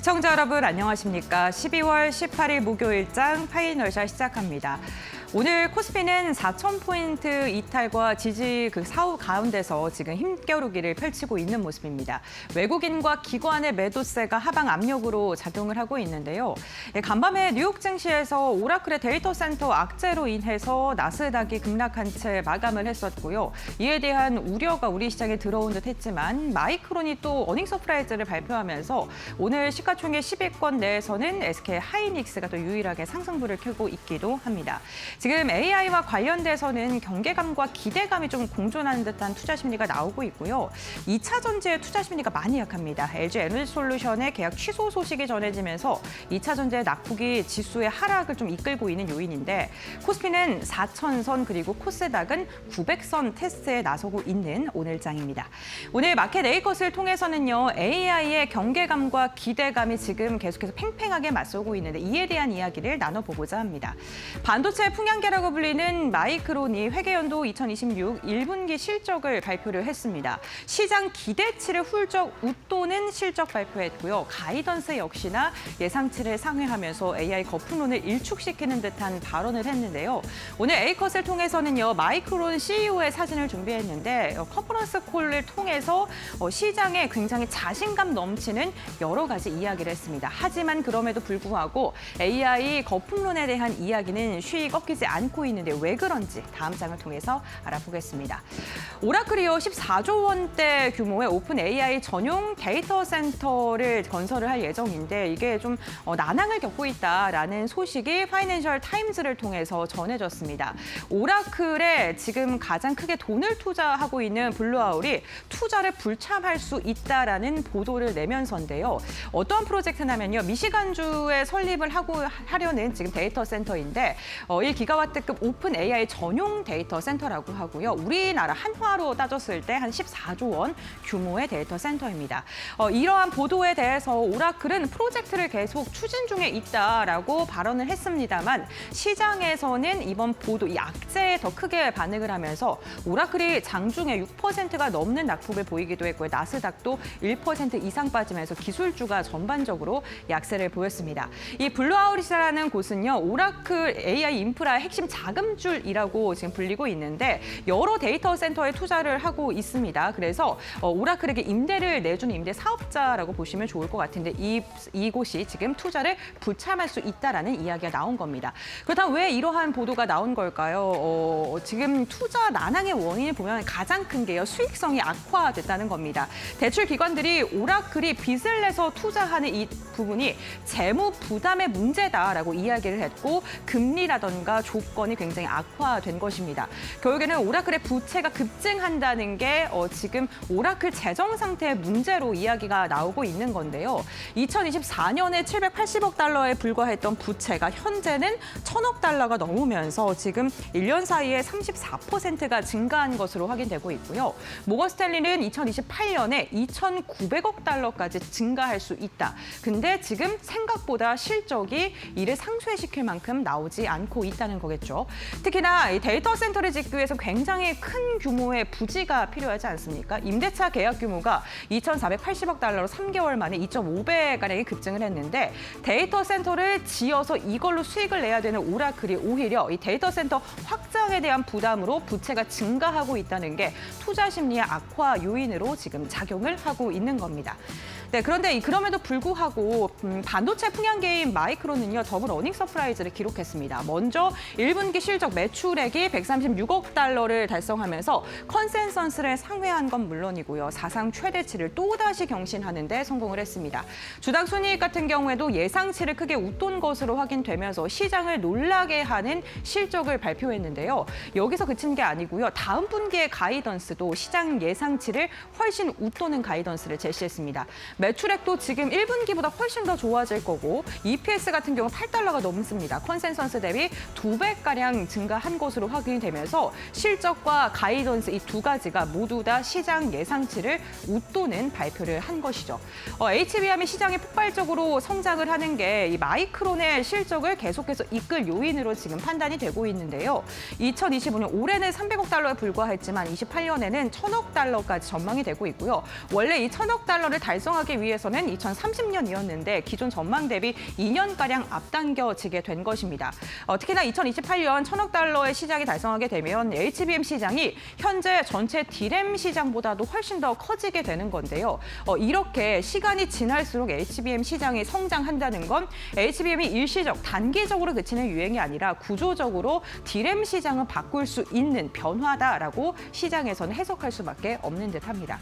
시청자 여러분 안녕하십니까? 12월 18일 목요일장 파이널샷 시작합니다. 오늘 코스피는 4,000포인트 이탈과 지지 사후 가운데서 지금 힘겨루기를 펼치고 있는 모습입니다. 외국인과 기관의 매도세가 하방 압력으로 작용을 하고 있는데요. 간밤에 뉴욕 증시에서 오라클의 데이터 센터 악재로 인해서 나스닥이 급락한 채 마감을 했었고요. 이에 대한 우려가 우리 시장에 들어온 듯 했지만 마이크론이 또 어닝 서프라이즈를 발표하면서 오늘 시가총액 10위권 내에서는 SK 하이닉스가 또 유일하게 상승부를 켜고 있기도 합니다. 지금 AI와 관련돼서는 경계감과 기대감이 좀 공존하는 듯한 투자 심리가 나오고 있고요. 2차 전지의 투자 심리가 많이 약합니다. LG 에너지솔루션의 계약 취소 소식이 전해지면서 2차 전지의 낙폭이 지수의 하락을 좀 이끌고 있는 요인인데 코스피는 4,000선 그리고 코스닥은 900선 테스트에 나서고 있는 오늘장입니다. 오늘 마켓 A컷을 통해서는요. AI의 경계감과 기대감이 지금 계속해서 팽팽하게 맞서고 있는데 이에 대한 이야기를 나눠보고자 합니다. 반도체 풍향계라고 불리는 마이크론이 회계연도 2026 1분기 실적을 발표를 했습니다. 시장 기대치를 훌쩍 웃도는 실적 발표했고요. 가이던스 역시나 예상치를 상회하면서 AI 거품론을 일축시키는 듯한 발언을 했는데요. 오늘 A컷을 통해서는요. 마이크론 CEO의 사진을 준비했는데 컨퍼런스 콜을 통해서 시장에 굉장히 자신감 넘치는 여러 가지 이야기를 했습니다. 하지만 그럼에도 불구하고 AI 거품론에 대한 이야기는 쉬이 꺾이지 않고 있는데 왜 그런지 다음 장을 통해서 알아보겠습니다. 오라클이요 14조 원대 규모의 오픈 AI 전용 데이터 센터를 건설을 할 예정인데 이게 좀 난항을 겪고 있다라는 소식이 파이낸셜 타임즈를 통해서 전해졌습니다. 오라클에 지금 가장 크게 돈을 투자하고 있는 블루아울이 투자를 불참할 수 있다라는 보도를 내면서인데요. 어떠한 프로젝트냐면요. 미시간주에 설립을 하려는 지금 데이터 센터인데 1기가와트급 오픈 AI 전용 데이터 센터라고 하고요. 우리나라 한화로 따졌을 때 한 14조 원 규모의 데이터 센터입니다. 이러한 보도에 대해서 오라클은 프로젝트를 계속 추진 중에 있다라고 발언을 했습니다만 시장에서는 이번 보도, 이 악재에 더 크게 반응을 하면서 오라클이 장중에 6%가 넘는 낙폭을 보이기도 했고요. 나스닥도 1% 이상 빠지면서 기술주가 전반적으로 약세를 보였습니다. 이 블루아울이라는 곳은요. 오라클 AI 인프라의 핵심 자금줄이라고 지금 불리고 있는데 여러 데이터 센터에 투자를 하고 있습니다. 그래서 오라클에게 임대를 내주는 임대 사업자라고 보시면 좋을 것 같은데 이곳이 지금 투자를 불참할 수 있다라는 이야기가 나온 겁니다. 그렇다면 왜 이러한 보도가 나온 걸까요? 지금 투자 난항의 원인을 보면 가장 큰 게요. 수익성이 악화됐다는 겁니다. 대출 기관들이 오라클이 빚을 내서 투자하는 이 부분이 재무 부담의 문제다라고 이야기를 했고 금리라던가 조건이 굉장히 악화된 것입니다. 결국에는 오라클의 부채가 급증한다는 게 지금 오라클 재정 상태의 문제로 이야기가 나오고 있는 건데요. 2024년에 780억 달러에 불과했던 부채가 현재는 1,000억 달러가 넘으면서 지금 1년 사이에 34%가 증가한 것으로 확인되고 있고요. 모건 스탠리는 2028년에 2,900억 달러까지 증가할 수 있다. 근데 지금 생각보다 실적이 이를 상쇄시킬 만큼 나오지 않고 있다는 거겠죠. 특히나 이 데이터 센터를 짓기 위해서 굉장히 큰 규모의 부지가 필요하지 않습니까? 임대차 계약 규모가 2,480억 달러로 3개월 만에 2.5배가량이 급증을 했는데 데이터 센터를 지어서 이걸로 수익을 내야 되는 오라클이 오히려 이 데이터 센터 확장에 대한 부담으로 부채가 증가하고 있다는 게 투자 심리의 악화 요인으로 지금 작용을 하고 있는 겁니다. 네, 그런데 그럼에도 불구하고 반도체 풍향계인 마이크론은요. 더블 어닝 서프라이즈를 기록했습니다. 먼저 1분기 실적 매출액이 136억 달러를 달성하면서 컨센서스를 상회한 건 물론이고요. 사상 최대치를 또다시 경신하는 데 성공을 했습니다. 주당 순이익 같은 경우에도 예상치를 크게 웃돈 것으로 확인되면서 시장을 놀라게 하는 실적을 발표했는데요. 여기서 그친 게 아니고요. 다음 분기의 가이던스도 시장 예상치를 훨씬 웃도는 가이던스를 제시했습니다. 매출액도 지금 1분기보다 훨씬 더 좋아질 거고 EPS 같은 경우 $8가 넘습니다. 컨센서스 대비 2배가량 증가한 것으로 확인이 되면서 실적과 가이던스 이 두 가지가 모두 다 시장 예상치를 웃도는 발표를 한 것이죠. HBM이 시장에 폭발적으로 성장을 하는 게 이 마이크론의 실적을 계속해서 이끌 요인으로 지금 판단이 되고 있는데요. 2025년 올해는 300억 달러에 불과했지만 28년에는 1,000억 달러까지 전망이 되고 있고요. 원래 이 1,000억 달러를 달성하기 위해서는 2030년이었는데 기존 전망 대비 2년가량 앞당겨지게 된 것입니다. 특히나 2028년 1,000억 달러의 시장이 달성하게 되면 HBM 시장이 현재 전체 D램 시장보다도 훨씬 더 커지게 되는 건데요. 이렇게 시간이 지날수록 HBM 시장이 성장한다는 건 HBM이 일시적, 단기적으로 그치는 유행이 아니라 구조적으로 D램 시장을 바꿀 수 있는 변화다라고 시장에서는 해석할 수밖에 없는 듯합니다.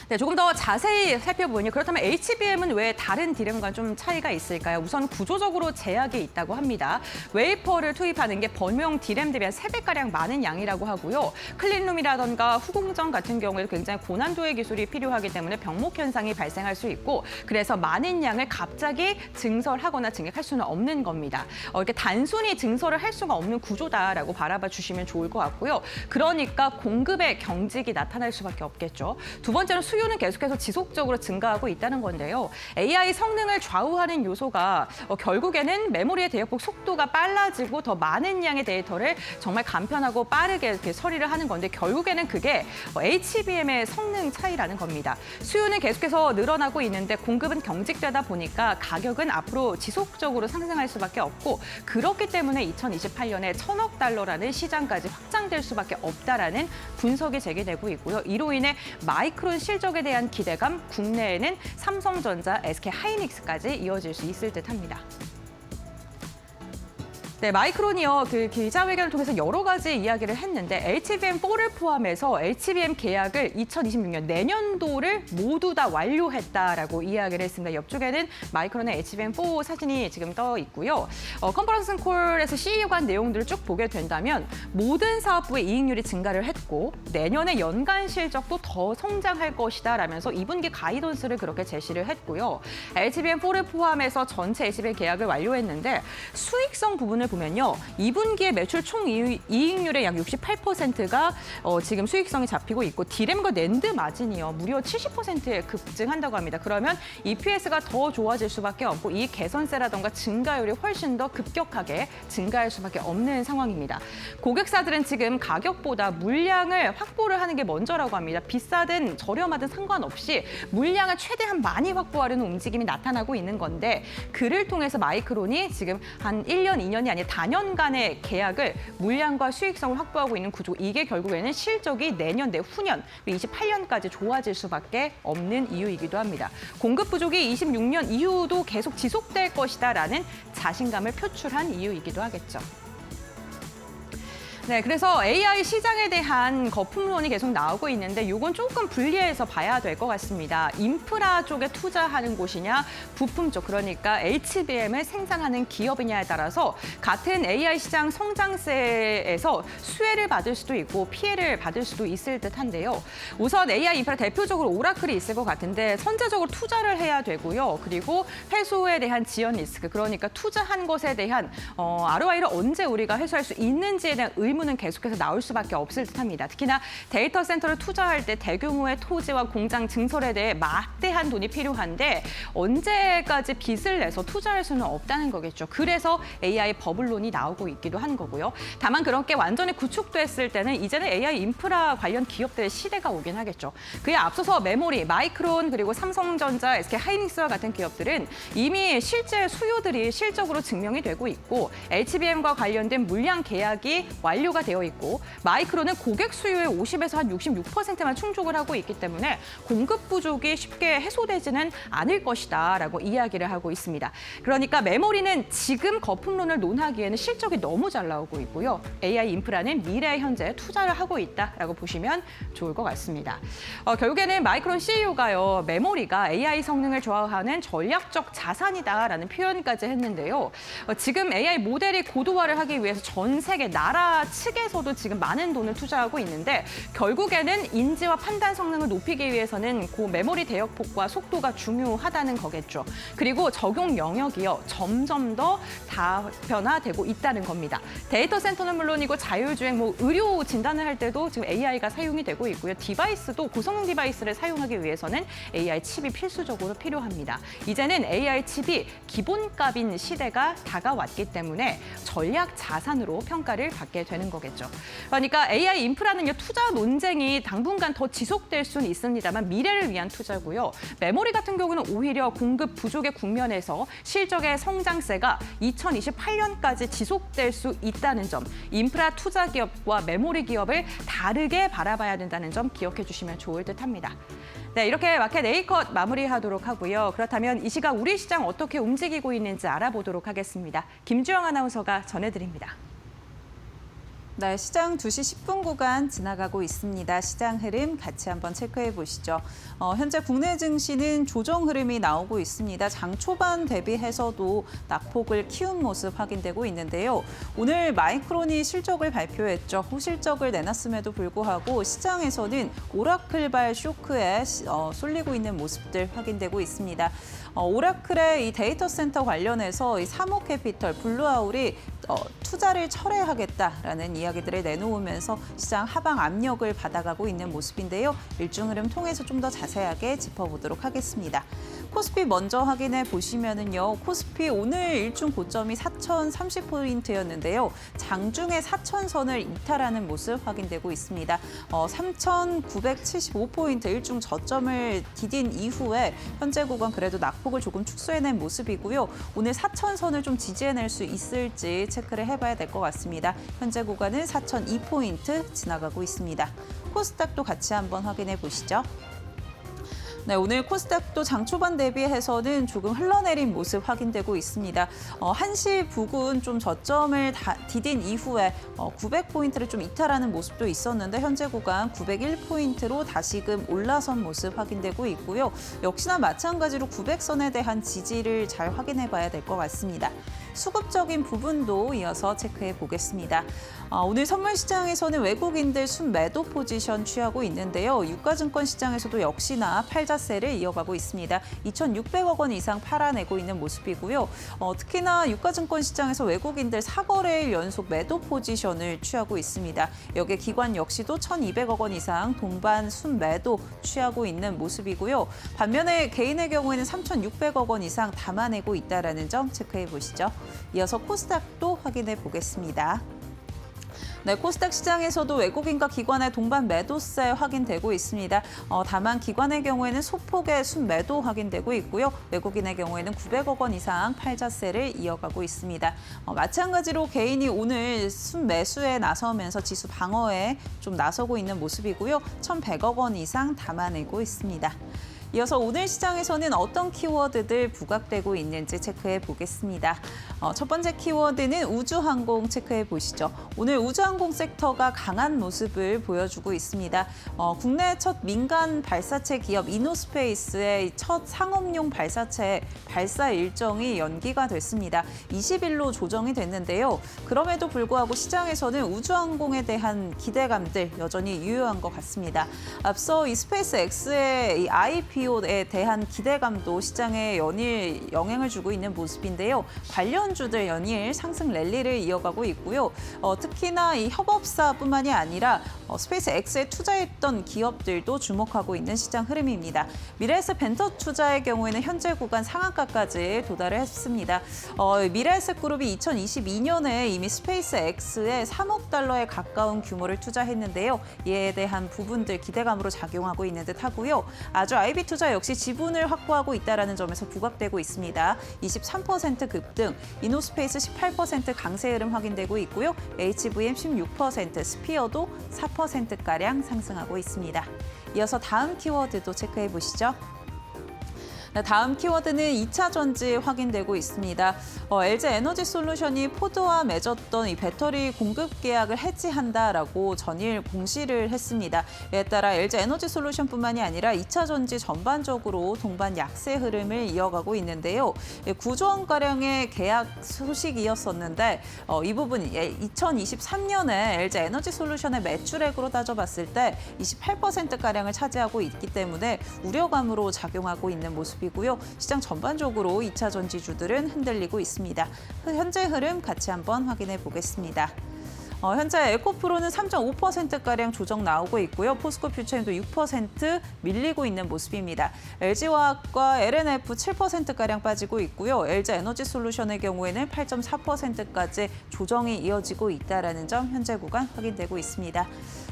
네, 조금 더 자세히 살펴보니 그렇다면 HBM은 왜 다른 D램과 좀 차이가 있을까요? 우선 구조적으로 제약이 있다고 합니다. 웨이퍼를 투입하는 게 범용 D램 대비 한 3배가량 많은 양이라고 하고요. 클린룸이라던가 후공정 같은 경우에도 굉장히 고난도의 기술이 필요하기 때문에 병목 현상이 발생할 수 있고 그래서 많은 양을 갑자기 증설하거나 증액할 수는 없는 겁니다. 이렇게 단순히 증설을 할 수가 없는 구조다라고 바라봐 주시면 좋을 것 같고요. 그러니까 공급의 경직이 나타날 수밖에 없겠죠. 두 번째는 수요는 계속해서 지속적으로 증가하고 있다는 건데요. AI 성능을 좌우하는 요소가 결국에는 메모리의 대역폭 속도가 빨라지고 더 많은 양의 데이터를 정말 간편하고 빠르게 이렇게 처리를 하는 건데 결국에는 그게 HBM의 성능 차이라는 겁니다. 수요는 계속해서 늘어나고 있는데 공급은 경직되다 보니까 가격은 앞으로 지속적으로 상승할 수밖에 없고 그렇기 때문에 2028년에 1,000억 달러라는 시장까지 확장될 수밖에 없다라는 분석이 제기되고 있고요. 이로 인해 마이크론 실적에 대한 기대감, 국내에는 삼성전자, SK하이닉스까지 이어질 수 있을 듯합니다. 네, 마이크론이요. 그 기자회견을 통해서 여러 가지 이야기를 했는데 HBM4를 포함해서 HBM 계약을 2026년 내년도를 모두 다 완료했다라고 이야기를 했습니다. 옆쪽에는 마이크론의 HBM4 사진이 지금 떠 있고요. 컨퍼런스 콜에서 CEO가 한 내용들을 쭉 보게 된다면 모든 사업부의 이익률이 증가를 했고 내년에 연간 실적도 더 성장할 것이다 라면서 2분기 가이던스를 그렇게 제시를 했고요. HBM4를 포함해서 전체 HBM 계약을 완료했는데 수익성 부분을 보면요. 2분기에 매출 총 이익률의 약 68%가 지금 수익성이 잡히고 있고 D램과 낸드 마진이요. 무려 70%에 급증한다고 합니다. 그러면 EPS가 더 좋아질 수밖에 없고 이익 개선세라던가 증가율이 훨씬 더 급격하게 증가할 수밖에 없는 상황입니다. 고객사들은 지금 가격보다 물량을 확보를 하는 게 먼저라고 합니다. 비싸든 저렴하든 상관없이 물량을 최대한 많이 확보하려는 움직임이 나타나고 있는 건데 그를 통해서 마이크론이 지금 한 1년, 2년이 아니라 다년간의 계약을 물량과 수익성을 확보하고 있는 구조. 이게 결국에는 실적이 내년, 내후년, 28년까지 좋아질 수밖에 없는 이유이기도 합니다. 공급 부족이 26년 이후도 계속 지속될 것이다라는 자신감을 표출한 이유이기도 하겠죠. 네, 그래서 AI 시장에 대한 거품론이 계속 나오고 있는데 이건 조금 분리해서 봐야 될 것 같습니다. 인프라 쪽에 투자하는 곳이냐, 부품 쪽, 그러니까 HBM을 생산하는 기업이냐에 따라서 같은 AI 시장 성장세에서 수혜를 받을 수도 있고 피해를 받을 수도 있을 듯한데요. 우선 AI 인프라 대표적으로 오라클이 있을 것 같은데 선제적으로 투자를 해야 되고요. 그리고 회수에 대한 지연 리스크, 그러니까 투자한 것에 대한 ROI를 언제 우리가 회수할 수 있는지에 대한 의문은 계속해서 나올 수밖에 없을 듯합니다. 특히나 데이터 센터를 투자할 때 대규모의 토지와 공장 증설에 대해 막대한 돈이 필요한데 언제까지 빚을 내서 투자할 수는 없다는 거겠죠. 그래서 AI 버블론이 나오고 있기도 한 거고요. 다만 그렇게 완전히 구축됐을 때는 이제는 AI 인프라 관련 기업들의 시대가 오긴 하겠죠. 그에 앞서서 메모리, 마이크론, 그리고 삼성전자, SK하이닉스와 같은 기업들은 이미 실제 수요들이 실적으로 증명이 되고 있고 HBM과 관련된 물량 계약이 완료가 되어 있고 마이크론은 고객 수요의 50에서 한 66%만 충족을 하고 있기 때문에 공급 부족이 쉽게 해소되지는 않을 것이다라고 이야기를 하고 있습니다. 그러니까 메모리는 지금 거품론을 논하기에는 실적이 너무 잘 나오고 있고요. AI 인프라는 미래 현재 투자를 하고 있다라고 보시면 좋을 것 같습니다. 결국에는 마이크론 CEO가요. 메모리가 AI 성능을 좌우하는 전략적 자산이다라는 표현까지 했는데요. 지금 AI 모델이 고도화를 하기 위해서 전 세계 나라 측에서도 지금 많은 돈을 투자하고 있는데 결국에는 인지와 판단 성능을 높이기 위해서는 그 메모리 대역폭과 속도가 중요하다는 거겠죠. 그리고 적용 영역이요. 점점 더 다변화되고 있다는 겁니다. 데이터 센터는 물론이고 자율주행, 의료 진단을 할 때도 지금 AI가 사용이 되고 있고요. 디바이스도 고성능 디바이스를 사용하기 위해서는 AI 칩이 필수적으로 필요합니다. 이제는 AI 칩이 기본값인 시대가 다가왔기 때문에 전략 자산으로 평가를 받게 되는 거겠죠. 그러니까 AI 인프라는요, 투자 논쟁이 당분간 더 지속될 수는 있습니다만 미래를 위한 투자고요. 메모리 같은 경우는 오히려 공급 부족의 국면에서 실적의 성장세가 2028년까지 지속될 수 있다는 점, 인프라 투자 기업과 메모리 기업을 다르게 바라봐야 된다는 점 기억해 주시면 좋을 듯합니다. 네, 이렇게 마켓 A컷 마무리하도록 하고요. 그렇다면 이 시각 우리 시장 어떻게 움직이고 있는지 알아보도록 하겠습니다. 김주영 아나운서가 전해드립니다. 네, 시장 2시 10분 구간 지나가고 있습니다. 시장 흐름 같이 한번 체크해 보시죠. 현재 국내 증시는 조정 흐름이 나오고 있습니다. 장 초반 대비해서도 낙폭을 키운 모습 확인되고 있는데요. 오늘 마이크론이 실적을 발표했죠. 호실적을 내놨음에도 불구하고 시장에서는 오라클발 쇼크에 쏠리고 있는 모습들 확인되고 있습니다. 오라클의 이 데이터 센터 관련해서 이 사모캐피털, 블루아울이 투자를 철회하겠다라는 이야기들을 내놓으면서 시장 하방 압력을 받아가고 있는 모습인데요. 일중 흐름 통해서 좀 더 자세하게 짚어보도록 하겠습니다. 코스피 먼저 확인해 보시면은요. 코스피 오늘 일중 고점이 4,030포인트였는데요. 장중에 4,000선을 이탈하는 모습 확인되고 있습니다. 3,975포인트 일중 저점을 디딘 이후에 현재 구간 그래도 낙폭을 조금 축소해낸 모습이고요. 오늘 4,000선을 좀 지지해낼 수 있을지 체크를 해봐야 될 것 같습니다. 현재 구간은 4,002포인트 지나가고 있습니다. 코스닥도 같이 한번 확인해 보시죠. 네, 오늘 코스닥도 장 초반 대비해서는 조금 흘러내린 모습 확인되고 있습니다. 1시 부근 좀 저점을 디딘 이후에 900포인트를 좀 이탈하는 모습도 있었는데 현재 구간 901포인트로 다시금 올라선 모습 확인되고 있고요. 역시나 마찬가지로 900선에 대한 지지를 잘 확인해 봐야 될 것 같습니다. 수급적인 부분도 이어서 체크해 보겠습니다. 오늘 선물 시장에서는 외국인들 순매도 포지션 취하고 있는데요. 유가증권 시장에서도 역시나 팔자세를 이어가고 있습니다. 2,600억 원 이상 팔아내고 있는 모습이고요. 특히나 유가증권 시장에서 외국인들 4거래일 연속 매도 포지션을 취하고 있습니다. 여기에 기관 역시도 1,200억 원 이상 동반 순매도 취하고 있는 모습이고요. 반면에 개인의 경우에는 3,600억 원 이상 담아내고 있다는 점 체크해 보시죠. 이어서 코스닥도 확인해 보겠습니다. 네, 코스닥 시장에서도 외국인과 기관의 동반 매도세 확인되고 있습니다. 다만 기관의 경우에는 소폭의 순매도 확인되고 있고요. 외국인의 경우에는 900억 원 이상 팔자세를 이어가고 있습니다. 마찬가지로 개인이 오늘 순매수에 나서면서 지수 방어에 좀 나서고 있는 모습이고요. 1,100억 원 이상 담아내고 있습니다. 이어서 오늘 시장에서는 어떤 키워드들 부각되고 있는지 체크해 보겠습니다. 첫 번째 키워드는 우주항공 체크해 보시죠. 오늘 우주항공 섹터가 강한 모습을 보여주고 있습니다. 국내 첫 민간 발사체 기업 이노스페이스의 첫 상업용 발사체 발사 일정이 연기가 됐습니다. 20일로 조정이 됐는데요. 그럼에도 불구하고 시장에서는 우주항공에 대한 기대감들 여전히 유효한 것 같습니다. 앞서 이 스페이스 X의 이 IPO에 대한 기대감도 시장에 연일 영향을 주고 있는 모습인데요. 관련주들 연일 상승 랠리를 이어가고 있고요. 특히나 이 협업사뿐만이 아니라 스페이스 X에 투자했던 기업들도 주목하고 있는 시장 흐름입니다. 미래에셋 벤처 투자의 경우에는 현재 구간 상한가까지 도달을 했습니다. 미래에셋 그룹이 2022년에 이미 스페이스 X에 3억 달러에 가까운 규모를 투자했는데요. 이에 대한 부분들 기대감으로 작용하고 있는 듯 하고요. 아주 IB 투자 역시 지분을 확보하고 있다는 점에서 부각되고 있습니다. 23% 급등, 이노스페이스 18% 강세 흐름 확인되고 있고요. HVM 16%, 스피어도 4%가량 상승하고 있습니다. 이어서 다음 키워드도 체크해 보시죠. 네, 다음 키워드는 2차 전지 확인되고 있습니다. LG 에너지 솔루션이 포드와 맺었던 이 배터리 공급 계약을 해지한다라고 전일 공시를 했습니다. 이에 따라 LG 에너지 솔루션뿐만이 아니라 2차 전지 전반적으로 동반 약세 흐름을 이어가고 있는데요. 9조 원가량의 계약 소식이었었는데 이 부분 2023년에 LG 에너지 솔루션의 매출액으로 따져봤을 때 28%가량을 차지하고 있기 때문에 우려감으로 작용하고 있는 모습이고요. 시장 전반적으로 2차 전지주들은 흔들리고 있습니다. 현재 흐름 같이 한번 확인해 보겠습니다. 현재 에코프로는 3.5%가량 조정 나오고 있고요. 포스코 퓨처엠도 6% 밀리고 있는 모습입니다. LG화학과 LNF 7%가량 빠지고 있고요. LG 에너지 솔루션의 경우에는 8.4%까지 조정이 이어지고 있다는 점 현재 구간 확인되고 있습니다.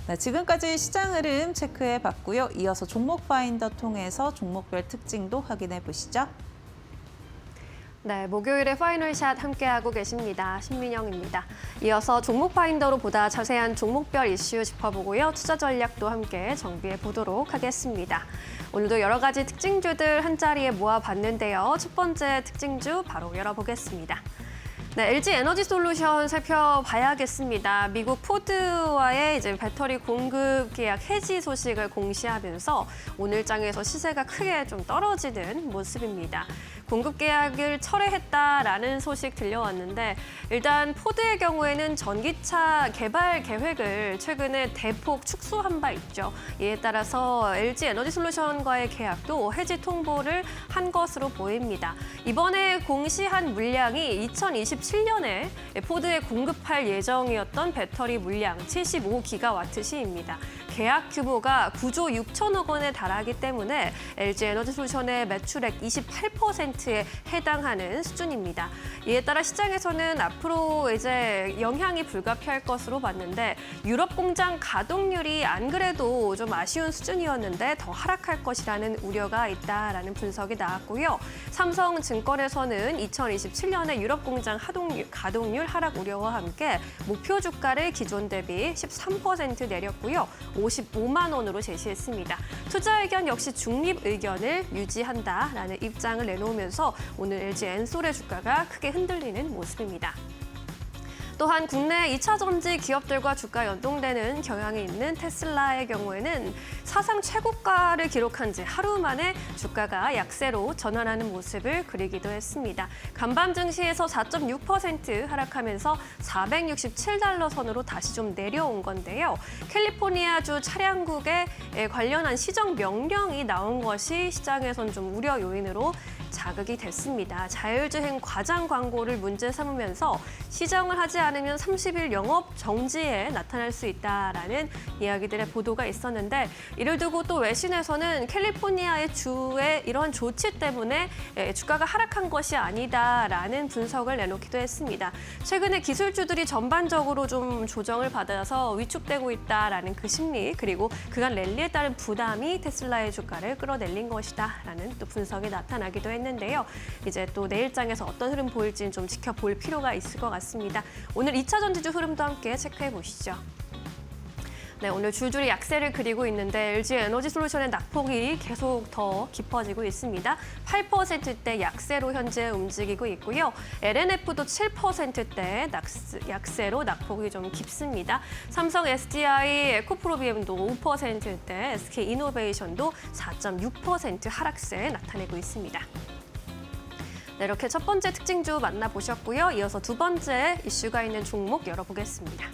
네, 지금까지 시장 흐름 체크해 봤고요. 이어서 종목 파인더 통해서 종목별 특징도 확인해 보시죠. 네, 목요일에 파이널샷 함께하고 계십니다. 신민영입니다. 이어서 종목 파인더로 보다 자세한 종목별 이슈 짚어보고요. 투자 전략도 함께 정비해 보도록 하겠습니다. 오늘도 여러 가지 특징주들 한자리에 모아봤는데요. 첫 번째 특징주 바로 열어보겠습니다. 네, LG 에너지 솔루션 살펴봐야겠습니다. 미국 포드와의 이제 배터리 공급 계약 해지 소식을 공시하면서 오늘 장에서 시세가 크게 좀 떨어지는 모습입니다. 공급 계약을 철회했다라는 소식 들려왔는데 일단 포드의 경우에는 전기차 개발 계획을 최근에 대폭 축소한 바 있죠. 이에 따라서 LG 에너지 솔루션과의 계약도 해지 통보를 한 것으로 보입니다. 이번에 공시한 물량이 2027년에 포드에 공급할 예정이었던 배터리 물량 75기가와트시입니다. 계약 규모가 9조 6천억 원에 달하기 때문에 LG 에너지 솔루션의 매출액 28%에 해당하는 수준입니다. 이에 따라 시장에서는 앞으로 이제 영향이 불가피할 것으로 봤는데 유럽 공장 가동률이 안 그래도 좀 아쉬운 수준이었는데 더 하락할 것이라는 우려가 있다라는 분석이 나왔고요. 삼성증권에서는 2027년에 유럽 공장 가동률 하락 우려와 함께 목표 주가를 기존 대비 13% 내렸고요. 55만 원으로 제시했습니다. 투자 의견 역시 중립 의견을 유지한다라는 입장을 내놓으면서 오늘 LG 엔솔의 주가가 크게 흔들리는 모습입니다. 또한 국내 2차 전지 기업들과 주가 연동되는 경향이 있는 테슬라의 경우에는 사상 최고가를 기록한 지 하루 만에 주가가 약세로 전환하는 모습을 그리기도 했습니다. 간밤 증시에서 4.6% 하락하면서 467달러 선으로 다시 좀 내려온 건데요. 캘리포니아주 차량국에 관련한 시정 명령이 나온 것이 시장에선 좀 우려 요인으로 자극이 됐습니다. 자율주행 과장 광고를 문제 삼으면서 시정을 하지 않으면 30일 영업 정지에 나타날 수 있다라는 이야기들의 보도가 있었는데 이를 두고 또 외신에서는 캘리포니아의 주의 이런 조치 때문에 주가가 하락한 것이 아니다라는 분석을 내놓기도 했습니다. 최근에 기술주들이 전반적으로 좀 조정을 받아서 위축되고 있다라는 그 심리 그리고 그간 랠리에 따른 부담이 테슬라의 주가를 끌어내린 것이다라는 또 분석이 나타나기도 했는데요. 이제 또 내일장에서 어떤 흐름 보일지는 좀 지켜볼 필요가 있을 것 같습니다. 오늘 2차 전지주 흐름도 함께 체크해 보시죠. 네, 오늘 줄줄이 약세를 그리고 있는데 LG 에너지 솔루션의 낙폭이 계속 더 깊어지고 있습니다. 8%대 약세로 현재 움직이고 있고요. LNF도 7%대 약세로 낙폭이 좀 깊습니다. 삼성 SDI, 에코프로비엠도 5%대, SK이노베이션도 4.6% 하락세 나타내고 있습니다. 네, 이렇게 첫 번째 특징주 만나보셨고요. 이어서 두 번째 이슈가 있는 종목 열어보겠습니다.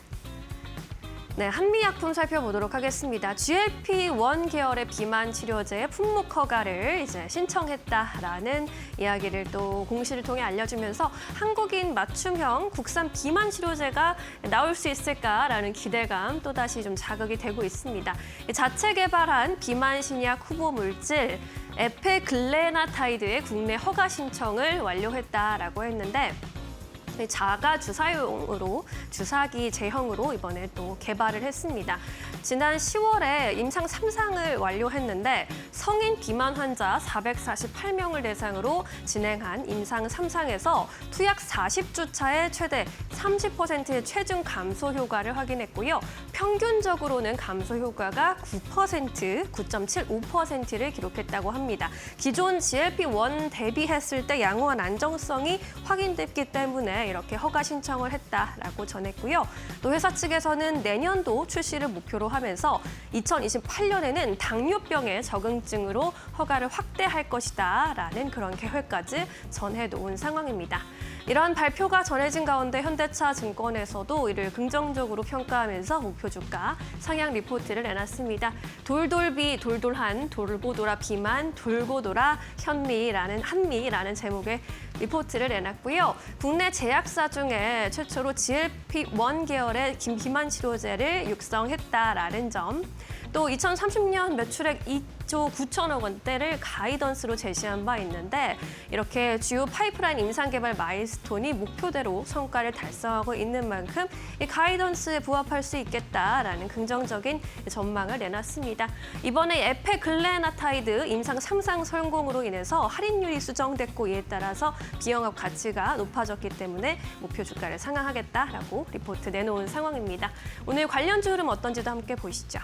네, 한미약품 살펴보도록 하겠습니다. GLP-1 계열의 비만 치료제 품목 허가를 이제 신청했다라는 이야기를 또 공시를 통해 알려주면서 한국인 맞춤형 국산 비만 치료제가 나올 수 있을까라는 기대감 또다시 좀 자극이 되고 있습니다. 자체 개발한 비만 신약 후보 물질 에페글레나타이드의 국내 허가 신청을 완료했다라고 했는데 자가 주사용으로 주사기 제형으로 이번에 또 개발을 했습니다. 지난 10월에 임상 3상을 완료했는데 성인 비만 환자 448명을 대상으로 진행한 임상 3상에서 투약 40주 차에 최대 30%의 체중 감소 효과를 확인했고요. 평균적으로는 감소 효과가 9.75%를 기록했다고 합니다. 기존 GLP-1 대비했을 때 양호한 안정성이 확인됐기 때문에 이렇게 허가 신청을 했다라고 전했고요. 또 회사 측에서는 내년도 출시를 목표로 하면서 2028년에는 당뇨병의 적응증으로 허가를 확대할 것이다라는 그런 계획까지 전해놓은 상황입니다. 이러한 발표가 전해진 가운데 현대차 증권에서도 이를 긍정적으로 평가하면서 목표 주가 상향 리포트를 내놨습니다. 돌돌비, 돌돌한, 돌고돌아 비만, 돌고돌아 한미라는 제목의 리포트를 내놨고요. 국내 제약사 중에 최초로 GLP-1 계열의 비만 치료제를 육성했다라는 점, 또 2030년 매출액 2조 9천억 원대를 가이던스로 제시한 바 있는데 이렇게 주요 파이프라인 임상개발 마일스톤이 목표대로 성과를 달성하고 있는 만큼 이 가이던스에 부합할 수 있겠다라는 긍정적인 전망을 내놨습니다. 이번에 에페글레나타이드 임상 3상 성공으로 인해서 할인율이 수정됐고 이에 따라서 비영업 가치가 높아졌기 때문에 목표 주가를 상향하겠다라고 리포트 내놓은 상황입니다. 오늘 관련주 흐름 어떤지도 함께 보시죠.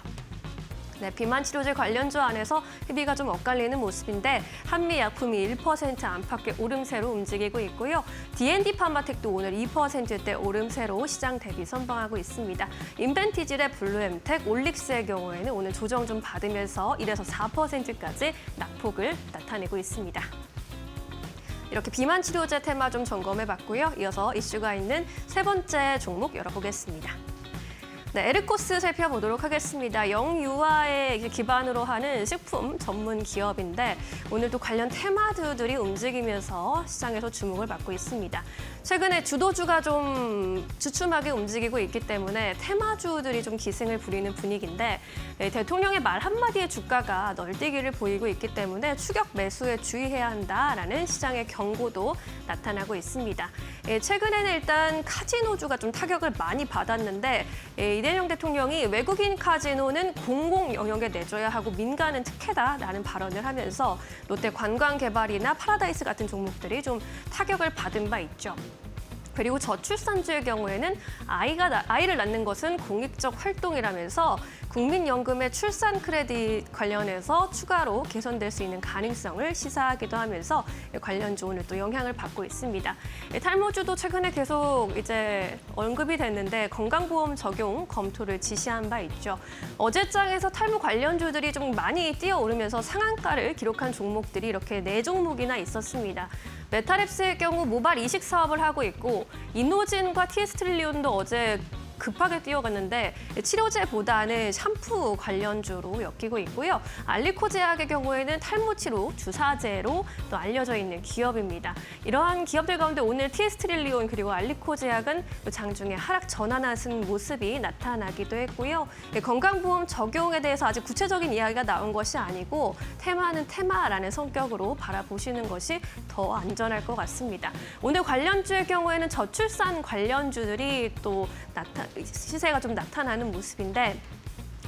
네, 비만 치료제 관련주 안에서 희비가 좀 엇갈리는 모습인데 한미약품이 1% 안팎의 오름세로 움직이고 있고요. D&D 파마텍도 오늘 2%대 오름세로 시장 대비 선방하고 있습니다. 인벤티질의 블루엠텍, 올릭스의 경우에는 오늘 조정 좀 받으면서 1에서 4%까지 낙폭을 나타내고 있습니다. 이렇게 비만 치료제 테마 좀 점검해봤고요. 이어서 이슈가 있는 세 번째 종목 열어보겠습니다. 네, 에르코스 살펴보도록 하겠습니다. 영유아에 기반으로 하는 식품 전문 기업인데 오늘도 관련 테마주들이 움직이면서 시장에서 주목을 받고 있습니다. 최근에 주도주가 좀 주춤하게 움직이고 있기 때문에 테마주들이 좀 기승을 부리는 분위기인데 대통령의 말 한마디의 주가가 널뛰기를 보이고 있기 때문에 추격 매수에 주의해야 한다라는 시장의 경고도 나타나고 있습니다. 최근에는 일단 카지노주가 좀 타격을 많이 받았는데 이재명 대통령이 외국인 카지노는 공공 영역에 내줘야 하고 민간은 특혜다라는 발언을 하면서 롯데 관광개발이나 파라다이스 같은 종목들이 좀 타격을 받은 바 있죠. 그리고 저출산주의 경우에는 아이를 낳는 것은 공익적 활동이라면서 국민연금의 출산 크레딧 관련해서 추가로 개선될 수 있는 가능성을 시사하기도 하면서 관련주 오늘 또 영향을 받고 있습니다. 탈모주도 최근에 계속 이제 언급이 됐는데 건강보험 적용 검토를 지시한 바 있죠. 어제장에서 탈모 관련주들이 좀 많이 뛰어오르면서 상한가를 기록한 종목들이 이렇게 4종목이나 있었습니다. 메타랩스의 경우 모발 이식 사업을 하고 있고 이노진과 티에스트릴리온도 어제 급하게 뛰어갔는데 치료제보다는 샴푸 관련주로 엮이고 있고요. 알리코 제약의 경우에는 탈모 치료 주사제로 또 알려져 있는 기업입니다. 이러한 기업들 가운데 오늘 티에스트릴리온 그리고 알리코 제약은 장중에 하락 전환하는 모습이 나타나기도 했고요. 건강보험 적용에 대해서 아직 구체적인 이야기가 나온 것이 아니고 테마는 테마라는 성격으로 바라보시는 것이 더 안전할 것 같습니다. 오늘 관련주의 경우에는 저출산 관련주들이 또 시세가 좀 나타나는 모습인데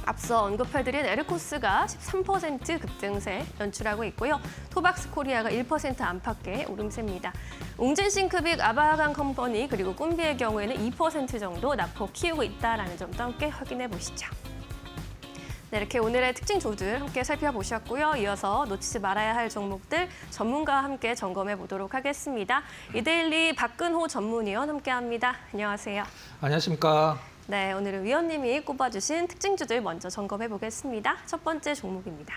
앞서 언급해드린 에르코스가 13% 급등세 연출하고 있고요. 토박스 코리아가 1% 안팎의 오름세입니다. 웅진싱크빅, 아바하강 컴퍼니 그리고 꿈비의 경우에는 2% 정도 낙폭 키우고 있다는 점도 함께 확인해 보시죠. 네, 이렇게 오늘의 특징주들 함께 살펴보셨고요. 이어서 놓치지 말아야 할 종목들 전문가와 함께 점검해 보도록 하겠습니다. 이데일리 박근호 전문위원 함께합니다. 안녕하세요. 안녕하십니까. 네, 오늘은 위원님이 꼽아주신 특징주들 먼저 점검해 보겠습니다. 첫 번째 종목입니다.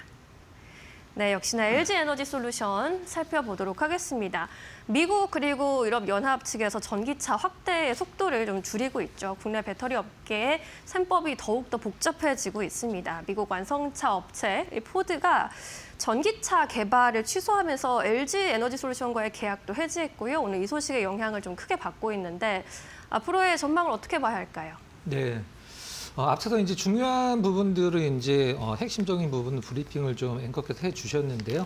네, 역시나 LG에너지솔루션 살펴보도록 하겠습니다. 미국 그리고 유럽연합 측에서 전기차 확대의 속도를 좀 줄이고 있죠. 국내 배터리 업계의 셈법이 더욱더 복잡해지고 있습니다. 미국 완성차 업체 포드가 전기차 개발을 취소하면서 LG에너지솔루션과의 계약도 해지했고요. 오늘 이 소식의 영향을 좀 크게 받고 있는데 앞으로의 전망을 어떻게 봐야 할까요? 네. 앞서서 이제 중요한 부분들은 이제 핵심적인 부분 브리핑을 좀 앵커께서 해주셨는데요.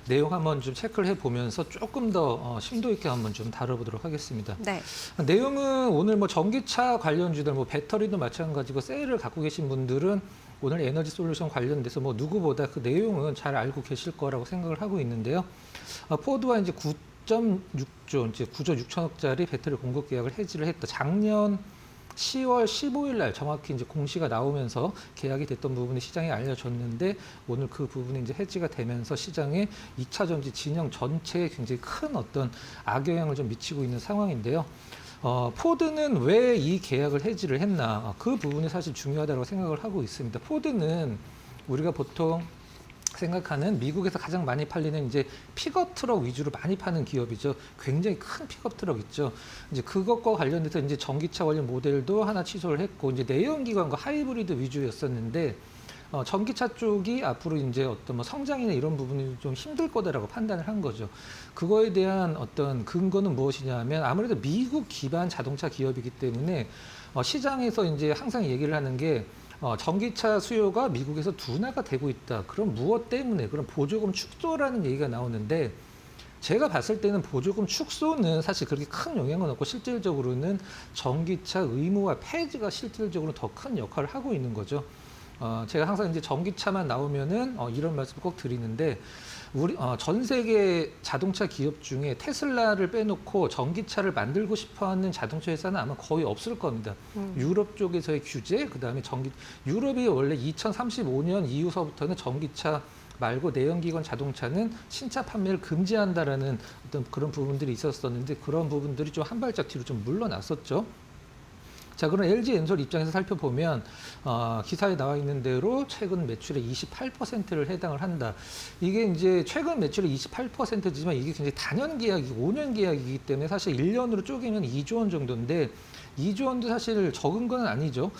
내용 한번 좀 체크를 해보면서 조금 더 심도 있게 한번 좀 다뤄보도록 하겠습니다. 네. 내용은 오늘 뭐 전기차 관련주들, 뭐 배터리도 마찬가지고 세일을 갖고 계신 분들은 오늘 에너지 솔루션 관련돼서 뭐 누구보다 그 내용은 잘 알고 계실 거라고 생각을 하고 있는데요. 포드와 이제 9.6조, 이제 9조 6천억짜리 배터리 공급 계약을 해지를 했다. 작년 10월 15일 날 정확히 이제 공시가 나오면서 계약이 됐던 부분이 시장에 알려졌는데 오늘 그 부분이 이제 해지가 되면서 시장에 2차 전지 진영 전체에 굉장히 큰 어떤 악영향을 좀 미치고 있는 상황인데요. 포드는 왜 이 계약을 해지를 했나? 그 부분이 사실 중요하다고 생각을 하고 있습니다. 포드는 우리가 보통 생각하는 미국에서 가장 많이 팔리는 이제 픽업 트럭 위주로 많이 파는 기업이죠. 굉장히 큰 픽업 트럭 있죠. 이제 그것과 관련돼서 이제 전기차 관련 모델도 하나 취소를 했고 이제 내연기관과 하이브리드 위주였었는데 전기차 쪽이 앞으로 이제 어떤 뭐 성장이나 이런 부분이 좀 힘들 거다라고 판단을 한 거죠. 그거에 대한 어떤 근거는 무엇이냐면 아무래도 미국 기반 자동차 기업이기 때문에 시장에서 이제 항상 얘기를 하는 게 전기차 수요가 미국에서 둔화가 되고 있다. 그럼 무엇 때문에? 그럼 보조금 축소라는 얘기가 나오는데 제가 봤을 때는 보조금 축소는 사실 그렇게 큰 영향은 없고 실질적으로는 전기차 의무화 폐지가 실질적으로 더 큰 역할을 하고 있는 거죠. 제가 항상 이제 전기차만 나오면은 이런 말씀을 꼭 드리는데 우리 전 세계 자동차 기업 중에 테슬라를 빼놓고 전기차를 만들고 싶어하는 자동차 회사는 아마 거의 없을 겁니다. 유럽 쪽에서의 규제, 그다음에 유럽이 원래 2035년 이후서부터는 전기차 말고 내연기관 자동차는 신차 판매를 금지한다라는 어떤 그런 부분들이 있었었는데 그런 부분들이 좀 한 발짝 뒤로 좀 물러났었죠. 자, 그럼 LG엔솔 입장에서 살펴보면 기사에 나와 있는 대로 최근 매출의 28%를 해당을 한다. 이게 이제 최근 매출의 28%지만 이게 굉장히 단연 계약이고 5년 계약이기 때문에 사실 1년으로 쪼개면 2조 원 정도인데 2조 원도 사실 적은 건 아니죠.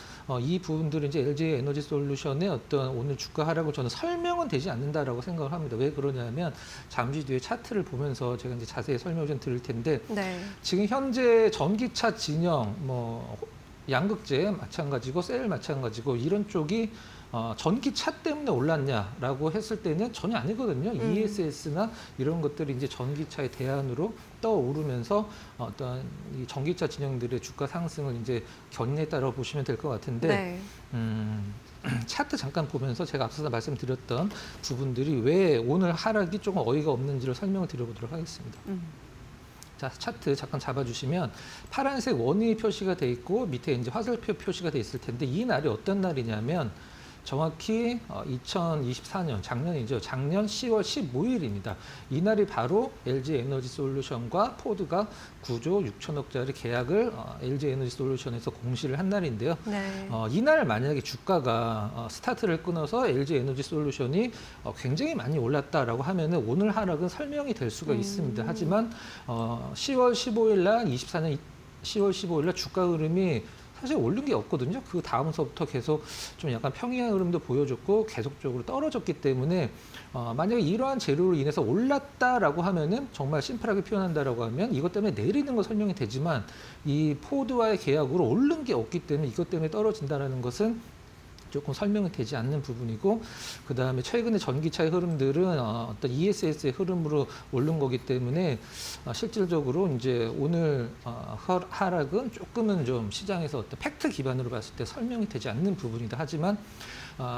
이 부분들은 이제 LG 에너지 솔루션의 어떤 오늘 주가 하락을 저는 설명은 되지 않는다라고 생각을 합니다. 왜 그러냐면 잠시 뒤에 차트를 보면서 제가 이제 자세히 설명을 좀 드릴 텐데 네. 지금 현재 전기차 진영 양극재 마찬가지고 셀 마찬가지고 이런 쪽이 전기차 때문에 올랐냐라고 했을 때는 전혀 아니거든요. ESS나 이런 것들이 이제 전기차의 대안으로 떠오르면서 어떤 이 전기차 진영들의 주가 상승을 이제 견인했다라고 보시면 될 것 같은데 네. 차트 잠깐 보면서 제가 앞서서 말씀드렸던 부분들이 왜 오늘 하락이 조금 어이가 없는지를 설명을 드려보도록 하겠습니다. 자, 차트 잠깐 잡아주시면 파란색 원이 표시가 돼 있고 밑에 이제 화살표 표시가 돼 있을 텐데 이 날이 어떤 날이냐면 정확히 2024년 작년이죠. 작년 10월 15일입니다. 이 날이 바로 LG 에너지 솔루션과 포드가 9조 6천억짜리 계약을 LG 에너지 솔루션에서 공시를 한 날인데요. 네. 이날 만약에 주가가 스타트를 끊어서 LG 에너지 솔루션이 굉장히 많이 올랐다라고 하면은 오늘 하락은 설명이 될 수가 있습니다. 하지만 10월 15일 날 24년 10월 15일 날 주가 흐름이 사실 오른 게 없거든요. 그 다음서부터 계속 좀 약간 평이한 흐름도 보여줬고 계속적으로 떨어졌기 때문에 만약에 이러한 재료로 인해서 올랐다라고 하면은 정말 심플하게 표현한다라고 하면 이것 때문에 내리는 거 설명이 되지만 이 포드와의 계약으로 오른 게 없기 때문에 이것 때문에 떨어진다라는 것은 조금 설명이 되지 않는 부분이고 그다음에 최근에 전기차의 흐름들은 어떤 ESS의 흐름으로 오른 거기 때문에 실질적으로 이제 오늘 하락은 조금은 좀 시장에서 어떤 팩트 기반으로 봤을 때 설명이 되지 않는 부분이다. 하지만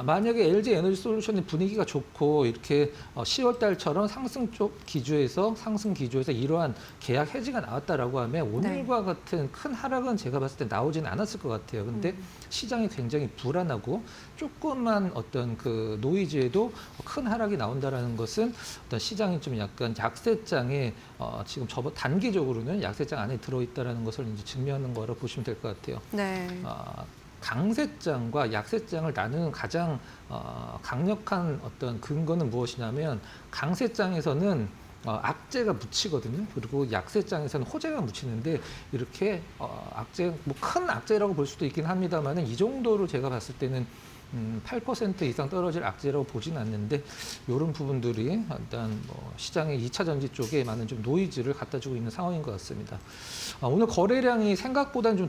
만약에 LG 에너지 솔루션의 분위기가 좋고 이렇게 10월 달처럼 상승 기조에서 이러한 계약 해지가 나왔다라고 하면 오늘과 같은 큰 하락은 제가 봤을 때 나오지는 않았을 것 같아요. 근데 시장이 굉장히 불안하고 조금만 어떤 그 노이즈에도 큰 하락이 나온다라는 것은 어떤 시장이 좀 약간 약세장에 지금 단기적으로는 약세장 안에 들어있다라는 것을 이제 증명하는 거라고 보시면 될 것 같아요. 네. 강세장과 약세장을 나누는 가장 강력한 어떤 근거는 무엇이냐면 강세장에서는 악재가 묻히거든요. 그리고 약세장에서는 호재가 묻히는데 이렇게 악재, 뭐 큰 악재라고 볼 수도 있긴 합니다만은 이 정도로 제가 봤을 때는 8% 이상 떨어질 악재라고 보진 않는데 이런 부분들이 일단 시장의 2차 전지 쪽에 많은 좀 노이즈를 갖다 주고 있는 상황인 것 같습니다. 오늘 거래량이 생각보다는 좀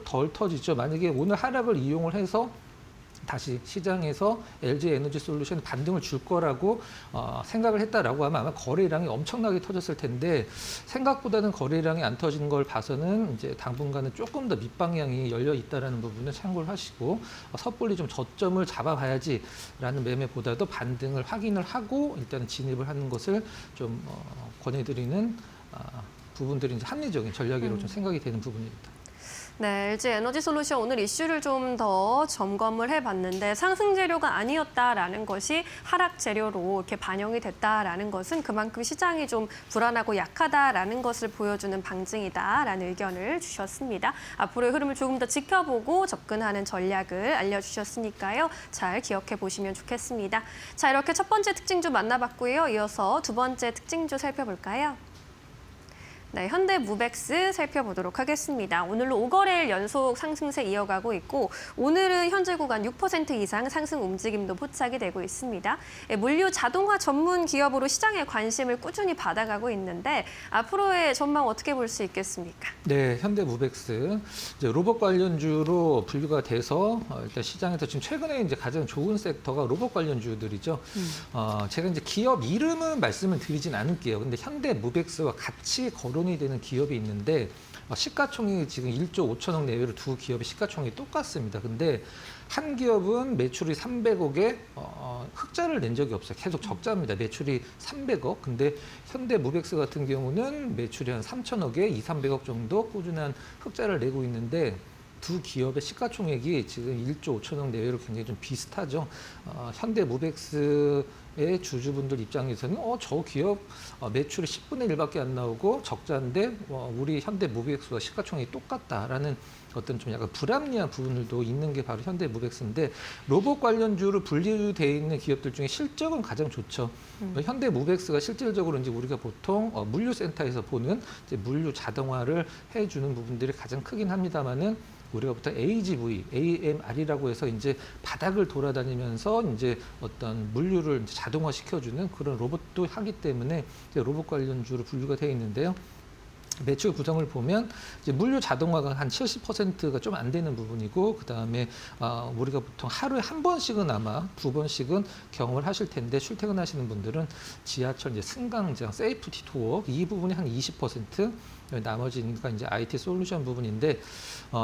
덜 터지죠. 만약에 오늘 하락을 이용을 해서 다시 시장에서 LG 에너지 솔루션이 반등을 줄 거라고 생각을 했다라고 하면 아마 거래량이 엄청나게 터졌을 텐데 생각보다는 거래량이 안 터진 걸 봐서는 이제 당분간은 조금 더 밑방향이 열려 있다라는 부분을 참고를 하시고 섣불리 좀 저점을 잡아봐야지라는 매매보다도 반등을 확인을 하고 일단은 진입을 하는 것을 좀 권해드리는 부분들이 이제 합리적인 전략으로 좀 생각이 되는 부분입니다. 네, LG 에너지 솔루션 오늘 이슈를 좀 더 점검을 해봤는데 상승 재료가 아니었다라는 것이 하락 재료로 이렇게 반영이 됐다라는 것은 그만큼 시장이 좀 불안하고 약하다라는 것을 보여주는 방증이다라는 의견을 주셨습니다. 앞으로의 흐름을 조금 더 지켜보고 접근하는 전략을 알려주셨으니까요. 잘 기억해 보시면 좋겠습니다. 자, 이렇게 첫 번째 특징주 만나봤고요. 이어서 두 번째 특징주 살펴볼까요? 네, 현대무백스 살펴보도록 하겠습니다. 오늘로 5거래일 연속 상승세 이어가고 있고 오늘은 현재 구간 6% 이상 상승 움직임도 포착이 되고 있습니다. 물류 자동화 전문 기업으로 시장의 관심을 꾸준히 받아가고 있는데 앞으로의 전망 어떻게 볼 수 있겠습니까? 네, 현대무백스 이제 로봇 관련주로 분류가 돼서 일단 시장에서 지금 최근에 이제 가장 좋은 섹터가 로봇 관련주들이죠. 제가 이제 기업 이름은 말씀을 드리진 않을게요. 근데 현대무백스와 같이 거론이 되는 기업이 있는데 시가총액이 지금 1조 5천억 내외로 두 기업의 시가총액이 똑같습니다. 근데 한 기업은 매출이 300억에 흑자를 낸 적이 없어요. 계속 적자입니다. 매출이 300억. 근데 현대무백스 같은 경우는 매출이 한 3천억에 200~300억 정도 꾸준한 흑자를 내고 있는데 두 기업의 시가총액이 지금 1조 5천억 내외로 굉장히 좀 비슷하죠. 현대무백스의 주주분들 입장에서는 저 기업 매출이 10분의 1밖에 안 나오고 적자인데 우리 현대무백스와 시가총액이 똑같다라는 어떤 좀 약간 불합리한 부분들도 있는 게 바로 현대무백스인데 로봇 관련주로 분류되어 있는 기업들 중에 실적은 가장 좋죠. 현대무백스가 실질적으로 이제 우리가 보통 물류센터에서 보는 이제 물류 자동화를 해주는 부분들이 가장 크긴 합니다만은 우리가 보통 AGV, AMR이라고 해서 이제 바닥을 돌아다니면서 이제 어떤 물류를 이제 자동화 시켜주는 그런 로봇도 하기 때문에 이제 로봇 관련주로 분류가 되어 있는데요. 매출 구성을 보면 이제 물류 자동화가 한 70%가 좀 안 되는 부분이고 그 다음에 우리가 보통 하루에 한 번씩은 아마 두 번씩은 경험을 하실 텐데 출퇴근하시는 분들은 지하철 이제 승강장, 세이프티 도어 이 부분이 한 20%. 나머지니까 이제 IT 솔루션 부분인데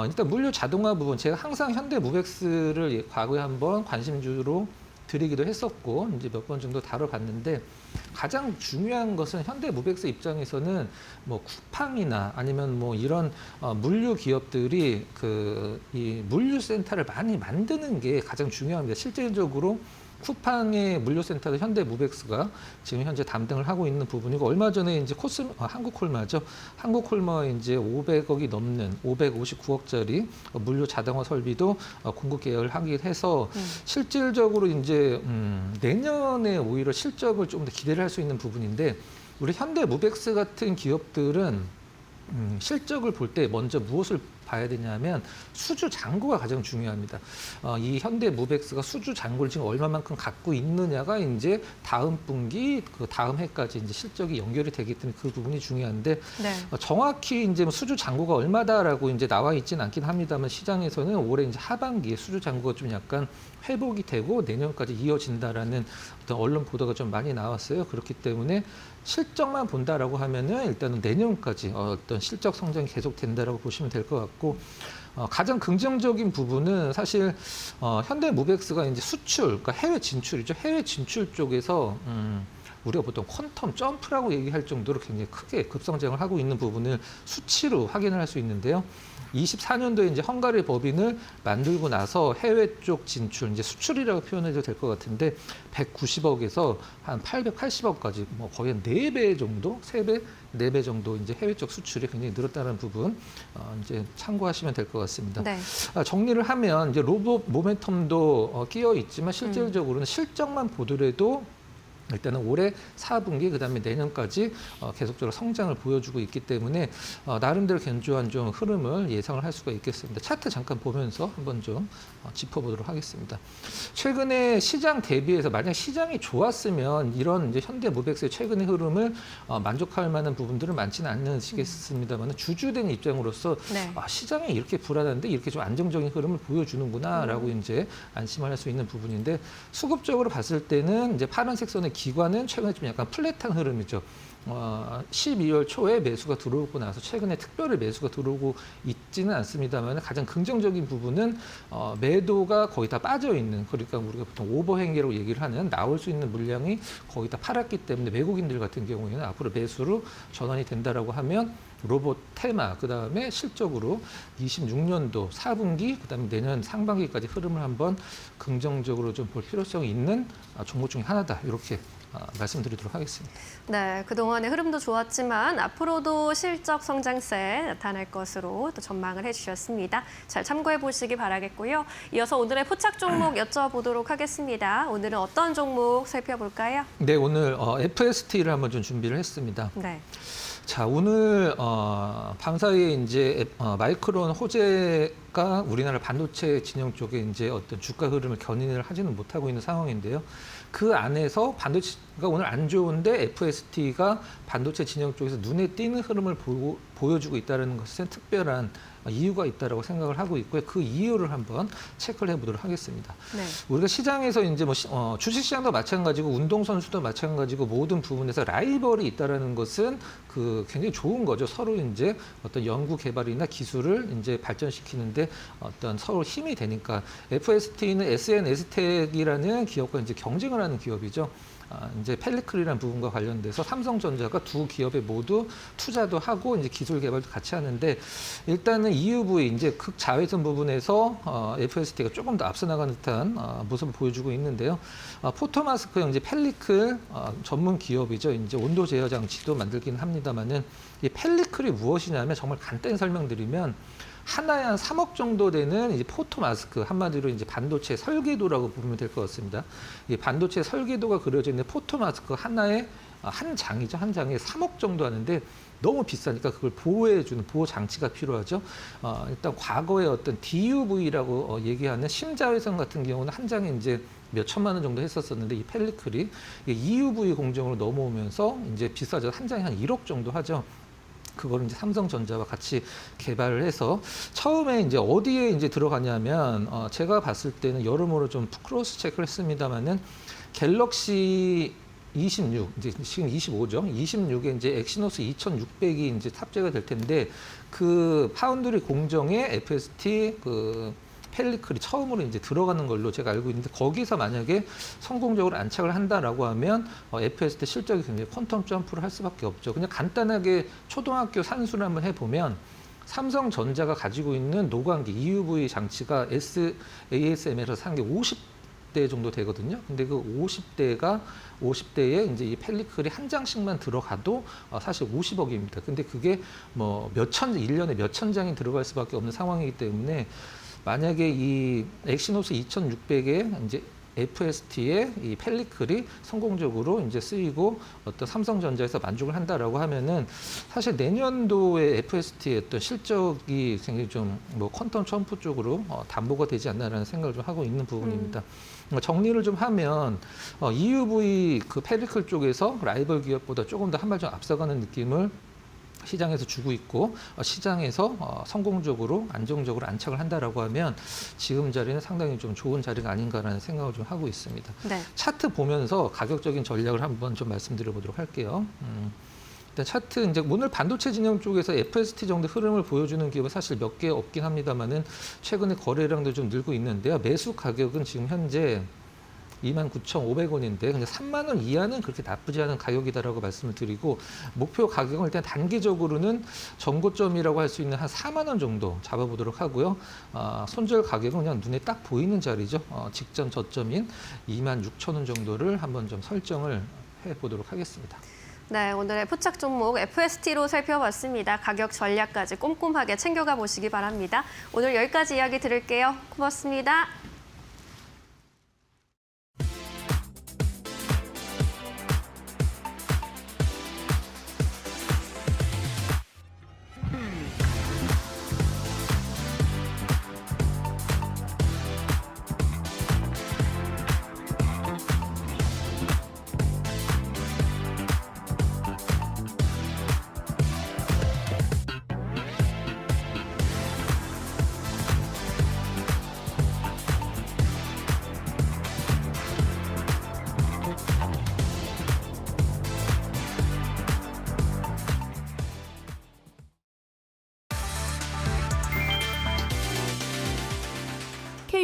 일단 물류 자동화 부분 제가 항상 현대무백스를 과거에 한번 관심주로 드리기도 했었고 이제 몇 번 정도 다뤄봤는데 가장 중요한 것은 현대무백스 입장에서는 뭐 쿠팡이나 아니면 뭐 이런 물류 기업들이 이 물류센터를 많이 만드는 게 가장 중요합니다. 실질적으로 쿠팡의 물류센터도 현대무백스가 지금 현재 담당을 하고 있는 부분이고 얼마 전에 이제 한국콜마죠. 한국콜마 이제 500억이 넘는 559억짜리 물류 자동화 설비도 공급 계약을 하긴 해서 실질적으로 이제 내년에 오히려 실적을 좀 더 기대를 할 수 있는 부분인데 우리 현대무백스 같은 기업들은 실적을 볼 때 먼저 무엇을 봐야 되냐면 수주 잔고가 가장 중요합니다. 이 현대무백스가 수주 잔고를 지금 얼마만큼 갖고 있느냐가 이제 다음 분기, 그 다음 해까지 이제 실적이 연결이 되기 때문에 그 부분이 중요한데 네. 정확히 이제 수주 잔고가 얼마다라고 이제 나와 있지는 않긴 합니다만 시장에서는 올해 이제 하반기에 수주 잔고가 좀 약간 회복이 되고 내년까지 이어진다라는 어떤 언론 보도가 좀 많이 나왔어요. 그렇기 때문에 실적만 본다라고 하면은 일단은 내년까지 어떤 실적 성장이 계속된다라고 보시면 될 것 같고 가장 긍정적인 부분은 사실 현대무백스가 이제 수출, 그러니까 해외 진출이죠. 해외 진출 쪽에서 우리가 보통 퀀텀 점프라고 얘기할 정도로 굉장히 크게 급성장을 하고 있는 부분을 수치로 확인을 할 수 있는데요. 24년도에 이제 헝가리 법인을 만들고 나서 해외 쪽 진출, 이제 수출이라고 표현해도 될 것 같은데 190억에서 한 880억까지 뭐 거의 한 4배 정도, 3배, 4배 정도 이제 해외 쪽 수출이 굉장히 늘었다는 부분 이제 참고하시면 될 것 같습니다. 네. 정리를 하면 이제 로봇 모멘텀도 끼어 있지만 실질적으로는 실적만 보더라도 일단은 올해 4분기 그다음에 내년까지 계속적으로 성장을 보여주고 있기 때문에 나름대로 견조한 좀 흐름을 예상을 할 수가 있겠습니다. 차트 잠깐 보면서 한번 좀 짚어보도록 하겠습니다. 최근에 시장 대비해서 만약 시장이 좋았으면 이런 이제 현대모백스의 최근의 흐름을 만족할 만한 부분들은 많지는 않으시겠습니다만 주주된 입장으로서 네. 시장이 이렇게 불안한데 이렇게 좀 안정적인 흐름을 보여주는구나라고 이제 안심을 할 수 있는 부분인데 수급적으로 봤을 때는 이제 파란색 선의 기관은 최근에 좀 약간 플랫한 흐름이죠. 12월 초에 매수가 들어오고 나서 최근에 특별히 매수가 들어오고 있지는 않습니다만 가장 긍정적인 부분은 매도가 거의 다 빠져 있는, 그러니까 우리가 보통 오버행위라고 얘기를 하는 나올 수 있는 물량이 거의 다 팔았기 때문에 외국인들 같은 경우에는 앞으로 매수로 전환이 된다라고 하면 로봇 테마, 그다음에 실적으로 26년도 4분기, 그다음에 내년 상반기까지 흐름을 한번 긍정적으로 좀 볼 필요성이 있는 종목 중에 하나다. 이렇게 말씀드리도록 하겠습니다. 네, 그동안의 흐름도 좋았지만 앞으로도 실적 성장세 나타날 것으로 또 전망을 해주셨습니다. 잘 참고해 보시기 바라겠고요. 이어서 오늘의 포착 종목 여쭤보도록 하겠습니다. 오늘은 어떤 종목 살펴볼까요? 네, 오늘 FST를 한번 좀 준비를 했습니다. 네. 자, 오늘 밤 사이에 이제 마이크론 호재가 우리나라 반도체 진영 쪽에 이제 어떤 주가 흐름을 견인을 하지는 못하고 있는 상황인데요. 그 안에서 반도체가 오늘 안 좋은데 FST가 반도체 진영 쪽에서 눈에 띄는 흐름을 보여주고 있다는 것은 특별한 이유가 있다라고 생각을 하고 있고요. 그 이유를 한번 체크를 해보도록 하겠습니다. 네. 우리가 시장에서 이제 뭐 주식시장도 마찬가지고 운동선수도 마찬가지고 모든 부분에서 라이벌이 있다라는 것은 그 굉장히 좋은 거죠. 서로 이제 어떤 연구 개발이나 기술을 이제 발전시키는데 어떤 서로 힘이 되니까 FST는 SNS텍이라는 기업과 이제 경쟁을 하는 기업이죠. 이제 펠리클이라는 부분과 관련돼서 삼성전자가 두 기업에 모두 투자도 하고 이제 기술 개발도 같이 하는데 일단은 EUV 이제 극자외선 부분에서 FST가 조금 더 앞서 나가는 듯한 모습을 보여주고 있는데요. 포토마스크 이제 펠리클 전문 기업이죠. 이제 온도 제어 장치도 만들기는 합니다만은 이 펠리클이 무엇이냐면 정말 간단히 설명드리면 하나에 한 3억 정도 되는 이제 포토 마스크, 한마디로 이제 반도체 설계도라고 부르면 될 것 같습니다. 이 반도체 설계도가 그려져 있는 포토 마스크 하나에 한 장이죠. 한 장에 3억 정도 하는데 너무 비싸니까 그걸 보호해주는 보호 장치가 필요하죠. 일단 과거에 어떤 DUV라고 얘기하는 심자외선 같은 경우는 한 장에 이제 몇 천만 원 정도 했었었는데 이 펠리클이 EUV 공정으로 넘어오면서 이제 비싸져 한 장에 한 1억 정도 하죠. 그거를 이제 삼성전자와 같이 개발을 해서 처음에 이제 어디에 이제 들어가냐면 제가 봤을 때는 여러모로 좀 크로스 체크를 했습니다만은 갤럭시 26 이제 지금 25죠. 26에 이제 엑시노스 2600이 이제 탑재가 될 텐데 그 파운드리 공정에 FST 그 펠리클이 처음으로 이제 들어가는 걸로 제가 알고 있는데 거기서 만약에 성공적으로 안착을 한다라고 하면 FST 실적이 굉장히 퀀텀 점프를 할 수밖에 없죠. 그냥 간단하게 초등학교 산수를 한번 해보면 삼성전자가 가지고 있는 노광기 EUV 장치가 ASM에서 산 게 50대 정도 되거든요. 근데 그 50대에 이제 이 펠리클이 한 장씩만 들어가도 사실 50억입니다. 근데 그게 뭐 1년에 몇천 장이 들어갈 수밖에 없는 상황이기 때문에 만약에 이 엑시노스 2600에 이제 FST의 이 펠리클이 성공적으로 이제 쓰이고 어떤 삼성전자에서 만족을 한다라고 하면은 사실 내년도에 FST의 어떤 실적이 굉장히 좀 뭐 퀀텀 점프 쪽으로 담보가 되지 않나라는 생각을 좀 하고 있는 부분입니다. 정리를 좀 하면 EUV 그 펠리클 쪽에서 라이벌 기업보다 조금 더 한 발 좀 앞서가는 느낌을 시장에서 주고 있고 시장에서 성공적으로 안정적으로 안착을 한다라고 하면 지금 자리는 상당히 좀 좋은 자리가 아닌가라는 생각을 좀 하고 있습니다. 네. 차트 보면서 가격적인 전략을 한번 좀 말씀드려 보도록 할게요. 일단 차트 이제 오늘 반도체 진영 쪽에서 FST 정도 흐름을 보여주는 기업은 사실 몇 개 없긴 합니다만은 최근에 거래량도 좀 늘고 있는데요. 매수 가격은 지금 현재 29,500원인데 근데 3만 원 이하는 그렇게 나쁘지 않은 가격이다라고 말씀을 드리고 목표 가격은 일단 단기적으로는 전고점이라고 할 수 있는 한 4만 원 정도 잡아보도록 하고요. 손절 가격은 그냥 눈에 딱 보이는 자리죠. 직전 저점인 26,000원 정도를 한번 좀 설정을 해보도록 하겠습니다. 네, 오늘의 포착 종목 FST로 살펴봤습니다. 가격 전략까지 꼼꼼하게 챙겨가 보시기 바랍니다. 오늘 여기까지 이야기 들을게요. 고맙습니다.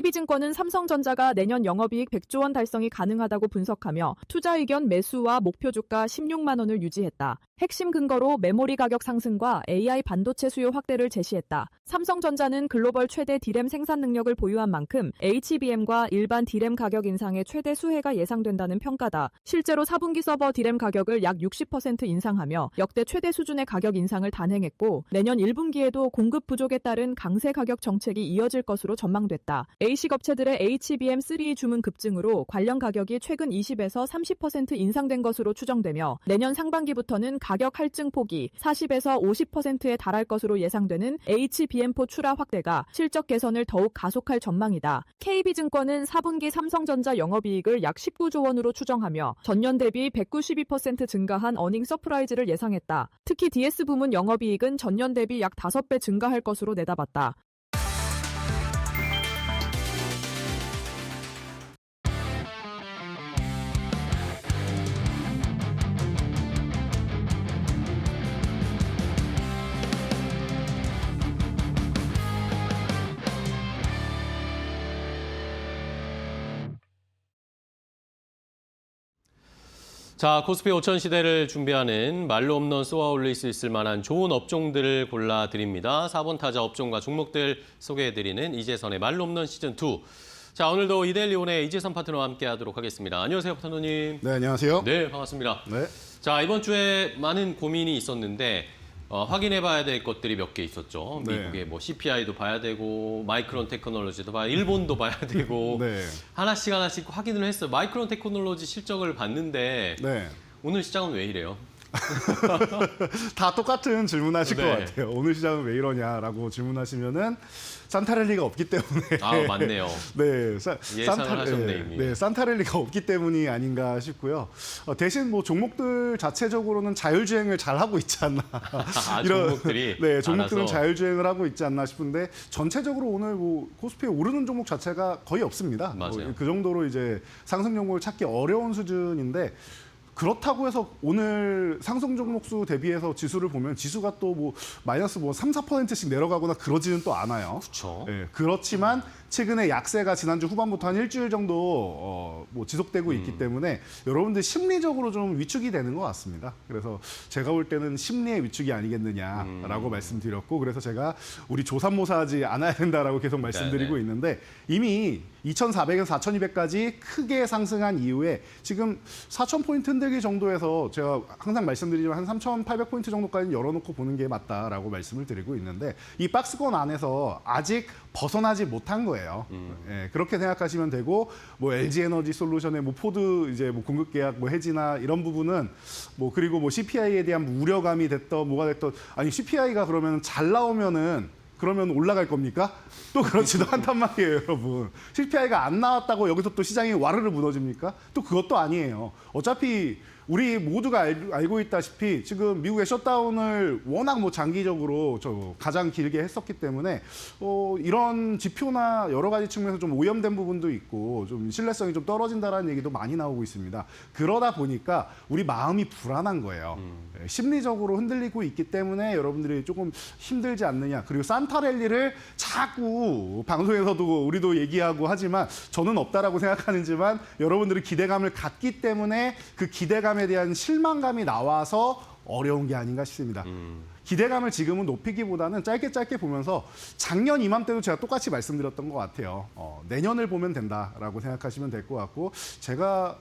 KB증권은 삼성전자가 내년 영업이익 100조 원 달성이 가능하다고 분석하며 투자 의견 매수와 목표 주가 16만 원을 유지했다. 핵심 근거로 메모리 가격 상승과 AI 반도체 수요 확대를 제시했다. 삼성전자는 글로벌 최대 D램 생산 능력을 보유한 만큼 HBM과 일반 D램 가격 인상의 최대 수혜가 예상된다는 평가다. 실제로 4분기 서버 D램 가격을 약 60% 인상하며 역대 최대 수준의 가격 인상을 단행했고 내년 1분기에도 공급 부족에 따른 강세 가격 정책이 이어질 것으로 전망됐다. A식 업체들의 HBM3 주문 급증으로 관련 가격이 최근 20에서 30% 인상된 것으로 추정되며 내년 상반기부터는 가격 할증 폭이 40에서 50%에 달할 것으로 예상되는 HBM4 출하 확대가 실적 개선을 더욱 가속할 전망이다. KB증권은 4분기 삼성전자 영업이익을 약 19조 원으로 추정하며 전년 대비 192% 증가한 어닝 서프라이즈를 예상했다. 특히 DS 부문 영업이익은 전년 대비 약 5배 증가할 것으로 내다봤다. 자, 코스피 5천 시대를 준비하는 말로 없는 쏘아 올릴 수 있을 만한 좋은 업종들을 골라드립니다. 4번 타자 업종과 종목들 소개해드리는 이재선의 말로 없는 시즌2. 자, 오늘도 이데일리온의 이재선 파트너와 함께하도록 하겠습니다. 안녕하세요, 파트너님. 네, 안녕하세요. 네, 반갑습니다. 네. 자, 이번 주에 많은 고민이 있었는데 확인해봐야 될 것들이 몇 개 있었죠. 네. 미국의 뭐 CPI도 봐야 되고 마이크론 테크놀로지도 봐야 일본도 봐야 되고 네. 하나씩 확인을 했어요. 마이크론 테크놀로지 실적을 봤는데 네. 오늘 시장은 왜 이래요? 다 똑같은 질문하실 네. 것 같아요. 오늘 시장은 왜 이러냐라고 질문하시면은 산타랠리가 없기 때문에. 아, 맞네요. 네, 예상을 하셨네, 이미. 네, 산타랠리가 없기 때문이 아닌가 싶고요. 대신 뭐 종목들 자체적으로는 자율주행을 잘 하고 있지 않나. 종목들이 네, 종목들은 알아서. 자율주행을 하고 있지 않나 싶은데 전체적으로 오늘 뭐 코스피에 오르는 종목 자체가 거의 없습니다. 맞아요. 그 정도로 이제 상승 종목을 찾기 어려운 수준인데. 그렇다고 해서 오늘 상승 종목 수 대비해서 지수를 보면 지수가 또 뭐 마이너스 뭐 3, 4%씩 내려가거나 그러지는 또 않아요. 그렇죠. 네, 그렇지만 최근에 약세가 지난주 후반부터 한 일주일 정도 뭐 지속되고 있기 때문에 여러분들 심리적으로 좀 위축이 되는 것 같습니다. 그래서 제가 볼 때는 심리의 위축이 아니겠느냐라고 말씀드렸고 그래서 제가 우리 조삼모사하지 않아야 된다라고 계속 말씀드리고 네네. 있는데 이미 2,400에서 4,200까지 크게 상승한 이후에 지금 4,000포인트 흔들기 정도에서 제가 항상 말씀드리지만 한 3,800포인트 정도까지 열어놓고 보는 게 맞다라고 말씀을 드리고 있는데 이 박스권 안에서 아직 벗어나지 못한 거예요. 예, 그렇게 생각하시면 되고 뭐 LG 에너지 솔루션의 뭐 포드 이제 뭐 공급 계약 뭐 해지나 이런 부분은 뭐 그리고 뭐 CPI에 대한 우려감이 됐던 뭐가 됐던 아니 CPI가 그러면 잘 나오면은 그러면 올라갈 겁니까? 또 그렇지도 않단 말이에요, 여러분. CPI가 안 나왔다고 여기서 또 시장이 와르르 무너집니까? 또 그것도 아니에요. 어차피 우리 모두가 알고 있다시피 지금 미국의 셧다운을 워낙 뭐 장기적으로 가장 길게 했었기 때문에 이런 지표나 여러 가지 측면에서 좀 오염된 부분도 있고 좀 신뢰성이 좀 떨어진다라는 얘기도 많이 나오고 있습니다. 그러다 보니까 우리 마음이 불안한 거예요. 심리적으로 흔들리고 있기 때문에 여러분들이 조금 힘들지 않느냐. 그리고 산타랠리를 자꾸 방송에서도 우리도 얘기하고 하지만 저는 없다라고 생각하는지만 여러분들이 기대감을 갖기 때문에 그 기대감에 대한 실망감이 나와서 어려운 게 아닌가 싶습니다. 기대감을 지금은 높이기보다는 짧게 보면서 작년 이맘때도 제가 똑같이 말씀드렸던 것 같아요. 내년을 보면 된다라고 생각하시면 될 것 같고 제가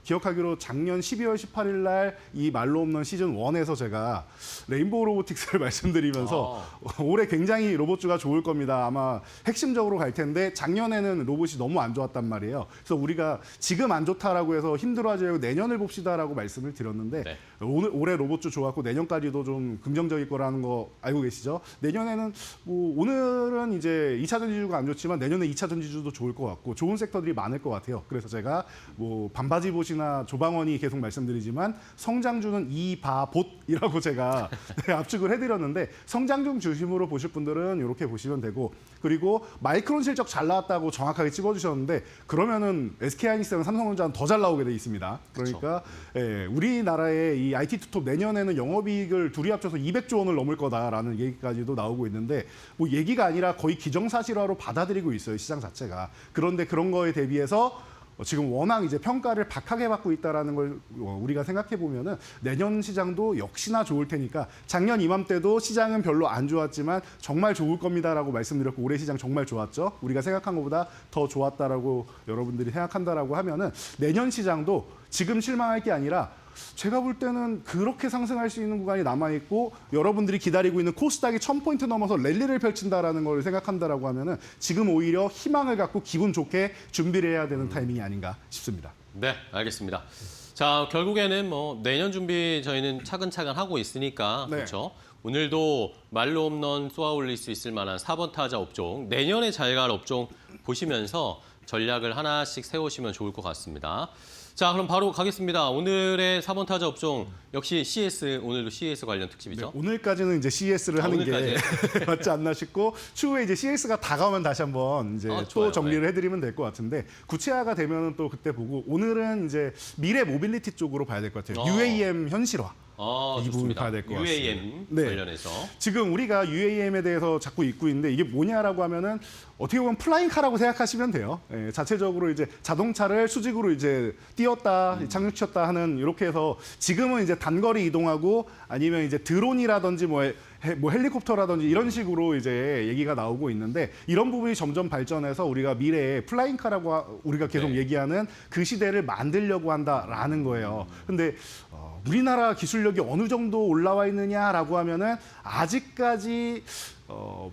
기억하기로 작년 12월 18일 날 이 말로 없는 시즌 1에서 제가 레인보우 로보틱스를 말씀드리면서 올해 굉장히 로봇주가 좋을 겁니다. 아마 핵심적으로 갈 텐데 작년에는 로봇이 너무 안 좋았단 말이에요. 그래서 우리가 지금 안 좋다라고 해서 힘들어하지 말고 내년을 봅시다라고 말씀을 드렸는데 네. 올해 로봇주 좋았고 내년까지도 좀 긍정적일 거라는 거 알고 계시죠? 내년에는 뭐 오늘은 이제 2차 전지주가 안 좋지만 내년에 2차 전지주도 좋을 것 같고 좋은 섹터들이 많을 것 같아요. 그래서 제가 뭐 반바지 보시 이바봇이나 조방원이 계속 말씀드리지만 성장주는 이바봇이라고 제가 압축을 해드렸는데 성장주 중심으로 보실 분들은 이렇게 보시면 되고 그리고 마이크론 실적 잘 나왔다고 정확하게 찝어주셨는데 그러면은 SK하이닉스랑 삼성전자는 더 잘 나오게 돼 있습니다. 그러니까 예, 우리나라의 이 IT 투톱 내년에는 영업이익을 둘이 합쳐서 200조 원을 넘을 거다라는 얘기까지도 나오고 있는데 뭐 얘기가 아니라 거의 기정사실화로 받아들이고 있어요, 시장 자체가. 그런데 그런 거에 대비해서 지금 워낙 이제 평가를 박하게 받고 있다라는 걸 우리가 생각해 보면은 내년 시장도 역시나 좋을 테니까 작년 이맘때도 시장은 별로 안 좋았지만 정말 좋을 겁니다라고 말씀드렸고 올해 시장 정말 좋았죠. 우리가 생각한 것보다 더 좋았다라고 여러분들이 생각한다라고 하면은 내년 시장도 지금 실망할 게 아니라 제가 볼 때는 그렇게 상승할 수 있는 구간이 남아있고 여러분들이 기다리고 있는 코스닥이 1000포인트 넘어서 랠리를 펼친다라는 걸 생각한다라고 하면은 지금 오히려 희망을 갖고 기분 좋게 준비를 해야 되는 타이밍이 아닌가 싶습니다. 네, 알겠습니다. 자, 결국에는 뭐 내년 준비 저희는 차근차근 하고 있으니까 네. 그렇죠. 오늘도 말로 홈런 쏘아 올릴 수 있을 만한 4번 타자 업종, 내년에 잘 갈 업종 보시면서 전략을 하나씩 세우시면 좋을 것 같습니다. 자, 그럼 바로 가겠습니다. 오늘의 4번 타자 업종 역시 CS, 오늘도 CS 관련 특집이죠. 네, 오늘까지는 이제 CS를 하는 게 맞지 않나 싶고 추후에 이제 CS가 다가오면 다시 한번 이제 또 좋아요. 정리를 해드리면 될 것 같은데 구체화가 되면 또 그때 보고 오늘은 이제 미래 모빌리티 쪽으로 봐야 될 것 같아요. UAM 현실화. 이 부분 좋습니다. 봐야 될 것 같습니다. UAM 네. 관련해서. 지금 우리가 UAM에 대해서 자꾸 읽고 있는데 이게 뭐냐라고 하면은 어떻게 보면 플라잉카라고 생각하시면 돼요. 예, 자체적으로 이제 자동차를 수직으로 이제 띄었다, 착륙시켰다 하는 이렇게 해서 지금은 이제 단거리 이동하고 아니면 이제 드론이라든지 뭐 헬리콥터라든지 이런 식으로 이제 얘기가 나오고 있는데 이런 부분이 점점 발전해서 우리가 미래에 플라잉카라고 우리가 계속 얘기하는 그 시대를 만들려고 한다라는 거예요. 근데 우리나라 기술력이 어느 정도 올라와 있느냐라고 하면은 아직까지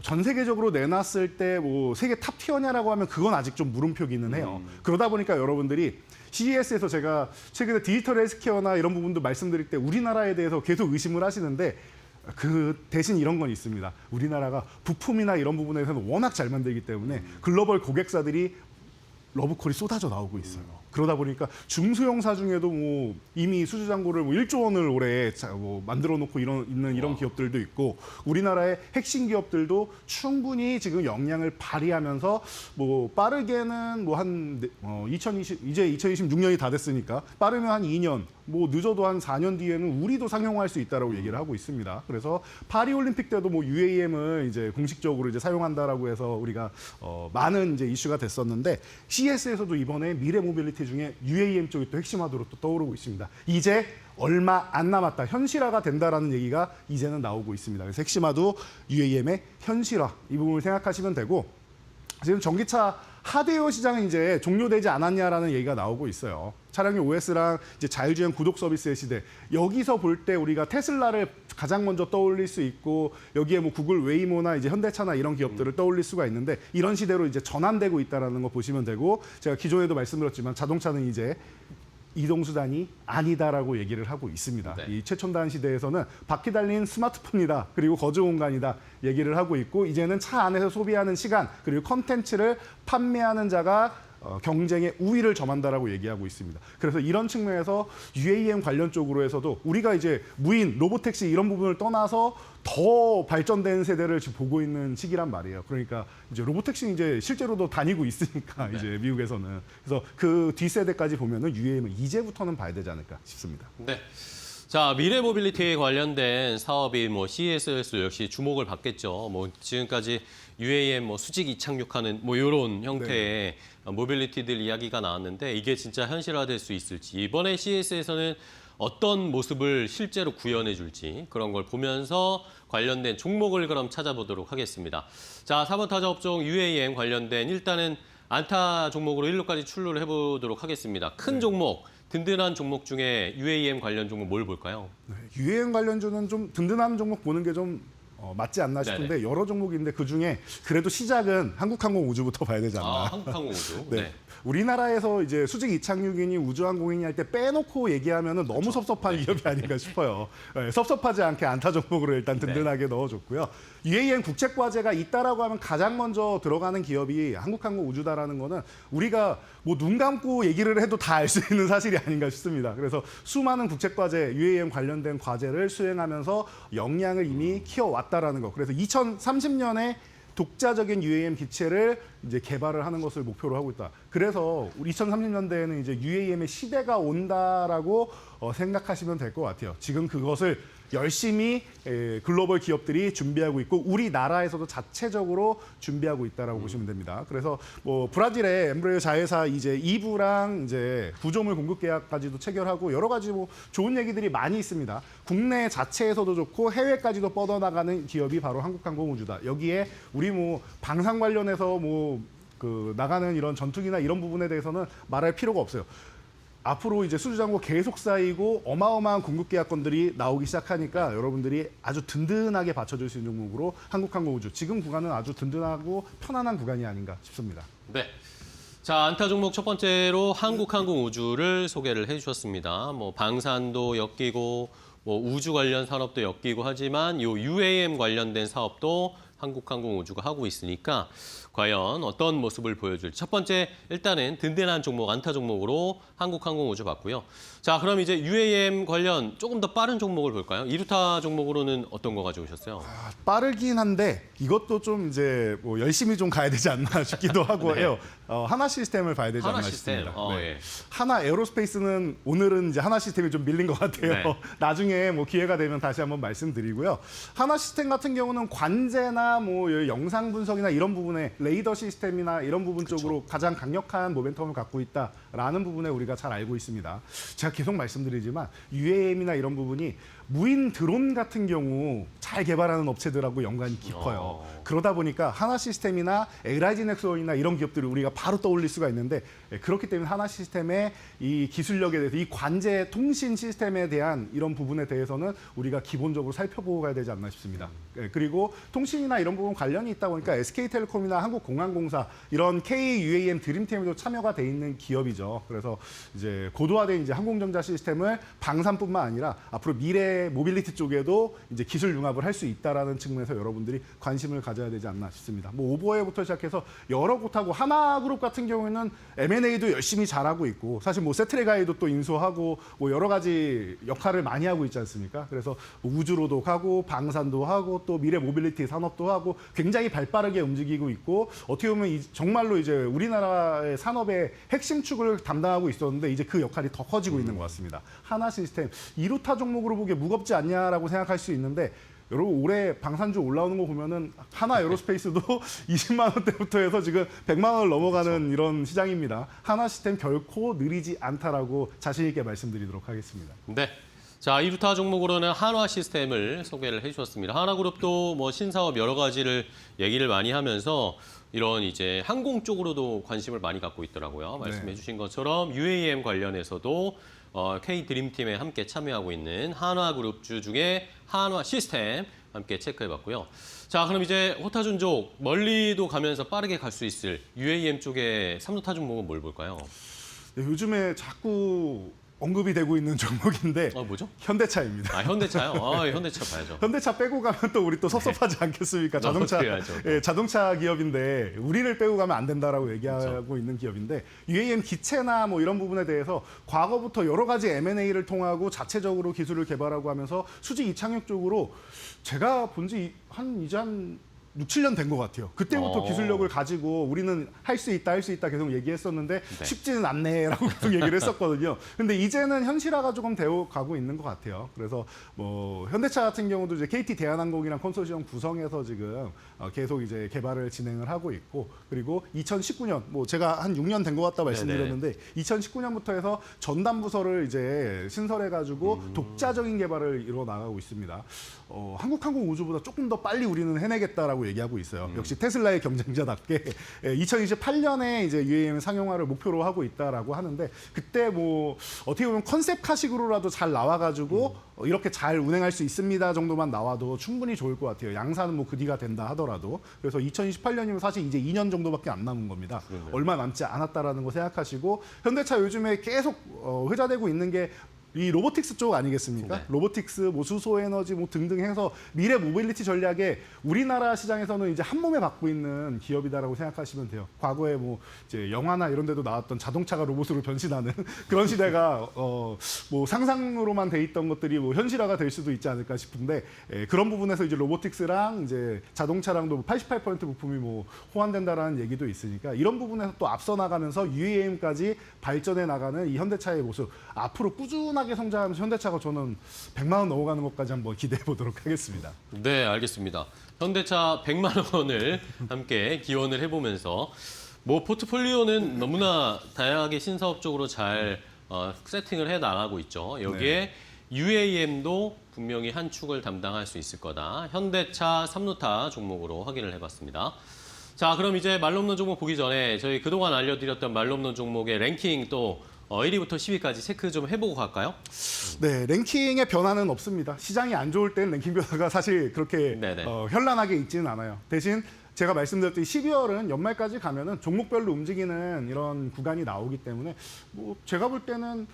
전 세계적으로 내놨을 때 뭐 세계 탑 티어냐라고 하면 그건 아직 좀 물음표기는 해요. 그러다 보니까 여러분들이 CES에서 제가 최근에 디지털 헬스케어나 이런 부분도 말씀드릴 때 우리나라에 대해서 계속 의심을 하시는데 그 대신 이런 건 있습니다. 우리나라가 부품이나 이런 부분에서는 워낙 잘 만들기 때문에 글로벌 고객사들이 러브콜이 쏟아져 나오고 있어요. 그러다 보니까 중소형사 중에도 뭐 이미 수주잔고를 뭐 1조 원을 올해 뭐 만들어 놓고 있는 이런 기업들도 있고 우리나라의 핵심 기업들도 충분히 지금 역량을 발휘하면서 뭐 빠르게는 뭐 한 2026년이 다 됐으니까 빠르면 한 2년 뭐 늦어도 한 4년 뒤에는 우리도 상용화할 수 있다라고 얘기를 하고 있습니다. 그래서 파리 올림픽 때도 뭐 UAM을 이제 공식적으로 이제 사용한다라고 해서 우리가 많은 이제 이슈가 됐었는데 CES에서도 이번에 미래 모빌리티 중에 UAM 쪽이 또 핵심화도로 또 떠오르고 있습니다. 이제 얼마 안 남았다. 현실화가 된다라는 얘기가 이제는 나오고 있습니다. 그래서 핵심화도 UAM의 현실화 이 부분을 생각하시면 되고 지금 전기차 하드웨어 시장은 이제 종료되지 않았냐라는 얘기가 나오고 있어요. 차량용 OS랑 이제 자율주행 구독 서비스의 시대. 여기서 볼 때 우리가 테슬라를 가장 먼저 떠올릴 수 있고 여기에 뭐 구글 웨이모나 이제 현대차나 이런 기업들을 떠올릴 수가 있는데 이런 시대로 이제 전환되고 있다라는 거 보시면 되고 제가 기존에도 말씀드렸지만 자동차는 이제 이동수단이 아니다라고 얘기를 하고 있습니다. 네. 이 최첨단 시대에서는 바퀴 달린 스마트폰이다. 그리고 거주 공간이다. 얘기를 하고 있고 이제는 차 안에서 소비하는 시간 그리고 컨텐츠를 판매하는 자가 경쟁의 우위를 점한다라고 얘기하고 있습니다. 그래서 이런 측면에서 UAM 관련 쪽으로 해서도 우리가 이제 무인, 로보택시 이런 부분을 떠나서 더 발전된 세대를 지금 보고 있는 시기란 말이에요. 그러니까 이제 로보택시 이제 실제로도 다니고 있으니까 이제 미국에서는 그래서 그 뒷세대까지 보면은 UAM은 이제부터는 봐야 되지 않을까 싶습니다. 네. 자, 미래 모빌리티에 관련된 사업이 뭐 CES에서 역시 주목을 받겠죠. 뭐 지금까지 UAM 뭐 수직 이착륙하는 뭐 이런 형태의 모빌리티들 이야기가 나왔는데 이게 진짜 현실화될 수 있을지 이번에 CES에서는 어떤 모습을 실제로 구현해 줄지 그런 걸 보면서 관련된 종목을 그럼 찾아보도록 하겠습니다. 자, 4번 타자 업종 UAM 관련된 일단은 안타 종목으로 1루까지 출루를 해보도록 하겠습니다. 큰 종목, 든든한 종목 중에 UAM 관련 종목 뭘 볼까요? UAM 관련주는 좀 든든한 종목 보는 게 좀 맞지 않나 싶은데 네네. 여러 종목인데 그중에 그래도 시작은 한국항공우주부터 봐야 되지 않나. 한국항공우주. 네. 네. 우리나라에서 이제 수직 이착륙이니 우주항공이니 할 때 빼놓고 얘기하면은 너무 섭섭한 기업이 아닌가 싶어요. 네, 섭섭하지 않게 안타 종목으로 일단 든든하게 넣어줬고요. UAM 국책과제가 있다라고 하면 가장 먼저 들어가는 기업이 한국항공우주다라는 거는 우리가 뭐 눈 감고 얘기를 해도 다 알 수 있는 사실이 아닌가 싶습니다. 그래서 수많은 국책과제, UAM 관련된 과제를 수행하면서 역량을 이미 키워왔다라는 거. 그래서 2030년에 독자적인 UAM 기체를 이제 개발을 하는 것을 목표로 하고 있다. 그래서 우리 2030년대에는 이제 UAM의 시대가 온다라고 생각하시면 될 것 같아요. 지금 그것을 열심히 글로벌 기업들이 준비하고 있고 우리나라에서도 자체적으로 준비하고 있다라고 보시면 됩니다. 그래서 뭐 브라질의 엠브레어 자회사 이제 2부랑 이제 구조물 공급 계약까지도 체결하고 여러 가지 뭐 좋은 얘기들이 많이 있습니다. 국내 자체에서도 좋고 해외까지도 뻗어나가는 기업이 바로 한국항공우주다. 여기에 우리 뭐 방산 관련해서 뭐 그 나가는 이런 전투기나 이런 부분에 대해서는 말할 필요가 없어요. 앞으로 이제 수주잔고 계속 쌓이고 어마어마한 공급 계약건들이 나오기 시작하니까 여러분들이 아주 든든하게 받쳐줄 수 있는 종목으로 한국항공우주 지금 구간은 아주 든든하고 편안한 구간이 아닌가 싶습니다. 네. 자, 안타 종목 첫 번째로 한국항공우주를 소개를 해주셨습니다. 뭐 방산도 엮이고 뭐 우주 관련 산업도 엮이고 하지만 요 UAM 관련된 사업도 한국항공우주가 하고 있으니까 과연 어떤 모습을 보여줄지. 첫 번째 일단은 든든한 종목, 안타 종목으로 한국항공우주 봤고요. 자, 그럼 이제 UAM 관련 조금 더 빠른 종목을 볼까요? 이루타 종목으로는 어떤 거 가져오셨어요? 빠르긴 한데 이것도 좀 이제 뭐 열심히 좀 가야 되지 않나 싶기도 하고 네. 해요. 하나 시스템을 봐야 되지 하나 않나 시스템. 싶습니다. 네. 예. 하나 에어로스페이스는 오늘은 이제 하나 시스템이 좀 밀린 것 같아요. 네. 나중에 뭐 기회가 되면 다시 한번 말씀드리고요. 하나 시스템 같은 경우는 관제나 뭐 영상 분석이나 이런 부분에 레이더 시스템이나 이런 부분 쪽으로 가장 강력한 모멘텀을 갖고 있다라는 부분에 우리가 잘 알고 있습니다. 제가 계속 말씀드리지만 UAM이나 이런 부분이 무인 드론 같은 경우 잘 개발하는 업체들하고 연관이 깊어요. 그러다 보니까 하나 시스템이나 에라이지 넥슨이나 이런 기업들을 우리가 바로 떠올릴 수가 있는데 그렇기 때문에 하나 시스템의 이 기술력에 대해서 이 관제 통신 시스템에 대한 이런 부분에 대해서는 우리가 기본적으로 살펴보고 가야 되지 않나 싶습니다. 그리고 통신이나 이런 부분 관련이 있다 보니까 SK텔레콤이나 한국공항공사 이런 KUAM 드림팀에도 참여가 돼 있는 기업이죠. 그래서 이제 고도화된 이제 항공전자 시스템을 방산뿐만 아니라 앞으로 미래 모빌리티 쪽에도 이제 기술 융합을 할 수 있다라는 측면에서 여러분들이 관심을 가져야 되지 않나 싶습니다. 뭐 오버웨어부터 시작해서 여러 곳하고 하나그룹 같은 경우에는 M&A도 열심히 잘하고 있고 사실 뭐 세트레가이도 또 인수하고 뭐 여러 가지 역할을 많이 하고 있지 않습니까? 그래서 우주로도 가고 방산도 하고 또 미래 모빌리티 산업도 하고 굉장히 발빠르게 움직이고 있고 어떻게 보면 정말로 이제 우리나라의 산업의 핵심 축을 담당하고 있었는데 이제 그 역할이 더 커지고 있는 것 같습니다. 하나 시스템 이루타 종목으로 보기에 무겁지 않냐라고 생각할 수 있는데 여러분 올해 방산주 올라오는 거 보면은 하나 에어로스페이스도 20만 원대부터 해서 지금 100만 원을 넘어가는 이런 시장입니다. 하나 시스템 결코 느리지 않다라고 자신 있게 말씀드리도록 하겠습니다. 네. 자, 이루타 종목으로는 한화 시스템을 소개를 해주셨습니다. 한화그룹도 뭐 신사업 여러 가지를 얘기를 많이 하면서 이런 이제 항공 쪽으로도 관심을 많이 갖고 있더라고요. 말씀해주신 것처럼 UAM 관련해서도 K 드림팀에 함께 참여하고 있는 한화그룹주 중에 한화 시스템 함께 체크해봤고요. 자, 그럼 이제 호타존족 멀리도 가면서 빠르게 갈 수 있을 UAM 쪽의 삼루타 종목은 뭘 볼까요? 네, 요즘에 자꾸 언급이 되고 있는 종목인데 뭐죠? 현대차입니다. 아, 현대차요? 현대차 봐야죠. 현대차 빼고 가면 또 우리 또 섭섭하지 않겠습니까? 자동차 그래야죠. 예, 자동차 기업인데 우리를 빼고 가면 안 된다라고 얘기하고 그렇죠. 있는 기업인데 UAM 기체나 뭐 이런 부분에 대해서 과거부터 여러 가지 M&A를 통하고 자체적으로 기술을 개발하고 하면서 수직 이착륙 쪽으로 제가 본지 이제 한 6, 7년 된 것 같아요. 그때부터 기술력을 가지고 우리는 할 수 있다 계속 얘기했었는데 쉽지는 않네라고 계속 얘기를 했었거든요. 근데 이제는 현실화가 조금 되어 가고 있는 것 같아요. 그래서 뭐 현대차 같은 경우도 이제 KT 대한항공이랑 컨소시엄 구성해서 지금 계속 이제 개발을 진행을 하고 있고 그리고 2019년 뭐 제가 한 6년 된 것 같다 말씀드렸는데 2019년부터 해서 전담 부서를 이제 신설해가지고 독자적인 개발을 이루어 나가고 있습니다. 한국항공우주보다 조금 더 빨리 우리는 해내겠다라고 얘기하고 있어요. 역시 테슬라의 경쟁자답게 2028년에 이제 UAM 상용화를 목표로 하고 있다라고 하는데 그때 뭐 어떻게 보면 컨셉카식으로라도 잘 나와가지고 이렇게 잘 운행할 수 있습니다 정도만 나와도 충분히 좋을 것 같아요. 양산은 뭐 그 뒤가 된다 하더라도. 그래서 2028년이면 사실 이제 2년 정도밖에 안 남은 겁니다. 얼마 남지 않았다라는 거 생각하시고 현대차 요즘에 계속 회자되고 있는 게 이 로보틱스 쪽 아니겠습니까? 네. 로보틱스, 뭐 수소 에너지 뭐 등등 해서 미래 모빌리티 전략에 우리나라 시장에서는 이제 한 몸에 받고 있는 기업이다라고 생각하시면 돼요. 과거에 뭐 이제 영화나 이런 데도 나왔던 자동차가 로봇으로 변신하는 그런 시대가 뭐 상상으로만 돼 있던 것들이 뭐 현실화가 될 수도 있지 않을까 싶은데 그런 부분에서 이제 로보틱스랑 이제 자동차랑도 88% 부품이 뭐 호환된다라는 얘기도 있으니까 이런 부분에서 또 앞서 나가면서 UAM까지 발전해 나가는 이 현대차의 모습 앞으로 꾸준하게 성장하면서 현대차가 저는 100만 원 넘어가는 것까지 한번 기대해 보도록 하겠습니다. 네, 알겠습니다. 현대차 100만 원을 함께 기원을 해보면서 뭐 포트폴리오는 너무나 다양하게 신사업 쪽으로 잘 세팅을 해 나가고 있죠. 여기에 UAM도 분명히 한 축을 담당할 수 있을 거다. 현대차 3루타 종목으로 확인을 해봤습니다. 자, 그럼 이제 말로 없는 종목 보기 전에 저희 그동안 알려드렸던 말로 없는 종목의 랭킹 또 1위부터 10위까지 체크 좀 해보고 갈까요? 네, 랭킹의 변화는 없습니다. 시장이 안 좋을 때는 랭킹 변화가 사실 그렇게 네네. 현란하게 있지는 않아요. 대신 제가 말씀드렸듯이 12월은 연말까지 가면은 종목별로 움직이는 이런 구간이 나오기 때문에 뭐 제가 볼 때는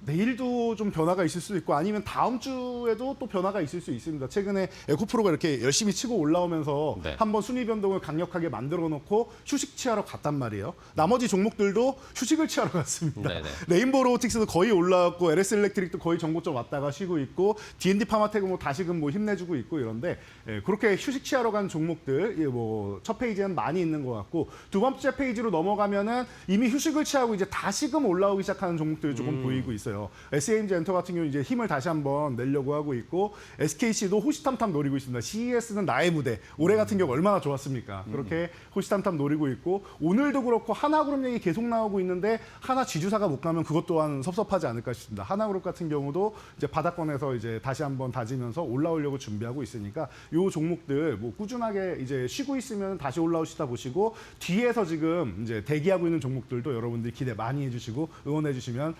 내일도 좀 변화가 있을 수 있고 아니면 다음 주에도 또 변화가 있을 수 있습니다. 최근에 에코프로가 이렇게 열심히 치고 올라오면서 네. 한번 순위 변동을 강력하게 만들어 놓고 휴식 취하러 갔단 말이에요. 나머지 종목들도 휴식을 취하러 갔습니다. 네네. 레인보우 로보틱스도 거의 올라왔고 LS 일렉트릭도 거의 정고점 왔다가 쉬고 있고 D&D 파마텍은 뭐 다시금 뭐 힘내주고 있고 이런데 그렇게 휴식 취하러 간 종목들 뭐 첫 페이지는 많이 있는 것 같고 두 번째 페이지로 넘어가면은 이미 휴식을 취하고 이제 다시금 올라오기 시작하는 종목들이 조금 보이고 있어요. SAMG 엔터 같은 경우 이제 힘을 다시 한번 내려고 하고 있고 SKC도 호시탐탐 노리고 있습니다. CES는 나의 무대. 올해 같은 경우 얼마나 좋았습니까? 그렇게 호시탐탐 노리고 있고 오늘도 그렇고 하나그룹 얘기 계속 나오고 있는데 하나 지주사가 못 가면 그것 또한 섭섭하지 않을까 싶습니다. 하나그룹 같은 경우도 이제 바닥권에서 이제 다시 한번 다지면서 올라오려고 준비하고 있으니까 요 종목들 뭐 꾸준하게 이제 쉬고 있으면 다시 올라오시다 보시고 뒤에서 지금 이제 대기하고 있는 종목들도 여러분들이 기대 많이 해주시고 응원해 주시면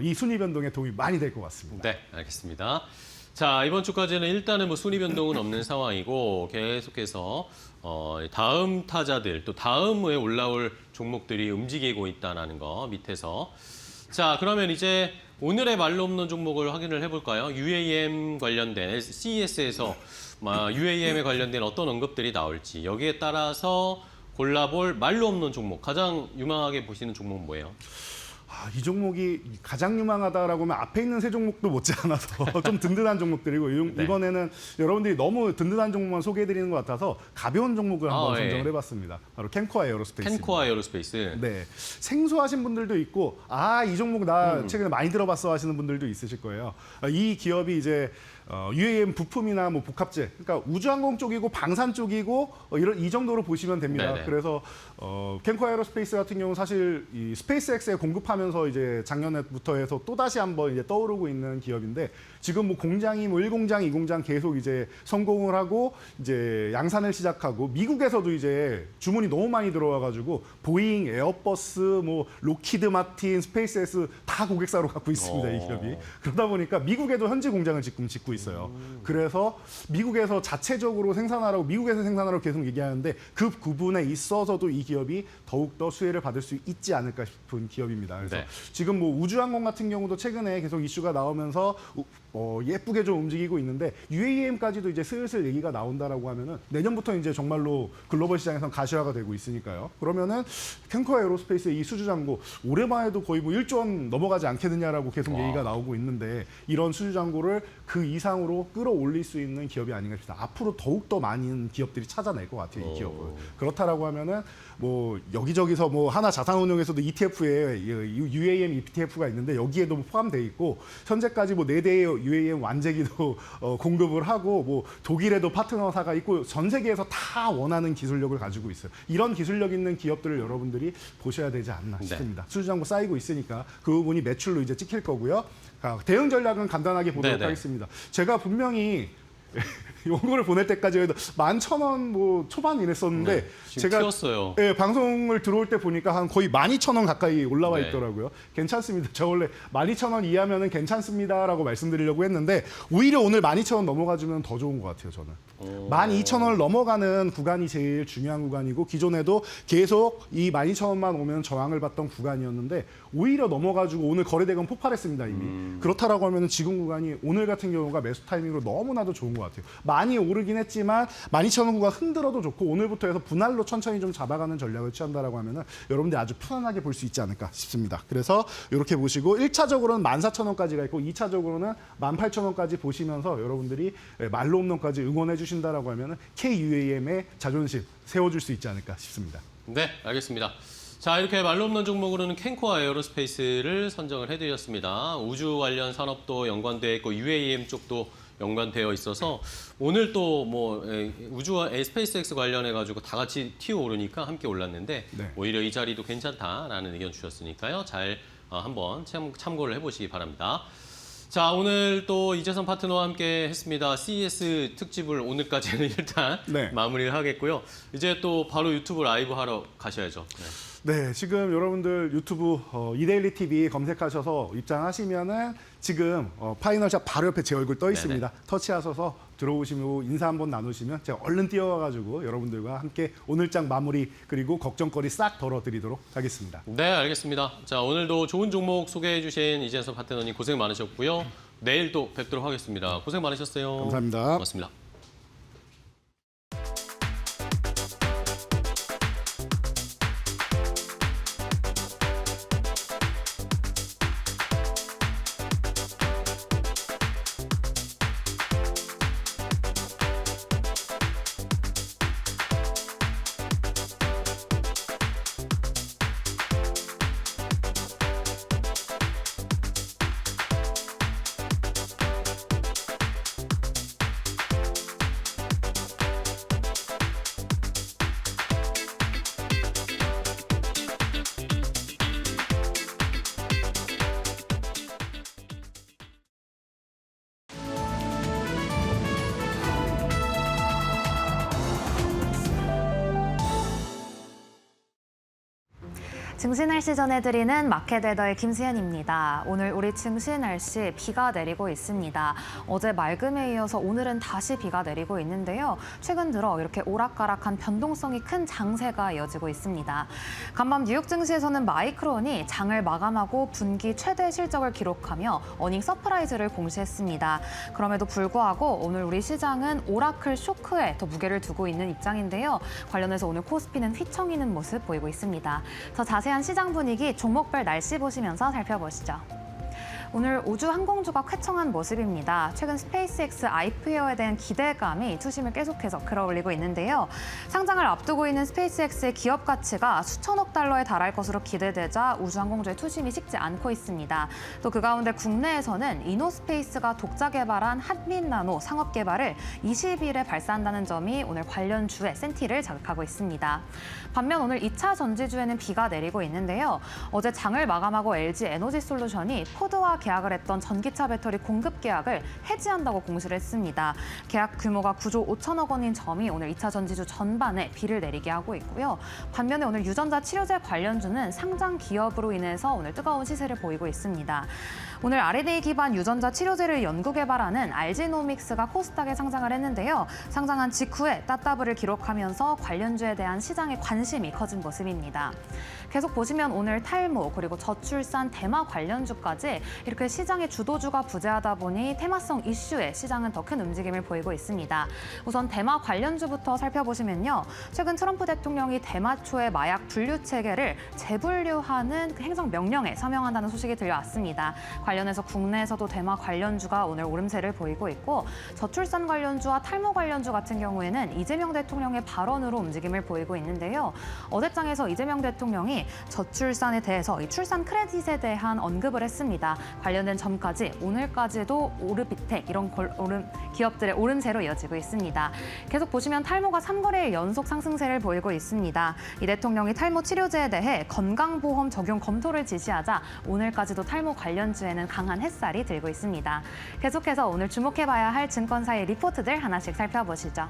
이 순위 변동에 도움이 많이 될 것 같습니다. 네, 알겠습니다. 자, 이번 주까지는 일단은 뭐 순위 변동은 없는 상황이고 계속해서 다음 타자들 또 다음에 올라올 종목들이 움직이고 있다는 거 밑에서 자, 그러면 이제 오늘의 말로 없는 종목을 확인을 해볼까요? UAM 관련된 CES에서 UAM에 관련된 어떤 언급들이 나올지 여기에 따라서 골라볼 말로 없는 종목 가장 유망하게 보시는 종목은 뭐예요? 이 종목이 가장 유망하다라고 하면 앞에 있는 세 종목도 못지않아서 좀 든든한 종목들이고 네. 이번에는 여러분들이 너무 든든한 종목만 소개해드리는 것 같아서 가벼운 종목을 한번 선정을 해봤습니다. 바로 캠코아 에어로스페이스. 캠코아 에어로스페이스. 네, 생소하신 분들도 있고 이 종목 나 최근에 많이 들어봤어 하시는 분들도 있으실 거예요. 이 기업이 이제 UAM 부품이나 뭐 복합재, 그러니까 우주항공 쪽이고 방산 쪽이고 이 정도로 보시면 됩니다. 네네. 그래서 캠코아 에어로스페이스 같은 경우는 사실 이 스페이스X에 공급하면서 이제 작년부터 해서 또 다시 한번 이제 떠오르고 있는 기업인데 지금 뭐 공장이 뭐 1공장, 2공장 계속 이제 성공을 하고 이제 양산을 시작하고 미국에서도 이제 주문이 너무 많이 들어와가지고 보잉, 에어버스, 뭐 로키드 마틴, 스페이스X 다 고객사로 갖고 있습니다. 이 기업이. 그러다 보니까 미국에도 현지 공장을 지금 짓고 있어요. 그래서 미국에서 자체적으로 생산하라고 미국에서 생산하라고 계속 얘기하는데 그 부분에 있어서도 이 기업이 더욱더 수혜를 받을 수 있지 않을까 싶은 기업입니다. 그래서 네. 지금 뭐 우주항공 같은 경우도 최근에 계속 이슈가 나오면서 예쁘게 좀 움직이고 있는데 UAM까지도 이제 슬슬 얘기가 나온다라고 하면은 내년부터 이제 정말로 글로벌 시장에선 가시화가 되고 있으니까요. 그러면은 캠코아 에어로스페이스의 이 수주장고 올해만 해도 거의 뭐 1조 원 넘어가지 않겠느냐라고 계속 얘기가 나오고 있는데 이런 수주장고를 그 이상으로 끌어올릴 수 있는 기업이 아닌가 싶습니다. 앞으로 더욱더 많은 기업들이 찾아낼 것 같아요. 이 기업을. 그렇다라고 하면은 뭐 여기저기서 뭐 하나 자산운용에서도 ETF에 UAM ETF가 있는데 여기에도 포함돼 있고 현재까지 뭐 4대의 UAM 완제기도 공급을 하고 뭐 독일에도 파트너사가 있고 전 세계에서 다 원하는 기술력을 가지고 있어요. 이런 기술력 있는 기업들을 여러분들이 보셔야 되지 않나 싶습니다. 수주장고 쌓이고 있으니까 그 부분이 매출로 이제 찍힐 거고요. 대응 전략은 간단하게 보도록 네네. 하겠습니다. 제가 분명히 요거를 보낼 때까지 11,000원 뭐 초반 이랬었는데 네, 지금 튀었어요. 예, 방송을 들어올 때 보니까 한 거의 12,000원 가까이 올라와 네. 있더라고요. 괜찮습니다. 저 원래 12,000원 이하면은 괜찮습니다라고 말씀드리려고 했는데 오히려 오늘 12,000원 넘어가주면 더 좋은 것 같아요, 저는. 12,000원을 넘어가는 구간이 제일 중요한 구간이고 기존에도 계속 이 12,000원만 오면 저항을 받던 구간이었는데 오히려 넘어가지고 오늘 거래대금 폭발했습니다, 이미. 그렇다라고 하면 지금 구간이 오늘 같은 경우가 매수 타이밍으로 너무나도 좋은 것 같아요. 많이 오르긴 했지만 12,000원 구간 흔들어도 좋고 오늘부터 해서 분할로 천천히 좀 잡아가는 전략을 취한다라고 하면은 여러분들이 아주 편안하게 볼 수 있지 않을까 싶습니다. 그래서 이렇게 보시고 1차적으로는 14,000원까지가 있고 2차적으로는 18,000원까지 보시면서 여러분들이 말로 홈런까지 응원해 주신다라고 하면은 KUAM의 자존심 세워줄 수 있지 않을까 싶습니다. 네, 알겠습니다. 자, 이렇게 말로 없는 종목으로는 캔코와 에어로스페이스를 선정을 해드렸습니다. 우주 관련 산업도 연관되어 있고 UAM 쪽도 연관되어 있어서 오늘 또 뭐 우주와 스페이스X 관련해가지고 다 같이 튀어 오르니까 함께 올랐는데 네. 오히려 이 자리도 괜찮다라는 의견 주셨으니까요. 잘 한번 참고를 해보시기 바랍니다. 자, 오늘 또 이재선 파트너와 함께 했습니다. CES 특집을 오늘까지는 일단 네. 마무리를 하겠고요. 이제 또 바로 유튜브 라이브 하러 가셔야죠. 네. 네, 지금 여러분들 유튜브 이데일리 TV 검색하셔서 입장하시면은 지금 파이널샷 바로 옆에 제 얼굴 떠 있습니다. 터치하셔서 들어오시면 인사 한번 나누시면 제가 얼른 뛰어와가지고 여러분들과 함께 오늘장 마무리 그리고 걱정거리 싹 덜어드리도록 하겠습니다. 네, 알겠습니다. 자, 오늘도 좋은 종목 소개해 주신 이재선 파트너님 고생 많으셨고요. 내일 또 뵙도록 하겠습니다. 고생 많으셨어요. 감사합니다. 고맙습니다. 증시 날씨 전해드리는 마켓웨더의 김수현입니다. 오늘 우리 증시 날씨 비가 내리고 있습니다. 어제 맑음에 이어서 오늘은 다시 비가 내리고 있는데요. 최근 들어 이렇게 오락가락한 변동성이 큰 장세가 이어지고 있습니다. 간밤 뉴욕 증시에서는 마이크론이 장을 마감하고 분기 최대 실적을 기록하며 어닝 서프라이즈를 공시했습니다. 그럼에도 불구하고 오늘 우리 시장은 오라클 쇼크에 더 무게를 두고 있는 입장인데요. 관련해서 오늘 코스피는 휘청이는 모습 보이고 있습니다. 더 자세한 시장 분위기 종목별 날씨 보시면서 살펴보시죠. 오늘 우주 항공주가 쾌청한 모습입니다. 최근 스페이스X IPO에 대한 기대감이 투심을 계속해서 끌어올리고 있는데요. 상장을 앞두고 있는 스페이스X의 기업 가치가 수천억 달러에 달할 것으로 기대되자 우주항공주의 투심이 식지 않고 있습니다. 또 그 가운데 국내에서는 이노스페이스가 독자 개발한 한민나노 상업 개발을 20일에 발사한다는 점이 오늘 관련주의 센티를 자극하고 있습니다. 반면 오늘 2차 전지주에는 비가 내리고 있는데요. 어제 장을 마감하고 LG 에너지솔루션이 포드와 계약을 했던 전기차 배터리 공급 계약을 해지한다고 공시를 했습니다. 계약 규모가 9조 5천억 원인 점이 오늘 2차 전지주 전반에 비를 내리게 하고 있고요. 반면에 오늘 유전자 치료제 관련주는 상장 기업으로 인해서 오늘 뜨거운 시세를 보이고 있습니다. 오늘 R&D 기반 유전자 치료제를 연구 개발하는 알지노믹스가 코스닥에 상장을 했는데요. 상장한 직후에 따따블을 기록하면서 관련주에 대한 시장의 관심이 커진 모습입니다. 계속 보시면 오늘 탈모 그리고 저출산 테마 관련주까지 이렇게 시장의 주도주가 부재하다 보니 테마성 이슈에 시장은 더 큰 움직임을 보이고 있습니다. 우선 테마 관련주부터 살펴보시면요. 최근 트럼프 대통령이 대마 초의 마약 분류 체계를 재분류하는 행정 명령에 서명한다는 소식이 들려왔습니다. 관련해서 국내에서도 대마 관련주가 오늘 오름세를 보이고 있고 저출산 관련주와 탈모 관련주 같은 경우에는 이재명 대통령의 발언으로 움직임을 보이고 있는데요. 어제장에서 이재명 대통령이 저출산에 대해서 이 출산 크레딧에 대한 언급을 했습니다. 관련된 점까지 오늘까지도 오르비텍 이런 기업들의 오름세로 이어지고 있습니다. 계속 보시면 탈모가 3거래일 연속 상승세를 보이고 있습니다. 이 대통령이 탈모 치료제에 대해 건강보험 적용 검토를 지시하자 오늘까지도 탈모 관련주에는 주가에는 강한 햇살이 들고 있습니다. 계속해서 오늘 주목해봐야 할 증권사의 리포트들 하나씩 살펴보시죠.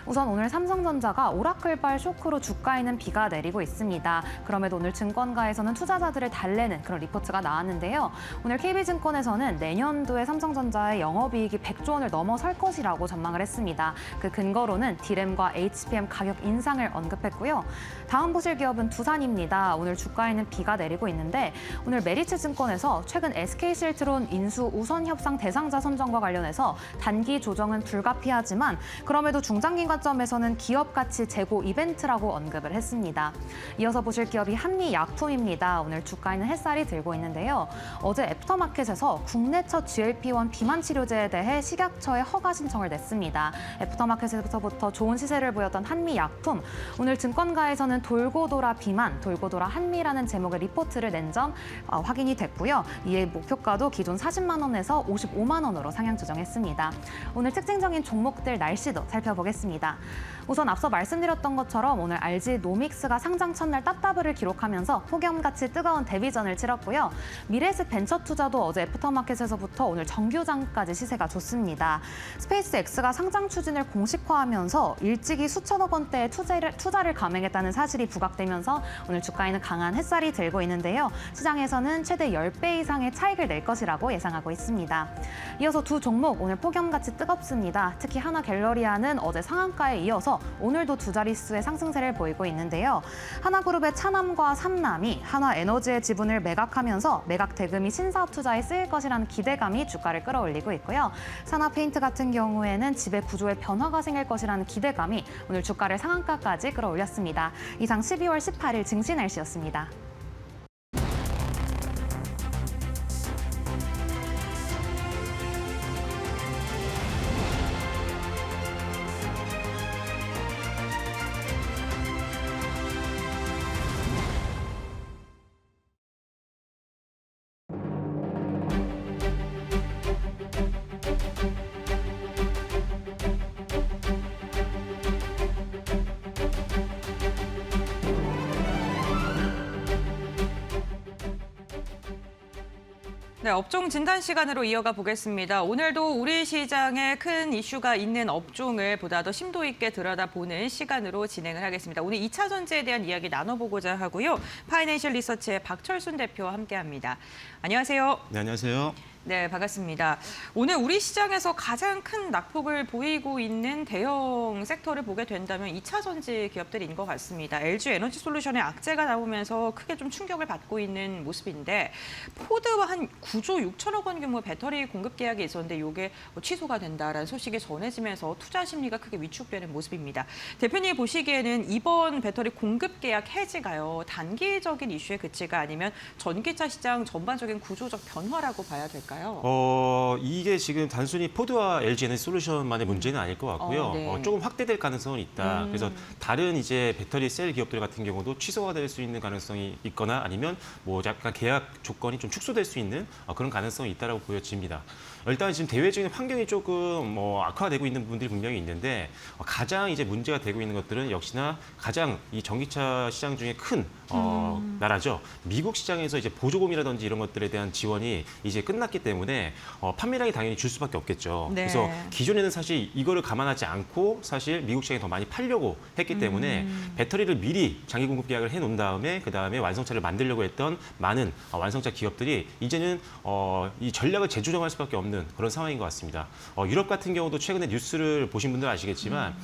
우선 오늘 삼성전자가 오라클발 쇼크로 주가에는 비가 내리고 있습니다. 그럼에도 오늘 증권가에서는 투자자들을 달래는 그런 리포트가 나왔는데요. 오늘 KB증권에서는 내년도에 삼성전자의 영업이익이 100조 원을 넘어설 것이라고 전망을 했습니다. 그 근거로는 D램과 HBM 가격 인상을 언급했고요. 다음 보실 기업은 두산입니다. 오늘 주가에는 비가 내리고 있는데 오늘 메리츠증권에서 최근 SK실트론 인수 우선 협상 대상자 선정과 관련해서 단기 조정은 불가피하지만 그럼에도 중장기 관점에서는 기업 가치 제고 이벤트라고 언급을 했습니다. 이어서 보실 기업이 한미약품입니다. 오늘 주가에는 햇살이 들고 있는데요. 어제 애프터마켓에서 국내 첫 GLP-1 비만 치료제에 대해 식약처에 허가 신청을 냈습니다. 애프터마켓에서부터 좋은 시세를 보였던 한미약품, 오늘 증권가에서는 돌고돌아 비만, 돌고돌아 한미라는 제목의 리포트를 낸 점 확인이 됐고요. 이에 목표가도 기존 40만 원에서 55만 원으로 상향 조정했습니다. 오늘 특징적인 종목들 날씨도 살펴보겠습니다. 우선 앞서 말씀드렸던 것처럼 오늘 RG노믹스가 상장 첫날 따따블을 기록하면서 폭염같이 뜨거운 데뷔전을 치렀고요. 미래에셋 벤처투자도 어제 애프터마켓에서부터 오늘 정규장까지 시세가 좋습니다. 스페이스X가 상장 추진을 공식화하면서 일찍이 수천억 원대의 투자를 감행했다는 사실이 부각되면서 오늘 주가에는 강한 햇살이 들고 있는데요. 시장에서는 최대 10배 이상의 차익을 낼 것이라고 예상하고 있습니다. 이어서 두 종목 오늘 폭염같이 뜨겁습니다. 특히 하나갤러리아는 어제 상한가에 이어서 오늘도 두 자릿수의 상승세를 보이고 있는데요. 하나그룹의 차남과 삼남이 한화에너지의 지분을 매각하면서 매각 대금이 신사업 투자에 쓰일 것이라는 기대감이 주가를 끌어올리고 있고요. 산화페인트 같은 경우에는 지배 구조에 변화가 생길 것이라는 기대감이 오늘 주가를 상한가까지 끌어올렸습니다. 이상 12월 18일 증시 날씨였습니다. 네, 업종 진단 시간으로 이어가 보겠습니다. 오늘도 우리 시장에 큰 이슈가 있는 업종을 보다 더 심도 있게 들여다보는 시간으로 진행을 하겠습니다. 오늘 2차 전지에 대한 이야기 나눠보고자 하고요. 파이낸셜 리서치의 박철순 대표와 함께합니다. 안녕하세요. 네, 안녕하세요. 네, 반갑습니다. 오늘 우리 시장에서 가장 큰 낙폭을 보이고 있는 대형 섹터를 보게 된다면 2차 전지 기업들인 것 같습니다. LG 에너지 솔루션의 악재가 나오면서 크게 좀 충격을 받고 있는 모습인데 포드와 한 9조 6천억 원 규모 배터리 공급 계약이 있었는데 이게 취소가 된다라는 소식이 전해지면서 투자 심리가 크게 위축되는 모습입니다. 대표님이 보시기에는 이번 배터리 공급 계약 해지가요. 단기적인 이슈에 그치가 아니면 전기차 시장 전반적인 구조적 변화라고 봐야 될까요? 이게 지금 단순히 포드와 LG 에너지 솔루션만의 문제는 아닐 것 같고요. 네. 조금 확대될 가능성은 있다. 그래서 다른 이제 배터리 셀 기업들 같은 경우도 취소가 될 수 있는 가능성이 있거나 아니면 뭐 약간 계약 조건이 좀 축소될 수 있는 그런 가능성이 있다라고 보여집니다. 일단 지금 대외적인 환경이 조금 악화되고 있는 부분들이 분명히 있는데 가장 이제 문제가 되고 있는 것들은 역시나 가장 이 전기차 시장 중에 큰 나라죠. 미국 시장에서 이제 보조금이라든지 이런 것들에 대한 지원이 이제 끝났기 때문에 판매량이 당연히 줄 수밖에 없겠죠. 네. 그래서 기존에는 사실 이거를 감안하지 않고 사실 미국 시장에 더 많이 팔려고 했기 때문에 배터리를 미리 장기 공급 계약을 해놓은 다음에 그다음에 완성차를 만들려고 했던 많은 완성차 기업들이 이제는 이 전략을 재조정할 수밖에 없는 그런 상황인 것 같습니다. 유럽 같은 경우도 최근에 뉴스를 보신 분들 아시겠지만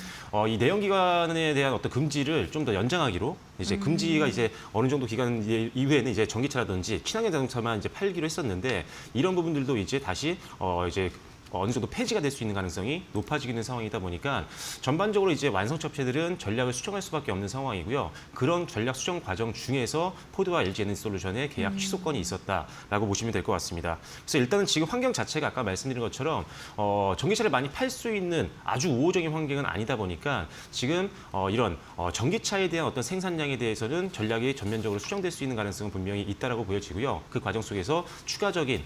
이 내연기관에 대한 어떤 금지를 좀 더 연장하기로 이제 금지가 이제 어느 정도 기간 이후에는 이제 전기차라든지 친환경 자동차만 이제 팔기로 했었는데 이런 부분들도 이제 다시 이제 어느 정도 폐지가 될 수 있는 가능성이 높아지고 있는 상황이다 보니까 전반적으로 이제 완성차 업체들은 전략을 수정할 수밖에 없는 상황이고요. 그런 전략 수정 과정 중에서 포드와 LG 에너지 솔루션의 계약 취소건이 있었다라고 보시면 될 것 같습니다. 그래서 일단은 지금 환경 자체가 아까 말씀드린 것처럼 전기차를 많이 팔 수 있는 아주 우호적인 환경은 아니다 보니까 지금 이런 전기차에 대한 어떤 생산량에 대해서는 전략이 전면적으로 수정될 수 있는 가능성은 분명히 있다라고 보여지고요. 그 과정 속에서 추가적인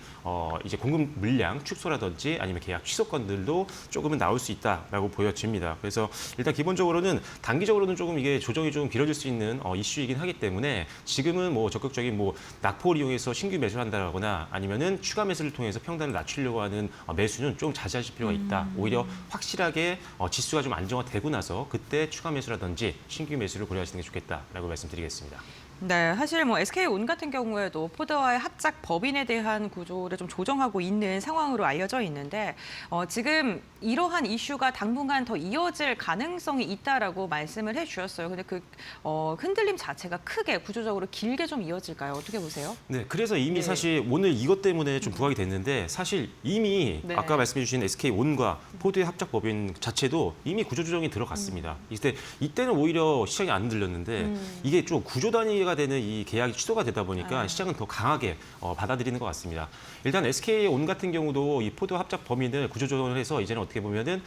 이제 공급 물량 축소라든지 아니면 그다음에 계약 취소 건들도 조금은 나올 수 있다라고 보여집니다. 그래서 일단 기본적으로는 단기적으로는 조금 이게 조정이 좀 길어질 수 있는 이슈이긴 하기 때문에 지금은 뭐 적극적인 뭐 낙폭을 이용해서 신규 매수를 한다거나 아니면은 추가 매수를 통해서 평단을 낮추려고 하는 매수는 좀 자제하실 필요가 있다. 오히려 확실하게 지수가 좀 안정화되고 나서 그때 추가 매수라든지 신규 매수를 고려하시는 게 좋겠다라고 말씀드리겠습니다. 네, 사실 뭐 SK온 같은 경우에도 포드와의 합작 법인에 대한 구조를 좀 조정하고 있는 상황으로 알려져 있는데 지금 이러한 이슈가 당분간 더 이어질 가능성이 있다라고 말씀을 해주셨어요. 근데 그 흔들림 자체가 크게 구조적으로 길게 좀 이어질까요? 어떻게 보세요? 네, 그래서 이미 네. 사실 오늘 이것 때문에 좀 부각이 됐는데 사실 이미 네. 아까 말씀해 주신 SK온과 포드의 합작 법인 자체도 이미 구조조정이 들어갔습니다. 이때는 오히려 시장이 안 들렸는데 이게 좀 구조 단위가 되는 이 계약이 취소가 되다 보니까 시장은 더 강하게 받아들이는 것 같습니다. 일단 SK온 같은 경우도 이 포드 합작 범인을 구조조정을 해서 이제는 어떻게 보면은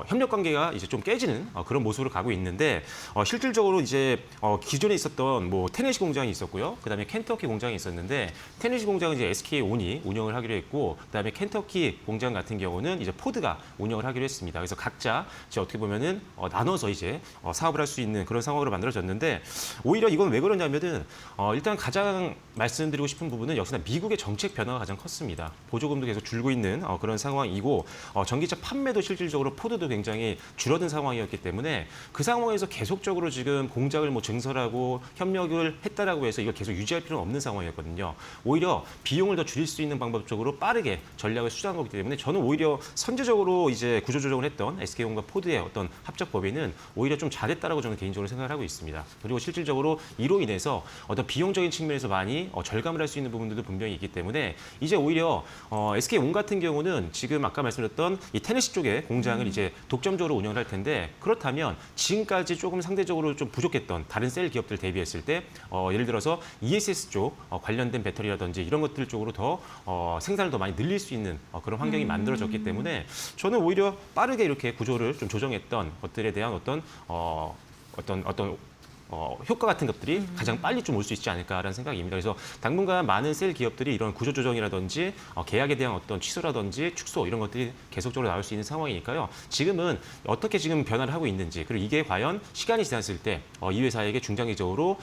협력 관계가 이제 좀 깨지는 그런 모습으로 가고 있는데 실질적으로 이제 기존에 있었던 뭐 테네시 공장이 있었고요, 그다음에 켄터키 공장이 있었는데 테네시 공장은 이제 SK온이 운영을 하기로 했고, 그다음에 켄터키 공장 같은 경우는 이제 포드가 운영을 하기로 했습니다. 그래서 각자 이제 어떻게 보면은 나눠서 이제 사업을 할 수 있는 그런 상황으로 만들어졌는데 오히려 이건 왜 그러냐면은 일단 가장 말씀드리고 싶은 부분은 역시나 미국의 정책 변화가 가장 컸습니다. 보조금도 계속 줄고 있는 그런 상황이고 전기차 판매도 실질적으로 포드도 굉장히 줄어든 상황이었기 때문에 그 상황에서 계속적으로 지금 공장을 뭐 증설하고 협력을 했다라고 해서 이걸 계속 유지할 필요는 없는 상황이었거든요. 오히려 비용을 더 줄일 수 있는 방법 쪽으로 빠르게 전략을 수정한 거기 때문에 저는 오히려 선제적으로 이제 구조조정을 했던 SK온과 포드의 어떤 합작 법인은 오히려 좀 잘했다라고 저는 개인적으로 생각을 하고 있습니다. 그리고 실질적으로 이로 인해서 어떤 비용적인 측면에서 많이 절감을 할 수 있는 부분들도 분명히 있기 때문에 이제 오히려 SK온 같은 경우는 지금 아까 말씀드렸던 이 테네시 쪽의 공장을 이제 독점적으로 운영을 할 텐데 그렇다면 지금까지 조금 상대적으로 좀 부족했던 다른 셀 기업들 대비했을 때 예를 들어서 ESS 쪽 관련된 배터리라든지 이런 것들 쪽으로 더 생산을 더 많이 늘릴 수 있는 그런 환경이 만들어졌기 때문에 저는 오히려 빠르게 이렇게 구조를 좀 조정했던 것들에 대한 어떤 효과 같은 것들이 가장 빨리 좀 올 수 있지 않을까라는 생각입니다. 그래서 당분간 많은 셀 기업들이 이런 구조 조정이라든지 계약에 대한 어떤 취소라든지 축소 이런 것들이 계속적으로 나올 수 있는 상황이니까요. 지금은 어떻게 지금 변화를 하고 있는지 그리고 이게 과연 시간이 지났을 때 이 회사에게 중장기적으로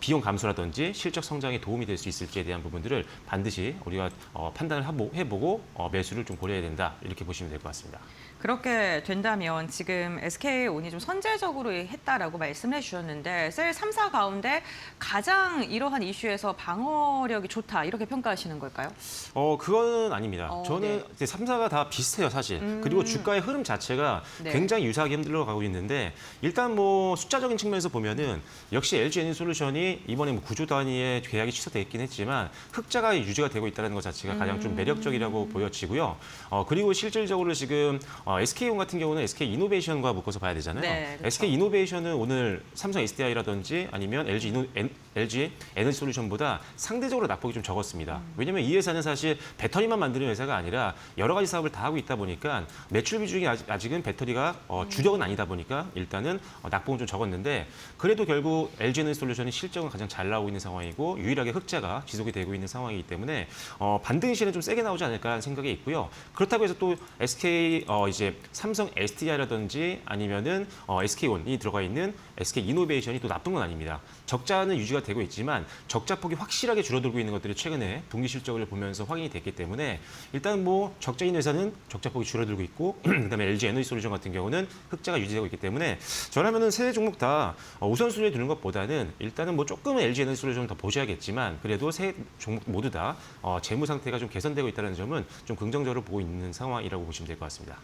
비용 감소라든지 실적 성장에 도움이 될 수 있을지에 대한 부분들을 반드시 우리가 판단을 해보고 매수를 좀 고려해야 된다 이렇게 보시면 될 것 같습니다. 그렇게 된다면 지금 SK온이 좀 선제적으로 했다라고 말씀해 주셨는데 셀 3사 가운데 가장 이러한 이슈에서 방어력이 좋다 이렇게 평가하시는 걸까요? 그거는 아닙니다. 저는 네. 이제 3사가 다 비슷해요, 사실. 그리고 주가의 흐름 자체가 네. 굉장히 유사하게 흔들러 가고 있는데 일단 뭐 숫자적인 측면에서 보면은 역시 LG 에너지솔루션이 이번에 뭐 구조 단위의 계약이 취소돼 있긴 했지만 흑자가 유지가 되고 있다는 것 자체가 가장 좀 매력적이라고 보여지고요. 그리고 실질적으로 지금 SK온 같은 경우는 SK이노베이션과 묶어서 봐야 되잖아요. 네, 그렇죠. SK이노베이션은 오늘 삼성 SDI라든지 아니면 LG 에너지솔루션보다 상대적으로 낙폭이 좀 적었습니다. 왜냐하면 이 회사는 사실 배터리만 만드는 회사가 아니라 여러 가지 사업을 다 하고 있다 보니까 매출 비중이 아직은 배터리가 주력은 아니다 보니까 일단은 낙폭은 좀 적었는데 그래도 결국 LG 에너지솔루션이 실적은 가장 잘 나오고 있는 상황이고 유일하게 흑자가 지속이 되고 있는 상황이기 때문에 반등 시에는 좀 세게 나오지 않을까 하는 생각이 있고요. 그렇다고 해서 또 이제 삼성 SDI라든지 아니면은 SK온이 들어가 있는 SK이노베이션이 또 나쁜 건 아닙니다. 적자는 유지가 되고 있지만 적자폭이 확실하게 줄어들고 있는 것들이 최근에 분기 실적을 보면서 확인이 됐기 때문에 일단 뭐 적자인 회사는 적자폭이 줄어들고 있고 그다음에 LG 에너지솔루션 같은 경우는 흑자가 유지되고 있기 때문에 저라면은 세 종목 다 우선순위에 두는 것보다는 일단은 뭐 조금은 LG 에너지솔루션을 더 보셔야겠지만 그래도 세 종목 모두 다 재무 상태가 좀 개선되고 있다는 점은 좀 긍정적으로 보고 있는 상황이라고 보시면 될 것 같습니다.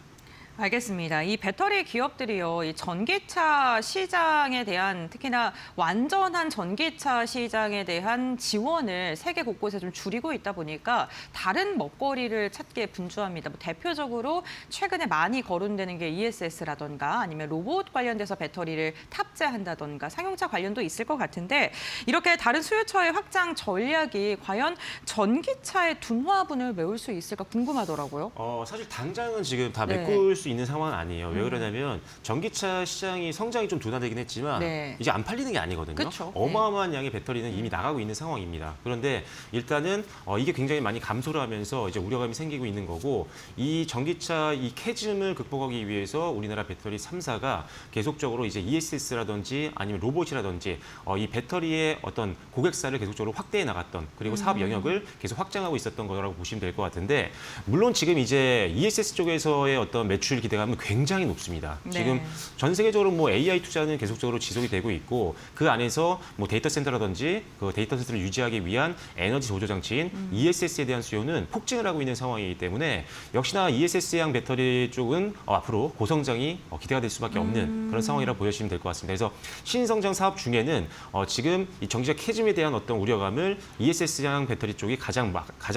알겠습니다. 이 배터리 기업들이요, 이 전기차 시장에 대한 특히나 완전한 전기차 시장에 대한 지원을 세계 곳곳에 좀 줄이고 있다 보니까 다른 먹거리를 찾기에 분주합니다. 뭐 대표적으로 최근에 많이 거론되는 게 ESS라던가 아니면 로봇 관련돼서 배터리를 탑재한다던가 상용차 관련도 있을 것 같은데 이렇게 다른 수요처의 확장 전략이 과연 전기차의 둔화분을 메울 수 있을까 궁금하더라고요. 사실 당장은 지금 다 네. 메꿀 수 있는 상황은 아니에요. 왜 그러냐면 전기차 시장이 성장이 좀 둔화되긴 했지만 네. 이제 안 팔리는 게 아니거든요. 그쵸. 어마어마한 양의 배터리는 이미 나가고 있는 상황입니다. 그런데 일단은 이게 굉장히 많이 감소를 하면서 이제 우려감이 생기고 있는 거고 이 전기차 이 캐즘을 극복하기 위해서 우리나라 배터리 3사가 계속적으로 이제 ESS라든지 아니면 로봇이라든지 이 배터리의 어떤 고객사를 계속적으로 확대해 나갔던 그리고 사업 영역을 계속 확장하고 있었던 거라고 보시면 될 것 같은데 물론 지금 이제 ESS 쪽에서의 어떤 매출 기대감은 굉장히 높습니다. 네. 지금 전 세계적으로 뭐 AI 투자는 계속적으로 지속이 되고 있고 그 안에서 뭐 데이터 센터라든지 그 데이터 센터를 유지하기 위한 에너지 조절 장치인 ESS에 대한 수요는 폭증을 하고 있는 상황이기 때문에 역시나 ESS형 배터리 쪽은 앞으로 고성장이 기대가 될 수밖에 없는 그런 상황이라고 보시면 될 것 같습니다. 그래서 신성장 사업 중에는 지금 이 전기차 캐즘에 대한 어떤 우려감을 ESS형 배터리 쪽이 가장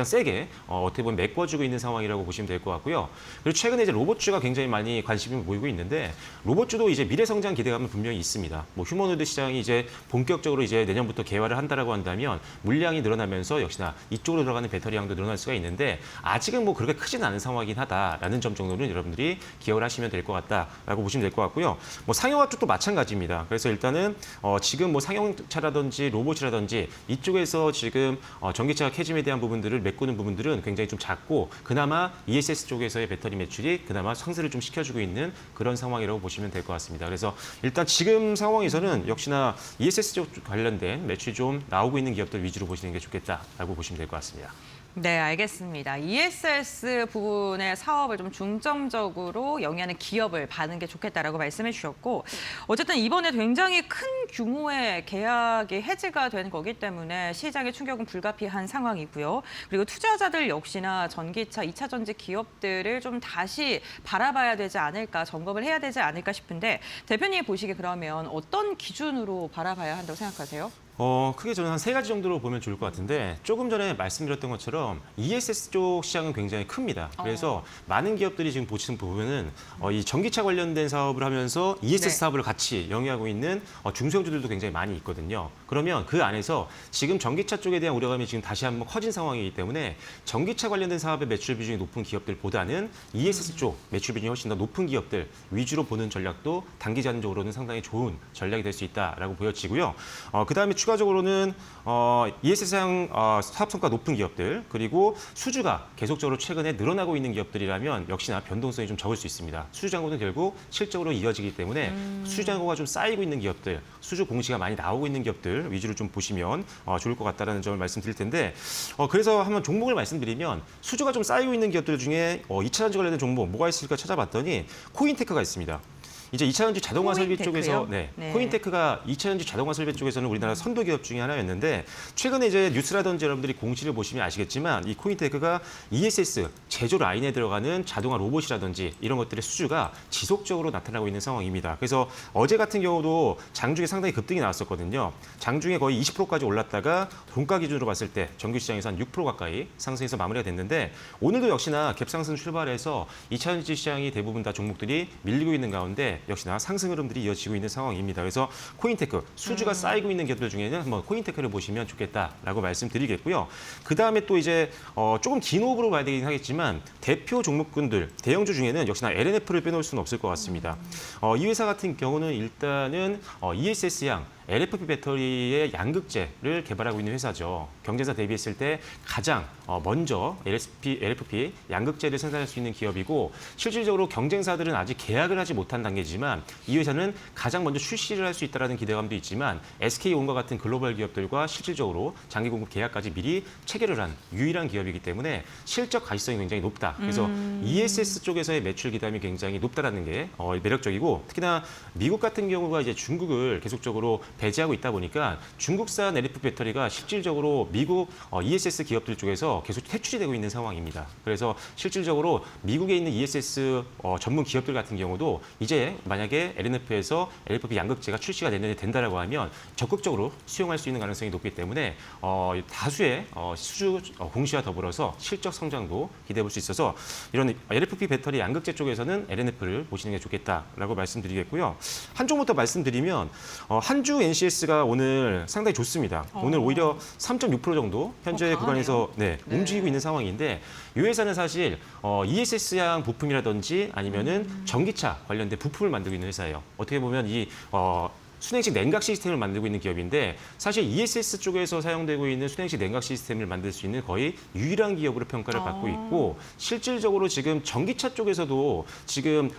세게 어떻게 보면 메꿔주고 있는 상황이라고 보시면 될 것 같고요. 그리고 최근에 이제 로봇주가 굉장히 많이 관심이 모이고 있는데 로봇주도 이제 미래 성장 기대감은 분명히 있습니다. 뭐 휴머노이드 시장이 이제 본격적으로 이제 내년부터 개화를 한다라고 한다면 물량이 늘어나면서 역시나 이쪽으로 들어가는 배터리 양도 늘어날 수가 있는데 아직은 뭐 그렇게 크지는 않은 상황이긴 하다라는 점 정도는 여러분들이 기억을 하시면 될 것 같다라고 보시면 될 것 같고요. 뭐 상용화 쪽도 마찬가지입니다. 그래서 일단은 지금 뭐 상용차라든지 로봇이라든지 이쪽에서 지금 전기차 캐즘에 대한 부분들을 메꾸는 부분들은 굉장히 좀 작고 그나마 ESS 쪽에서의 배터리 매출이 그나마 상승을 좀 시켜주고 있는 그런 상황이라고 보시면 될 것 같습니다. 그래서 일단 지금 상황에서는 역시나 ESS 쪽 관련된 매출이 좀 나오고 있는 기업들 위주로 보시는 게 좋겠다라고 보시면 될 것 같습니다. 네, 알겠습니다. ESS 부분의 사업을 좀 중점적으로 영위하는 기업을 봐는 게 좋겠다라고 말씀해 주셨고 어쨌든 이번에 굉장히 큰 규모의 계약이 해지가 된 거기 때문에 시장의 충격은 불가피한 상황이고요. 그리고 투자자들 역시나 전기차 2차 전지 기업들을 좀 다시 바라봐야 되지 않을까, 점검을 해야 되지 않을까 싶은데 대표님이 보시기에 그러면 어떤 기준으로 바라봐야 한다고 생각하세요? 크게 저는 한 3가지 정도로 보면 좋을 것 같은데 조금 전에 말씀드렸던 것처럼 ESS 쪽 시장은 굉장히 큽니다. 그래서 많은 기업들이 지금 보면은 이 전기차 관련된 사업을 하면서 ESS 네. 사업을 같이 영위하고 있는 중소형주들도 굉장히 많이 있거든요. 그러면 그 안에서 지금 전기차 쪽에 대한 우려감이 지금 다시 한번 커진 상황이기 때문에 전기차 관련된 사업의 매출 비중이 높은 기업들보다는 ESS 쪽 매출 비중이 훨씬 더 높은 기업들 위주로 보는 전략도 단기전적으로는 상당히 좋은 전략이 될 수 있다라고 보여지고요. 그다음에 추가적으로는 ESS형 사업 성과 높은 기업들 그리고 수주가 계속적으로 최근에 늘어나고 있는 기업들이라면 역시나 변동성이 좀 적을 수 있습니다. 수주 잔고는 결국 실적으로 이어지기 때문에 수주 잔고가 좀 쌓이고 있는 기업들, 수주 공시가 많이 나오고 있는 기업들 위주로 좀 보시면 좋을 것 같다는 점을 말씀드릴 텐데 그래서 한번 종목을 말씀드리면 수주가 좀 쌓이고 있는 기업들 중에 2차 전지 관련된 종목 뭐가 있을까 찾아봤더니 코인테크가 있습니다. 이제 2차 전지 자동화 설비 쪽에서 네. 코인테크가 2차 전지 자동화 설비 쪽에서는 우리나라 선도 기업 중에 하나였는데 최근에 이제 뉴스라든지 여러분들이 공시를 보시면 아시겠지만 이 코인테크가 ESS 제조 라인에 들어가는 자동화 로봇이라든지 이런 것들의 수주가 지속적으로 나타나고 있는 상황입니다. 그래서 어제 같은 경우도 장중에 상당히 급등이 나왔었거든요. 장중에 거의 20%까지 올랐다가 종가 기준으로 봤을 때 정규 시장에서 한 6% 가까이 상승해서 마무리가 됐는데 오늘도 역시나 갭상승 출발해서 2차 전지 시장이 대부분 다 종목들이 밀리고 있는 가운데 역시나 상승 흐름들이 이어지고 있는 상황입니다. 그래서 코인테크 수주가 쌓이고 있는 기업들 중에는 한번 코인테크를 보시면 좋겠다라고 말씀드리겠고요. 그 다음에 또 이제 조금 긴 호흡으로 봐야 되긴 하겠지만 대표 종목군들 대형주 중에는 역시나 LNF를 빼놓을 수는 없을 것 같습니다. 이 회사 같은 경우는 일단은 ESS양 LFP 배터리의 양극재를 개발하고 있는 회사죠. 경쟁사 대비했을 때 가장 먼저 LFP 양극재를 생산할 수 있는 기업이고 실질적으로 경쟁사들은 아직 계약을 하지 못한 단계지만 이 회사는 가장 먼저 출시를 할 수 있다는 기대감도 있지만 SK온과 같은 글로벌 기업들과 실질적으로 장기 공급 계약까지 미리 체결을 한 유일한 기업이기 때문에 실적 가시성이 굉장히 높다. 그래서 ESS 쪽에서의 매출 기대감이 굉장히 높다라는 게 매력적이고 특히나 미국 같은 경우가 이제 중국을 계속적으로 배제하고 있다 보니까 중국산 LFP 배터리가 실질적으로 미국 ESS 기업들 쪽에서 계속 퇴출이 되고 있는 상황입니다. 그래서 실질적으로 미국에 있는 ESS 전문 기업들 같은 경우도 이제 만약에 LNF에서 LFP 양극재가 출시가 내년에 된다라고 하면 적극적으로 수용할 수 있는 가능성이 높기 때문에 다수의 수주 공시와 더불어서 실적 성장도 기대해 볼 수 있어서 이런 LFP 배터리 양극재 쪽에서는 LNF를 보시는 게 좋겠다라고 말씀드리겠고요. 한 종부터 말씀드리면 한주 NCS가 오늘 상당히 좋습니다. 오늘 오히려 3.6% 정도 현재 강하네요. 구간에서 네. 움직이고 있는 상황인데 이 회사는 사실 ESS양 부품이라든지 아니면은 전기차 관련된 부품을 만들고 있는 회사예요. 어떻게 보면 이 순행식 냉각 시스템을 만들고 있는 기업인데 사실 ESS 쪽에서 사용되고 있는 순행식 냉각 시스템을 만들 수 있는 거의 유일한 기업으로 평가를 받고 있고 실질적으로 지금 전기차 쪽에서도 지금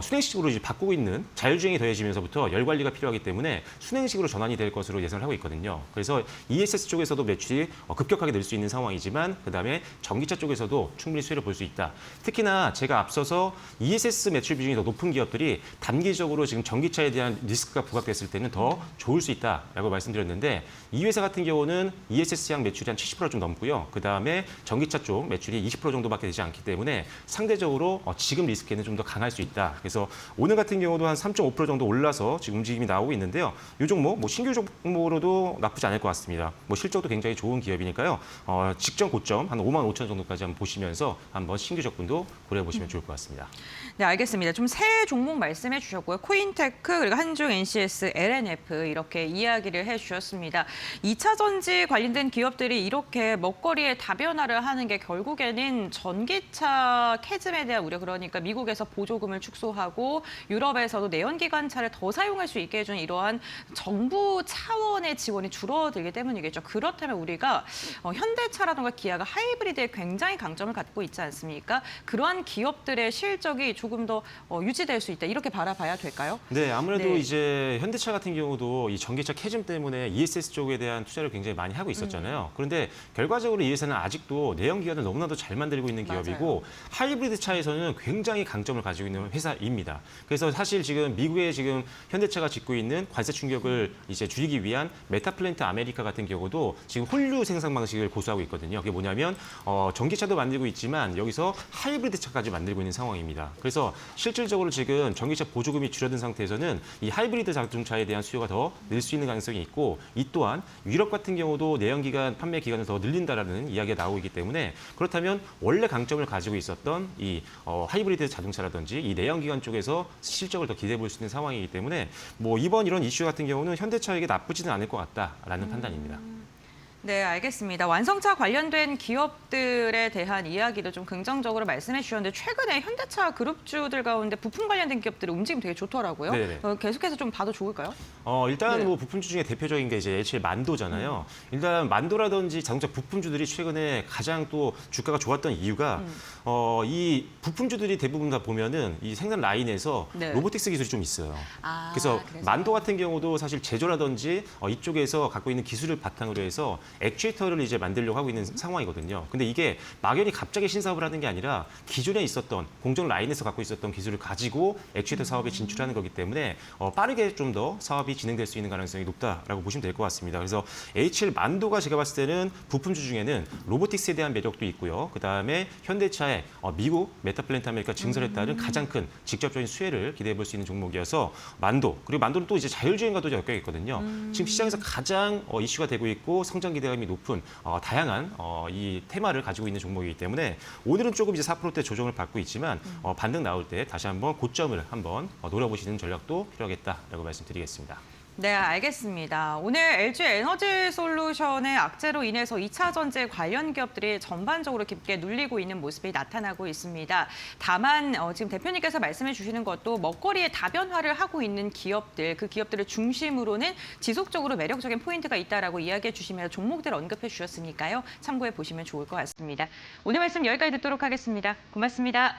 순행식으로 이제 바꾸고 있는 자율주행이 더해지면서부터 열 관리가 필요하기 때문에 순행식으로 전환이 될 것으로 예상을 하고 있거든요. 그래서 ESS 쪽에서도 매출이 급격하게 늘 수 있는 상황이지만 그다음에 전기차 쪽에서도 충분히 수혜를 볼 수 있다. 특히나 제가 앞서서 ESS 매출 비중이 더 높은 기업들이 단기적으로 지금 전기차에 대한 리스크가 부각됐을 때는 더 좋을 수 있다라고 말씀드렸는데 이 회사 같은 경우는 ESS양 매출이 한 70%가 좀 넘고요. 그다음에 전기차 쪽 매출이 20% 정도밖에 되지 않기 때문에 상대적으로 지금 리스크에는 좀 더 강할 수 있다. 그래서 오늘 같은 경우도 한 3.5% 정도 올라서 지금 움직임이 나오고 있는데요. 이 종목 신규 종목으로도 나쁘지 않을 것 같습니다. 실적도 굉장히 좋은 기업이니까요. 직전 고점 한 5만 5천 정도까지 한번 보시면서 한번 신규 접근도 고려해 보시면 좋을 것 같습니다. 네, 알겠습니다. 좀 새 종목 말씀해 주셨고요. 코인테크, 그리고 한중 NCS, LNF 이렇게 이야기를 해주셨습니다. 2차 전지 관련된 기업들이 이렇게 먹거리에 다변화를 하는 게 결국에는 전기차 캐즘에 대한 우려, 그러니까 미국에서 보조금을 축소하고 유럽에서도 내연기관차를 더 사용할 수 있게 해주는 이러한 정부 차원의 지원이 줄어들기 때문이겠죠. 그렇다면 우리가 현대차라든가 기아가 하이브리드에 굉장히 강점을 갖고 있지 않습니까? 그러한 기업들의 실적이 조금 더 유지될 수 있다. 이렇게 바라봐야 될까요? 네, 아무래도 네. 이제 현대차 같은 경우도 이 전기차 캐즘 때문에 ESS 쪽에 대한 투자를 굉장히 많이 하고 있었잖아요. 그런데 결과적으로 이 회사는 아직도 내연기관을 너무나도 잘 만들고 있는 기업이고 하이브리드 차에서는 굉장히 강점을 가지고 있는 회사입니다. 그래서 사실 지금 미국에 지금 현대차가 짓고 있는 관세 충격을 이제 줄이기 위한 메타플랜트 아메리카 같은 경우도 지금 홀류 생산 방식을 고수하고 있거든요. 그게 뭐냐면 전기차도 만들고 있지만 여기서 하이브리드 차까지 만들고 있는 상황입니다. 그래서 실질적으로 지금 전기차 보조금이 줄어든 상태에서는 이 하이브리드 자동차에 대한 수요가 더 늘 수 있는 가능성이 있고 이 또한 유럽 같은 경우도 내연기관 판매 기간을 더 늘린다라는 이야기가 나오고 있기 때문에 그렇다면 원래 강점을 가지고 있었던 이 하이브리드 자동차라든지 이 내연기관 쪽에서 실적을 더 기대해 볼 수 있는 상황이기 때문에 이번 이런 이슈 같은 경우는 현대차에게 나쁘지는 않을 것 같다라는 판단입니다. 네, 알겠습니다. 완성차 관련된 기업들에 대한 이야기도 좀 긍정적으로 말씀해 주셨는데 최근에 현대차 그룹주들 가운데 부품 관련된 기업들의 움직임 되게 좋더라고요. 네네. 계속해서 좀 봐도 좋을까요? 일단 네. 부품주 중에 대표적인 게 이제 HL 만도잖아요. 일단 만도라든지 자동차 부품주들이 최근에 가장 또 주가가 좋았던 이유가 이 부품주들이 대부분 다 보면은 이 생산 라인에서 네. 로보틱스 기술이 좀 있어요. 그래서 만도 같은 경우도 사실 제조라든지 이쪽에서 갖고 있는 기술을 바탕으로 해서 액추에이터를 이제 만들려고 하고 있는 상황이거든요. 근데 이게 막연히 갑자기 신사업을 하는 게 아니라 기존에 있었던 공정 라인에서 갖고 있었던 기술을 가지고 액추에이터 사업에 진출하는 거기 때문에 빠르게 좀 더 사업이 진행될 수 있는 가능성이 높다라고 보시면 될 것 같습니다. 그래서 HL 만도가 제가 봤을 때는 부품주 중에는 로보틱스에 대한 매력도 있고요. 그다음에 현대차의 미국 메타플랜트 아메리카 증설에 따른 가장 큰 직접적인 수혜를 기대해 볼 수 있는 종목이어서 만도, 그리고 만도는 또 이제 자율주행과도 엮여 있거든요. 지금 시장에서 가장 이슈가 되고 있고 성장 기대감이 높은 다양한 이 테마를 가지고 있는 종목이기 때문에 오늘은 조금 이제 4%대 조정을 받고 있지만 반등 나올 때 다시 한번 고점을 한번 노려보시는 전략도 필요하겠다라고 말씀드리겠습니다. 네, 알겠습니다. 오늘 LG 에너지 솔루션의 악재로 인해서 2차 전지 관련 기업들이 전반적으로 깊게 눌리고 있는 모습이 나타나고 있습니다. 다만 지금 대표님께서 말씀해 주시는 것도 먹거리에 다변화를 하고 있는 기업들, 그 기업들을 중심으로는 지속적으로 매력적인 포인트가 있다라고 이야기해 주시면서 종목들 언급해 주셨으니까요. 참고해 보시면 좋을 것 같습니다. 오늘 말씀 여기까지 듣도록 하겠습니다. 고맙습니다.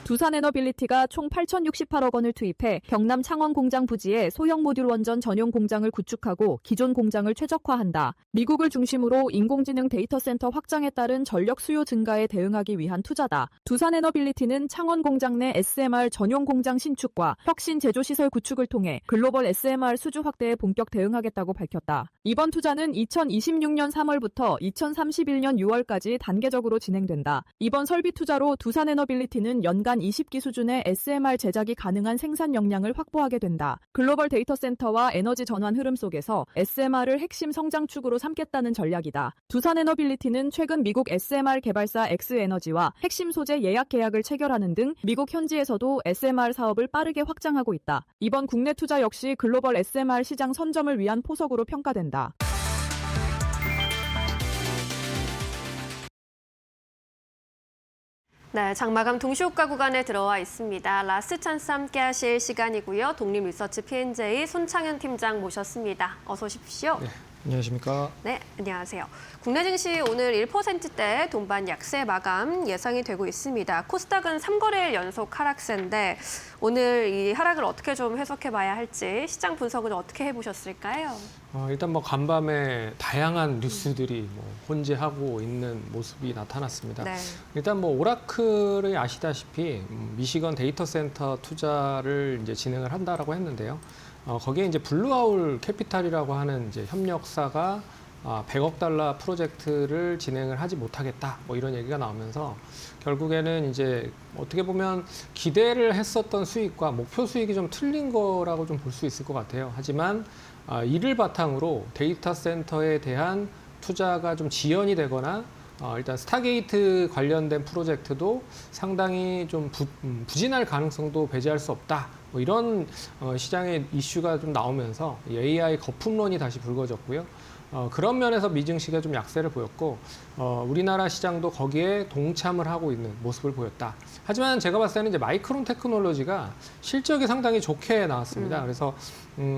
두산에너빌리티가 총 8,068억 원을 투입해 경남 창원 공장 부지에 소형 모듈 원전 전용 공장을 구축하고 기존 공장을 최적화한다. 미국을 중심으로 인공지능 데이터 센터 확장에 따른 전력 수요 증가에 대응하기 위한 투자다. 두산에너빌리티는 창원 공장 내 SMR 전용 공장 신축과 혁신 제조 시설 구축을 통해 글로벌 SMR 수주 확대에 본격 대응하겠다고 밝혔다. 이번 투자는 2026년 3월부터 2031년 6월까지 단계적으로 진행된다. 이번 설비 투자로 두산에너빌리티는 연간 20기 수준의 SMR 제작이 가능한 생산 역량을 확보하게 된다. 글로벌 데이터 센터와 에너지 전환 흐름 속에서 SMR을 핵심 성장축으로 삼겠다는 전략이다. 두산에너빌리티는 최근 미국 SMR 개발사 엑스에너지와 핵심 소재 예약 계약을 체결하는 등 미국 현지에서도 SMR 사업을 빠르게 확장하고 있다. 이번 국내 투자 역시 글로벌 SMR 시장 선점을 위한 포석으로 평가된다. 네, 장마감 동시효과 구간에 들어와 있습니다. 라스트 찬스 함께 하실 시간이고요. 독립리서치 P&J 손창현 팀장 모셨습니다. 어서 오십시오. 네, 안녕하십니까. 네, 안녕하세요. 국내 증시 오늘 1%대 동반 약세 마감 예상이 되고 있습니다. 코스닥은 3거래일 연속 하락세인데 오늘 이 하락을 어떻게 좀 해석해 봐야 할지 시장 분석을 어떻게 해보셨을까요? 일단 간밤에 다양한 뉴스들이 혼재하고 있는 모습이 나타났습니다. 네. 일단 오라클이 아시다시피 미시건 데이터 센터 투자를 이제 진행을 한다라고 했는데요. 거기에 이제 블루아울 캐피탈이라고 하는 이제 협력사가 100억 달러 프로젝트를 진행을 하지 못하겠다, 이런 얘기가 나오면서 결국에는 이제 어떻게 보면 기대를 했었던 수익과 목표 수익이 좀 틀린 거라고 좀 볼 수 있을 것 같아요. 하지만 이를 바탕으로 데이터 센터에 대한 투자가 좀 지연이 되거나 일단 스타게이트 관련된 프로젝트도 상당히 좀 부진할 가능성도 배제할 수 없다. 이런 시장의 이슈가 좀 나오면서 AI 거품론이 다시 불거졌고요. 그런 면에서 미증시가 좀 약세를 보였고 우리나라 시장도 거기에 동참을 하고 있는 모습을 보였다. 하지만 제가 봤을 때는 이제 마이크론 테크놀로지가 실적이 상당히 좋게 나왔습니다. 그래서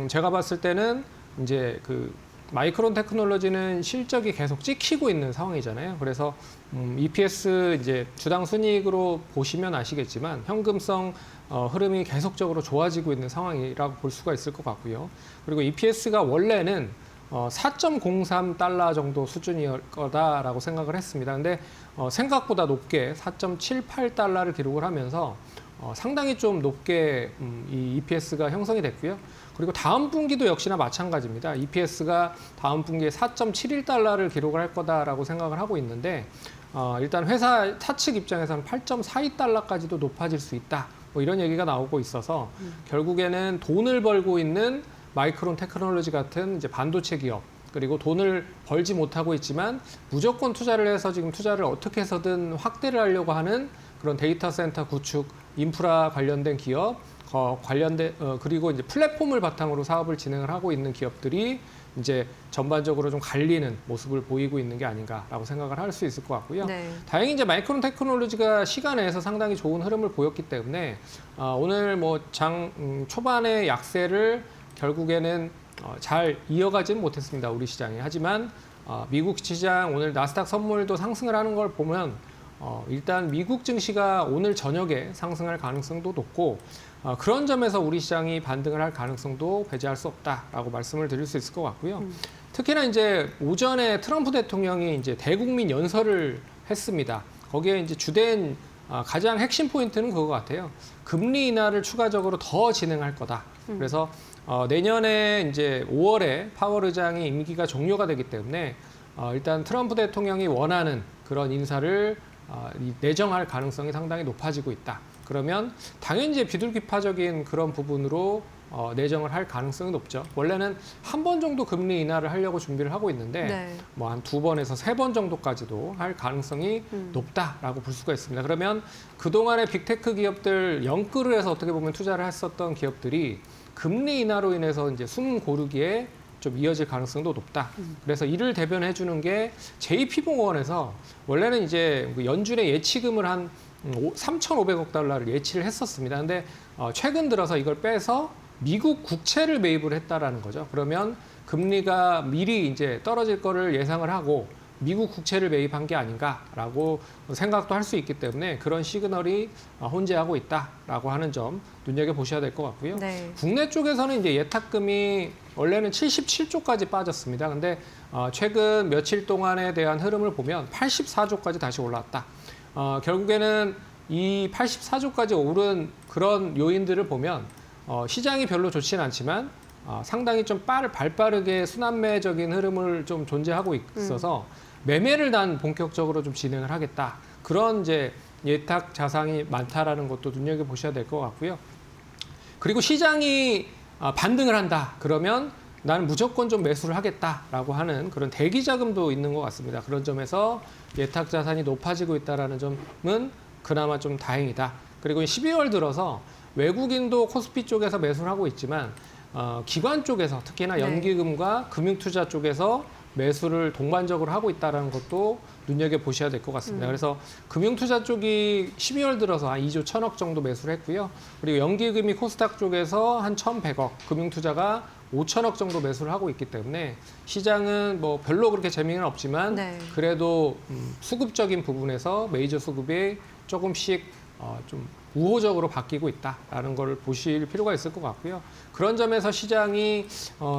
제가 봤을 때는 이제 그 마이크론 테크놀로지는 실적이 계속 찍히고 있는 상황이잖아요. 그래서 EPS 이제 주당 순이익으로 보시면 아시겠지만 현금성 흐름이 계속적으로 좋아지고 있는 상황이라고 볼 수가 있을 것 같고요. 그리고 EPS가 원래는 4.03달러 정도 수준일 거다라고 생각을 했습니다. 근데 생각보다 높게 4.78달러를 기록을 하면서 상당히 좀 높게 이 EPS가 형성이 됐고요. 그리고 다음 분기도 역시나 마찬가지입니다. EPS가 다음 분기에 4.71달러를 기록을 할 거다라고 생각을 하고 있는데 일단 회사 차측 입장에서는 8.42달러까지도 높아질 수 있다. 이런 얘기가 나오고 있어서 결국에는 돈을 벌고 있는 마이크론 테크놀로지 같은 이제 반도체 기업, 그리고 돈을 벌지 못하고 있지만 무조건 투자를 해서 지금 투자를 어떻게 해서든 확대를 하려고 하는 그런 데이터 센터 구축, 인프라 관련된 기업, 그리고 이제 플랫폼을 바탕으로 사업을 진행을 하고 있는 기업들이 이제 전반적으로 좀 갈리는 모습을 보이고 있는 게 아닌가라고 생각을 할 수 있을 것 같고요. 네. 다행히 이제 마이크론 테크놀로지가 시간에서 상당히 좋은 흐름을 보였기 때문에 오늘 장 초반의 약세를 결국에는 잘 이어가지는 못했습니다. 우리 시장이. 하지만 미국 시장 오늘 나스닥 선물도 상승을 하는 걸 보면 일단 미국 증시가 오늘 저녁에 상승할 가능성도 높고 그런 점에서 우리 시장이 반등을 할 가능성도 배제할 수 없다라고 말씀을 드릴 수 있을 것 같고요. 특히나 이제 오전에 트럼프 대통령이 이제 대국민 연설을 했습니다. 거기에 이제 주된 가장 핵심 포인트는 그거 같아요. 금리 인하를 추가적으로 더 진행할 거다. 그래서 내년에 이제 5월에 파월 의장이 임기가 종료가 되기 때문에 일단 트럼프 대통령이 원하는 그런 인사를 내정할 가능성이 상당히 높아지고 있다. 그러면 당연히 이제 비둘기파적인 그런 부분으로 내정을 할 가능성이 높죠. 원래는 한 번 정도 금리 인하를 하려고 준비를 하고 있는데 네. 한 2번에서 3번 정도까지도 할 가능성이 높다라고 볼 수가 있습니다. 그러면 그동안의 빅테크 기업들 영끌을 해서 어떻게 보면 투자를 했었던 기업들이 금리 인하로 인해서 이제 숨 고르기에 좀 이어질 가능성도 높다. 그래서 이를 대변해 주는 게 JP모건에서 원래는 이제 연준의 예치금을 한 3,500억 달러를 예치를 했었습니다. 근데 최근 들어서 이걸 빼서 미국 국채를 매입을 했다라는 거죠. 그러면 금리가 미리 이제 떨어질 거를 예상을 하고 미국 국채를 매입한 게 아닌가라고 생각도 할 수 있기 때문에 그런 시그널이 혼재하고 있다라고 하는 점 눈여겨보셔야 될 것 같고요. 네. 국내 쪽에서는 이제 예탁금이 원래는 77조까지 빠졌습니다. 근데 최근 며칠 동안에 대한 흐름을 보면 84조까지 다시 올라왔다. 결국에는 이 84조까지 오른 그런 요인들을 보면 시장이 별로 좋지는 않지만 상당히 좀 발빠르게 순환매적인 흐름을 좀 존재하고 있어서 매매를 난 본격적으로 좀 진행을 하겠다. 그런 이제 예탁 자산이 많다라는 것도 눈여겨보셔야 될 것 같고요. 그리고 시장이 반등을 한다. 그러면 나는 무조건 좀 매수를 하겠다라고 하는 그런 대기 자금도 있는 것 같습니다. 그런 점에서 예탁 자산이 높아지고 있다는 점은 그나마 좀 다행이다. 그리고 12월 들어서 외국인도 코스피 쪽에서 매수를 하고 있지만 기관 쪽에서 특히나 연기금과 금융투자 쪽에서 매수를 동반적으로 하고 있다는 것도 눈여겨보셔야 될 것 같습니다. 그래서 금융투자 쪽이 12월 들어서 한 2조 1천억 정도 매수를 했고요. 그리고 연기금이 코스닥 쪽에서 한 1,100억, 금융투자가 5천억 정도 매수를 하고 있기 때문에 시장은 뭐 별로 그렇게 재미는 없지만 네. 그래도 수급적인 부분에서 메이저 수급이 조금씩 좀 우호적으로 바뀌고 있다라는 걸 보실 필요가 있을 것 같고요. 그런 점에서 시장이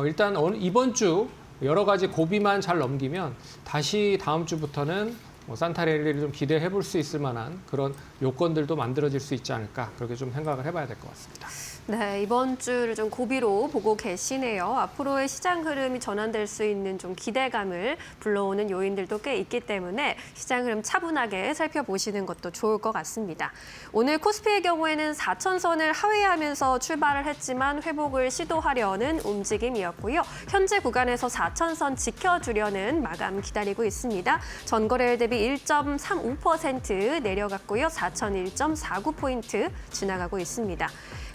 일단 이번 주 여러 가지 고비만 잘 넘기면 다시 다음 주부터는 산타랠리를 좀 기대해 볼 수 있을 만한 그런 요건들도 만들어질 수 있지 않을까 그렇게 좀 생각을 해봐야 될 것 같습니다. 네, 이번 주를 좀 고비로 보고 계시네요. 앞으로의 시장 흐름이 전환될 수 있는 좀 기대감을 불러오는 요인들도 꽤 있기 때문에 시장 흐름 차분하게 살펴보시는 것도 좋을 것 같습니다. 오늘 코스피의 경우에는 4천선을 하회하면서 출발을 했지만 회복을 시도하려는 움직임이었고요. 현재 구간에서 4천선 지켜주려는 마감 기다리고 있습니다. 전거래일 대비 1.35% 내려갔고요. 4,001.49포인트 지나가고 있습니다.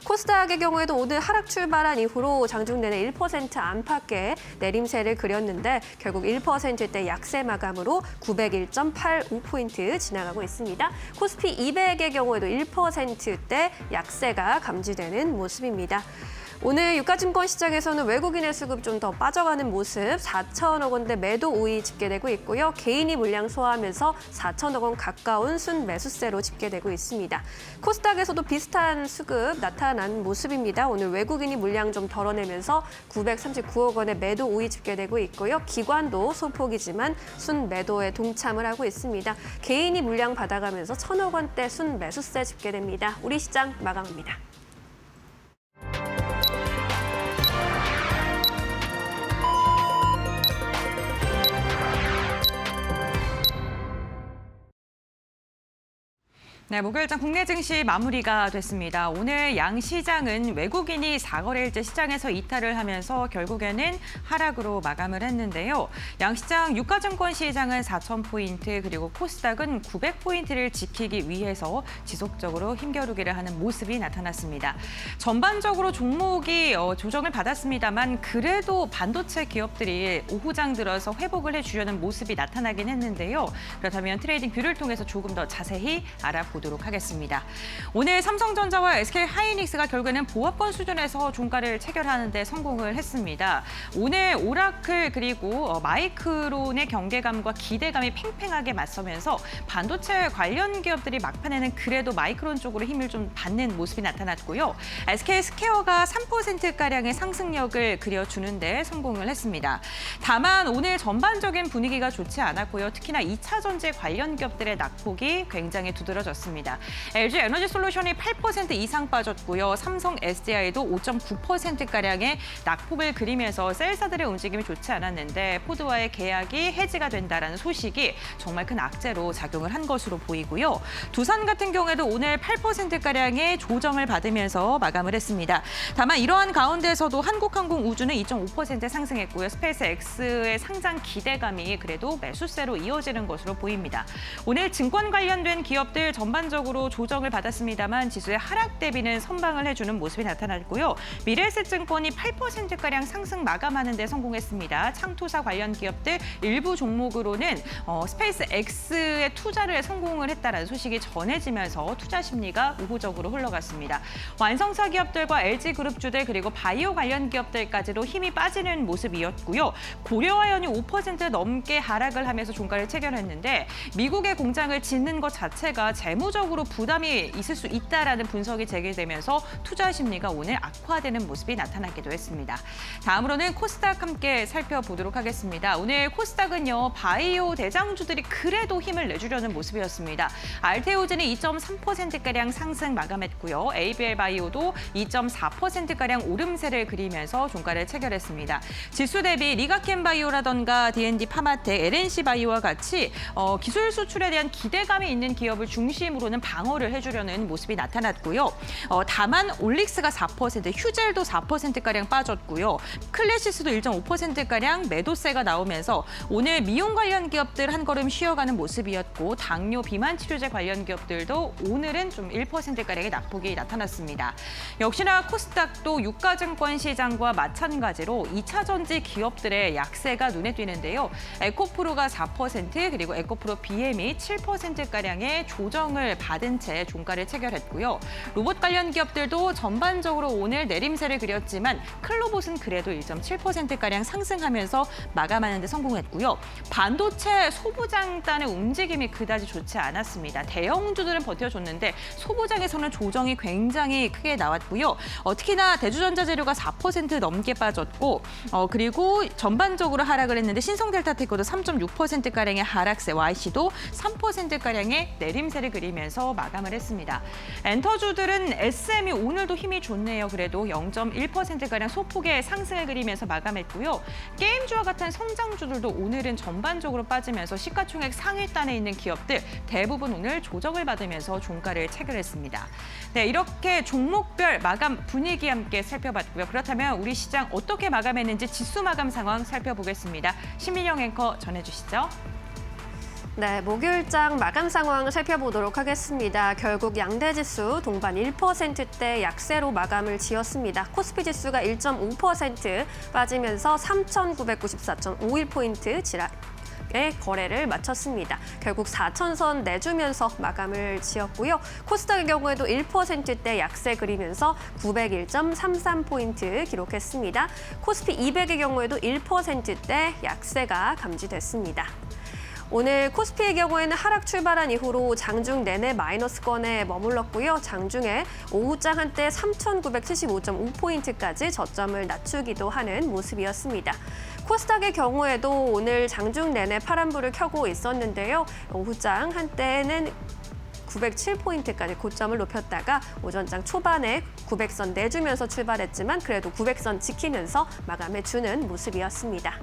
코스닥의 경우에도 오늘 하락 출발한 이후로 장중 내내 1% 안팎의 내림세를 그렸는데 결국 1%대 약세 마감으로 901.85포인트 지나가고 있습니다. 코스피 200의 경우에도 1%대 약세가 감지되는 모습입니다. 오늘 유가증권 시장에서는 외국인의 수급 좀 더 빠져가는 모습 4천억 원대 매도 우위 집계되고 있고요. 개인이 물량 소화하면서 4천억 원 가까운 순매수세로 집계되고 있습니다. 코스닥에서도 비슷한 수급 나타난 모습입니다. 오늘 외국인이 물량 좀 덜어내면서 939억 원의 매도 우위 집계되고 있고요. 기관도 소폭이지만 순매도에 동참을 하고 있습니다. 개인이 물량 받아가면서 1,000억 원대 순매수세 집계됩니다. 우리 시장 마감합니다. 네, 목요일장 국내 증시 마무리가 됐습니다. 오늘 양시장은 외국인이 4거래일째 시장에서 이탈을 하면서 결국에는 하락으로 마감을 했는데요. 양시장 유가증권 시장은 4,000포인트 그리고 코스닥은 900포인트를 지키기 위해서 지속적으로 힘겨루기를 하는 모습이 나타났습니다. 전반적으로 종목이 조정을 받았습니다만 그래도 반도체 기업들이 오후장 들어서 회복을 해주려는 모습이 나타나긴 했는데요. 그렇다면 트레이딩 뷰를 통해서 조금 더 자세히 알아보도록 하겠습니다. 오늘 삼성전자와 SK하이닉스가 결국에는 보합권 수준에서 종가를 체결하는 데 성공을 했습니다. 오늘 오라클 그리고 마이크론의 경계감과 기대감이 팽팽하게 맞서면서 반도체 관련 기업들이 막판에는 그래도 마이크론 쪽으로 힘을 좀 받는 모습이 나타났고요. SK스퀘어가 3%가량의 상승력을 그려주는 데 성공을 했습니다. 다만 오늘 전반적인 분위기가 좋지 않았고요. 특히나 2차 전지 관련 기업들의 낙폭이 굉장히 두드러졌습니다. LG 에너지솔루션이 8% 이상 빠졌고요. 삼성 SDI도 5.9%가량의 낙폭을 그리면서 셀사들의 움직임이 좋지 않았는데 포드와의 계약이 해지가 된다는 소식이 정말 큰 악재로 작용을 한 것으로 보이고요. 두산 같은 경우에도 오늘 8%가량의 조정을 받으면서 마감을 했습니다. 다만 이러한 가운데서도 한국항공우주는 2.5% 상승했고요. 스페이스X의 상장 기대감이 그래도 매수세로 이어지는 것으로 보입니다. 오늘 증권 관련된 기업들 전반 전반적으로 조정을 받았습니다만 지수의 하락 대비는 선방을 해주는 모습이 나타났고요. 미래에셋증권이 8%가량 상승 마감하는 데 성공했습니다. 창투사 관련 기업들 일부 종목으로는 스페이스 X에 투자를 성공을 했다는 소식이 전해지면서 투자 심리가 우호적으로 흘러갔습니다. 완성차 기업들과 LG그룹주들 그리고 바이오 관련 기업들까지도 힘이 빠지는 모습이었고요. 고려아연이 5% 넘게 하락을 하면서 종가를 체결했는데 미국의 공장을 짓는 것 자체가 재무적으로 부담이 있을 수 있다라는 분석이 제기되면서 투자 심리가 오늘 악화되는 모습이 나타나기도 했습니다. 다음으로는 코스닥 함께 살펴보도록 하겠습니다. 오늘 코스닥은요, 바이오 대장주들이 그래도 힘을 내주려는 모습이었습니다. 알테오젠이 2.3%가량 상승 마감했고요. ABL 바이오도 2.4%가량 오름세를 그리면서 종가를 체결했습니다. 지수 대비 리가켄 바이오라던가 D&D 파마텍, LNC 바이오와 같이 기술 수출에 대한 기대감이 있는 기업을 중심으로는 방어를 해주려는 모습이 나타났고요. 다만 올릭스가 4%, 휴젤도 4%가량 빠졌고요. 클래시스도 1.5%가량 매도세가 나오면서 오늘 미용 관련 기업들 한 걸음 쉬어가는 모습이었고 당뇨 비만 치료제 관련 기업들도 오늘은 좀 1%가량의 낙폭이 나타났습니다. 역시나 코스닥도 유가증권 시장과 마찬가지로 2차 전지 기업들의 약세가 눈에 띄는데요. 에코프로가 4% 그리고 에코프로 BM이 7%가량의 조정을 받은 채 종가를 체결했고요. 로봇 관련 기업들도 전반적으로 오늘 내림세를 그렸지만 클로봇은 그래도 1.7%가량 상승하면서 마감하는 데 성공했고요. 반도체 소부장단의 움직임이 그다지 좋지 않았습니다. 대형주들은 버텨줬는데 소부장에서는 조정이 굉장히 크게 나왔고요. 특히나 대주전자재료가 4% 넘게 빠졌고 그리고 전반적으로 하락을 했는데 신성델타테크도 3.6%가량의 하락세, YC도 3%가량의 내림세를 그리면서 마감을 했습니다. 엔터주들은 SM이 오늘도 힘이 좋네요. 그래도 0.1%가량 소폭의 상승을 그리면서 마감했고요. 게임주와 같은 성장주들도 오늘은 전반적으로 빠지면서 시가총액 상위단에 있는 기업들 대부분 오늘 조정을 받으면서 종가를 체결했습니다. 네, 이렇게 종목별 마감 분위기 함께 살펴봤고요. 그렇다면 우리 시장 어떻게 마감했는지 지수 마감 상황 살펴보겠습니다. 신민영 앵커 전해주시죠. 네, 목요일장 마감 상황 살펴보도록 하겠습니다. 결국 양대지수 동반 1%대 약세로 마감을 지었습니다. 코스피 지수가 1.5% 빠지면서 3,994.51포인트 거래를 마쳤습니다. 결국 4천선 내주면서 마감을 지었고요. 코스닥의 경우에도 1%대 약세 그리면서 901.33포인트 기록했습니다. 코스피 200의 경우에도 1%대 약세가 감지됐습니다. 오늘 코스피의 경우에는 하락 출발한 이후로 장중 내내 마이너스권에 머물렀고요. 장중에 오후장 한때 3,975.5포인트까지 저점을 낮추기도 하는 모습이었습니다. 코스닥의 경우에도 오늘 장중 내내 파란불을 켜고 있었는데요. 오후장 한때는 907포인트까지 고점을 높였다가 오전장 초반에 900선 내주면서 출발했지만 그래도 900선 지키면서 마감해주는 모습이었습니다.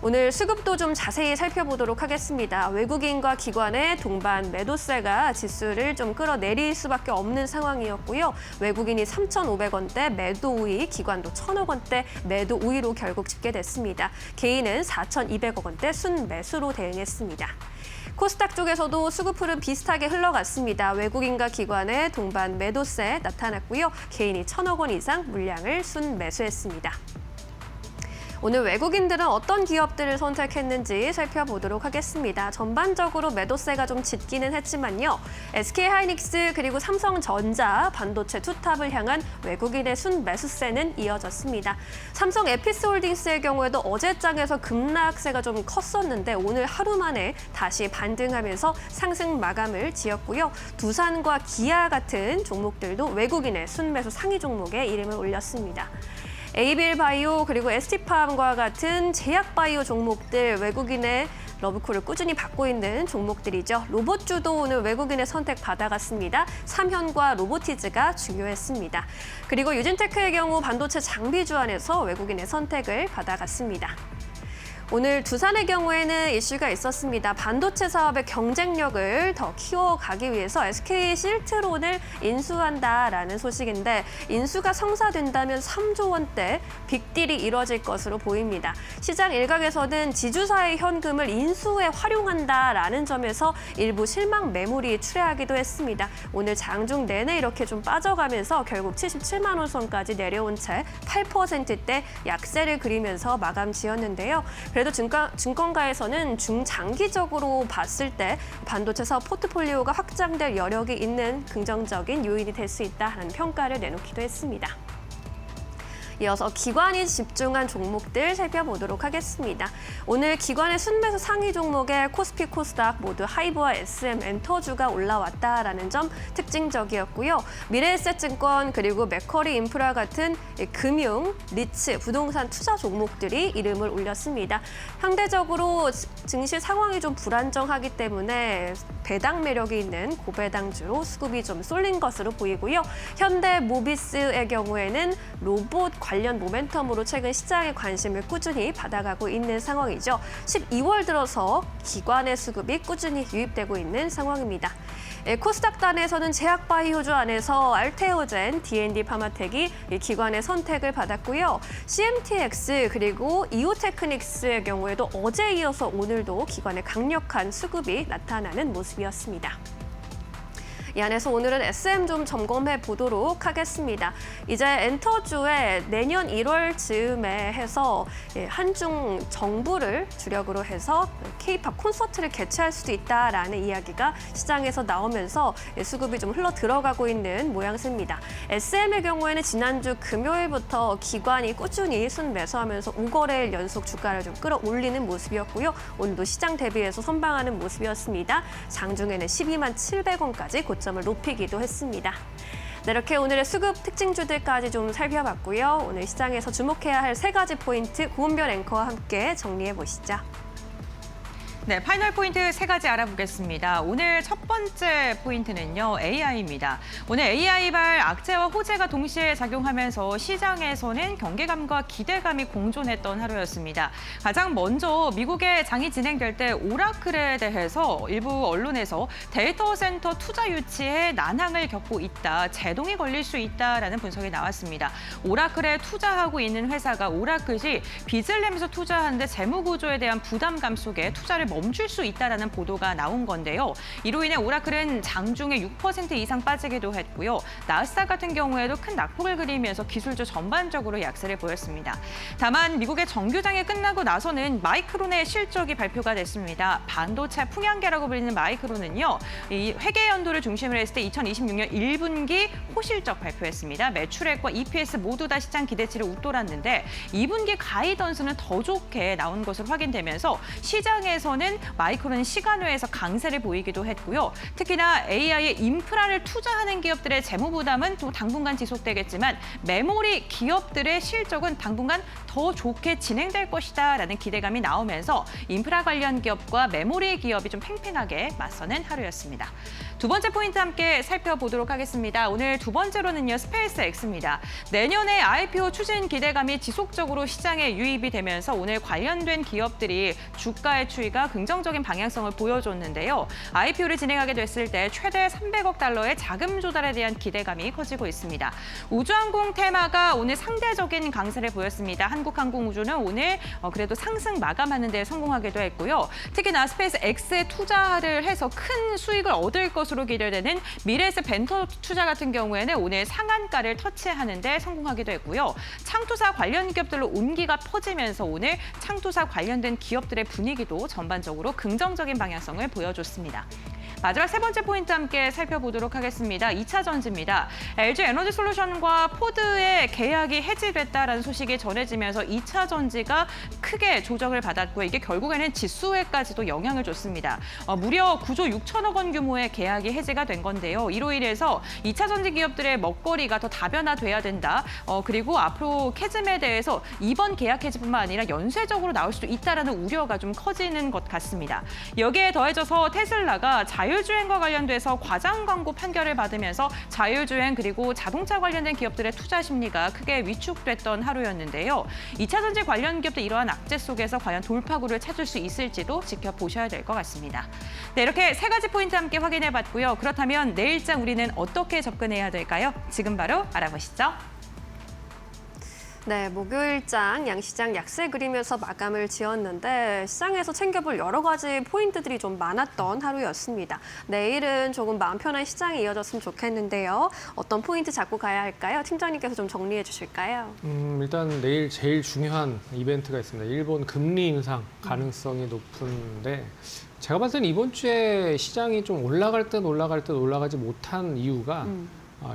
오늘 수급도 좀 자세히 살펴보도록 하겠습니다. 외국인과 기관의 동반 매도세가 지수를 좀 끌어내릴 수밖에 없는 상황이었고요. 외국인이 3,500원대 매도 우위, 기관도 1,000억 원대 매도 우위로 결국 집계됐습니다. 개인은 4,200억 원대 순매수로 대응했습니다. 코스닥 쪽에서도 수급 흐름 비슷하게 흘러갔습니다. 외국인과 기관의 동반 매도세 나타났고요. 개인이 1,000억 원 이상 물량을 순매수했습니다. 오늘 외국인들은 어떤 기업들을 선택했는지 살펴보도록 하겠습니다. 전반적으로 매도세가 좀 짙기는 했지만요. SK하이닉스 그리고 삼성전자, 반도체 투탑을 향한 외국인의 순매수세는 이어졌습니다. 삼성 에피스홀딩스의 경우에도 어제장에서 급락세가 좀 컸었는데 오늘 하루 만에 다시 반등하면서 상승 마감을 지었고요. 두산과 기아 같은 종목들도 외국인의 순매수 상위 종목에 이름을 올렸습니다. ABL 바이오 그리고 ST팜과 같은 제약바이오 종목들 외국인의 러브콜을 꾸준히 받고 있는 종목들이죠. 로봇주도 오늘 외국인의 선택 받아갔습니다. 삼현과 로보티즈가 중요했습니다. 그리고 유진테크의 경우 반도체 장비주 안에서 외국인의 선택을 받아갔습니다. 오늘 두산의 경우에는 이슈가 있었습니다. 반도체 사업의 경쟁력을 더 키워가기 위해서 SK 실트론을 인수한다라는 소식인데 인수가 성사된다면 3조 원대 빅딜이 이뤄질 것으로 보입니다. 시장 일각에서는 지주사의 현금을 인수에 활용한다라는 점에서 일부 실망 매물이 출회하기도 했습니다. 오늘 장중 내내 이렇게 좀 빠져가면서 결국 77만 원 선까지 내려온 채 8%대 약세를 그리면서 마감 지었는데요. 그래도 증권가에서는 중장기적으로 봤을 때 반도체 사업 포트폴리오가 확장될 여력이 있는 긍정적인 요인이 될 수 있다는 평가를 내놓기도 했습니다. 이어서 기관이 집중한 종목들 살펴보도록 하겠습니다. 오늘 기관의 순매수 상위 종목에 코스피, 코스닥 모두 하이브와 SM, 엔터주가 올라왔다라는 점 특징적이었고요. 미래에셋증권 그리고 맥쿼리 인프라 같은 금융, 리츠, 부동산 투자 종목들이 이름을 올렸습니다. 상대적으로 증시 상황이 좀 불안정하기 때문에 배당 매력이 있는 고배당주로 수급이 좀 쏠린 것으로 보이고요. 현대 모비스의 경우에는 로봇 관련 모멘텀으로 최근 시장의 관심을 꾸준히 받아가고 있는 상황이죠. 12월 들어서 기관의 수급이 꾸준히 유입되고 있는 상황입니다. 코스닥단에서는 제약바이오주 안에서 알테오젠, D&D 파마텍이 기관의 선택을 받았고요. CMTX 그리고 이오테크닉스의 경우에도 어제 이어서 오늘도 기관의 강력한 수급이 나타나는 모습이었습니다. 이 안에서 오늘은 SM 좀 점검해 보도록 하겠습니다. 이제 엔터주에 내년 1월 즈음에 해서 한중 정부를 주력으로 해서 K-팝 콘서트를 개최할 수도 있다라는 이야기가 시장에서 나오면서 수급이 좀 흘러 들어가고 있는 모양새입니다. SM의 경우에는 지난주 금요일부터 기관이 꾸준히 순매수하면서 5거래일 연속 주가를 좀 끌어올리는 모습이었고요. 오늘도 시장 대비해서 선방하는 모습이었습니다. 장중에는 12만 700원까지 고점을 높이기도 했습니다. 네, 이렇게 오늘의 수급 특징주들까지 좀 살펴봤고요. 오늘 시장에서 주목해야 할 3가지 포인트 고은별 앵커와 함께 정리해 보시죠. 네, 파이널 포인트 3가지 알아보겠습니다. 오늘 첫 번째 포인트는요, AI입니다. 오늘 AI발 악재와 호재가 동시에 작용하면서 시장에서는 경계감과 기대감이 공존했던 하루였습니다. 가장 먼저 미국의 장이 진행될 때 오라클에 대해서 일부 언론에서 데이터 센터 투자 유치에 난항을 겪고 있다, 제동이 걸릴 수 있다라는 분석이 나왔습니다. 오라클에 투자하고 있는 회사가 오라클이 빚을 내면서 투자하는데 재무 구조에 대한 부담감 속에 투자를 멈출 수 있다라는 보도가 나온 건데요. 이로 인해 오라클은 장중에 6% 이상 빠지기도 했고요. 나스닥 같은 경우에도 큰 낙폭을 그리면서 기술주 전반적으로 약세를 보였습니다. 다만 미국의 정규장이 끝나고 나서는 마이크론의 실적이 발표가 됐습니다. 반도체 풍향계라고 불리는 마이크론은요, 이 회계 연도를 중심으로 했을 때 2026년 1분기 호실적 발표했습니다. 매출액과 EPS 모두 다 시장 기대치를 웃돌았는데 2분기 가이던스는 더 좋게 나온 것으로 확인되면서 시장에서는 마이크론은 시간외에서 강세를 보이기도 했고요. 특히나 AI에 인프라를 투자하는 기업들의 재무 부담은 또 당분간 지속되겠지만 메모리 기업들의 실적은 당분간 더 좋게 진행될 것이다라는 기대감이 나오면서 인프라 관련 기업과 메모리 기업이 좀 팽팽하게 맞서는 하루였습니다. 두 번째 포인트 함께 살펴보도록 하겠습니다. 오늘 두 번째로는요, 스페이스X입니다. 내년에 IPO 추진 기대감이 지속적으로 시장에 유입이 되면서 오늘 관련된 기업들이 주가의 추이가 긍정적인 방향성을 보여줬는데요. IPO를 진행하게 됐을 때 최대 300억 달러의 자금 조달에 대한 기대감이 커지고 있습니다. 우주항공 테마가 오늘 상대적인 강세를 보였습니다. 한국항공우주는 오늘 그래도 상승 마감하는 데 성공하기도 했고요. 특히나 스페이스X에 투자를 해서 큰 수익을 얻을 것으로 기대되는 미래에셋 벤처 투자 같은 경우에는 오늘 상한가를 터치하는 데 성공하기도 했고요. 창투사 관련 기업들로 온기가 퍼지면서 오늘 창투사 관련된 기업들의 분위기도 전반적으로 긍정적인 방향성을 보여줬습니다. 마지막 세 번째 포인트 함께 살펴보도록 하겠습니다. 2차 전지입니다. LG 에너지 솔루션과 포드의 계약이 해지됐다라는 소식이 전해지면서 2차 전지가 크게 조정을 받았고요. 이게 결국에는 지수에까지도 영향을 줬습니다. 무려 9조 6천억 원 규모의 계약이 해지가 된 건데요. 이로 인해서 2차 전지 기업들의 먹거리가 더 다변화돼야 된다. 그리고 앞으로 캐즘에 대해서 이번 계약 해지뿐만 아니라 연쇄적으로 나올 수도 있다라는 우려가 좀 커지는 것 같습니다. 여기에 더해져서 테슬라가 자율 자율주행과 관련돼서 과장 광고 판결을 받으면서 자율주행 그리고 자동차 관련된 기업들의 투자 심리가 크게 위축됐던 하루였는데요. 2차 전지 관련 기업들 이러한 악재 속에서 과연 돌파구를 찾을 수 있을지도 지켜보셔야 될 것 같습니다. 네, 이렇게 세 가지 포인트 함께 확인해봤고요. 그렇다면 내일장 우리는 어떻게 접근해야 될까요? 지금 바로 알아보시죠. 네, 목요일장 양시장 약세 그리면서 마감을 지었는데 시장에서 챙겨볼 여러 가지 포인트들이 좀 많았던 하루였습니다. 내일은 조금 마음 편한 시장이 이어졌으면 좋겠는데요. 어떤 포인트 잡고 가야 할까요? 팀장님께서 좀 정리해 주실까요? 일단 내일 제일 중요한 이벤트가 있습니다. 일본 금리 인상 가능성이 높은데 제가 봤을 때는 이번 주에 시장이 좀 올라갈 듯 올라가지 못한 이유가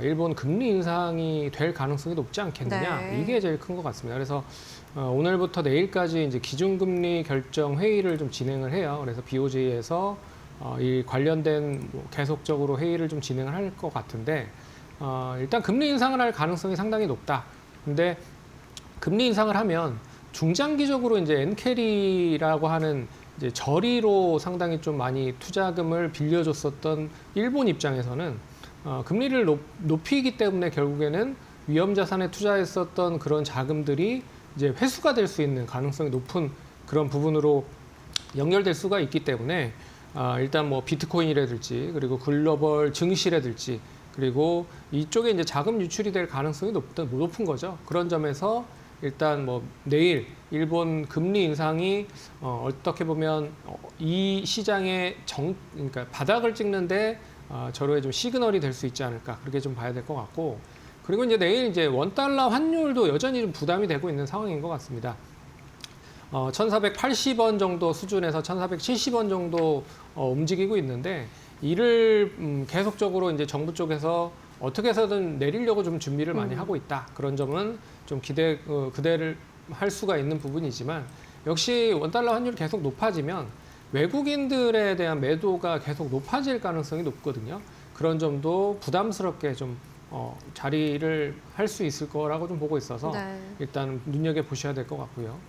일본 금리 인상이 될 가능성이 높지 않겠느냐, 네. 이게 제일 큰 것 같습니다. 그래서 오늘부터 내일까지 이제 기준금리 결정 회의를 좀 진행을 해요. 그래서 BOJ에서 이 관련된 계속적으로 회의를 좀 진행을 할 것 같은데 일단 금리 인상을 할 가능성이 상당히 높다. 근데 금리 인상을 하면 중장기적으로 이제 엔캐리라고 하는 이제 저리로 상당히 좀 많이 투자금을 빌려줬었던 일본 입장에서는 금리를 높이기 때문에 결국에는 위험 자산에 투자했었던 그런 자금들이 이제 회수가 될 수 있는 가능성이 높은 그런 부분으로 연결될 수가 있기 때문에 일단 뭐 비트코인이라든지 그리고 글로벌 증시라든지 그리고 이쪽에 이제 자금 유출이 될 가능성이 높은 거죠. 그런 점에서 일단 뭐 내일 일본 금리 인상이 어떻게 보면 이 시장의 그러니까 바닥을 찍는데 저로의 좀 시그널이 될 수 있지 않을까, 그렇게 좀 봐야 될 것 같고, 그리고 이제 내일 이제 원달러 환율도 여전히 좀 부담이 되고 있는 상황인 것 같습니다. 1,480원 정도 수준에서 1,470원 정도 움직이고 있는데 이를 계속적으로 이제 정부 쪽에서 어떻게 해서든 내리려고 좀 준비를 많이 하고 있다. 그런 점은 좀 기대를 할 수가 있는 부분이지만 역시 원달러 환율이 계속 높아지면 외국인들에 대한 매도가 계속 높아질 가능성이 높거든요. 그런 점도 부담스럽게 좀 자리를 할 수 있을 거라고 좀 보고 있어서 네. 일단 눈여겨보셔야 될 것 같고요.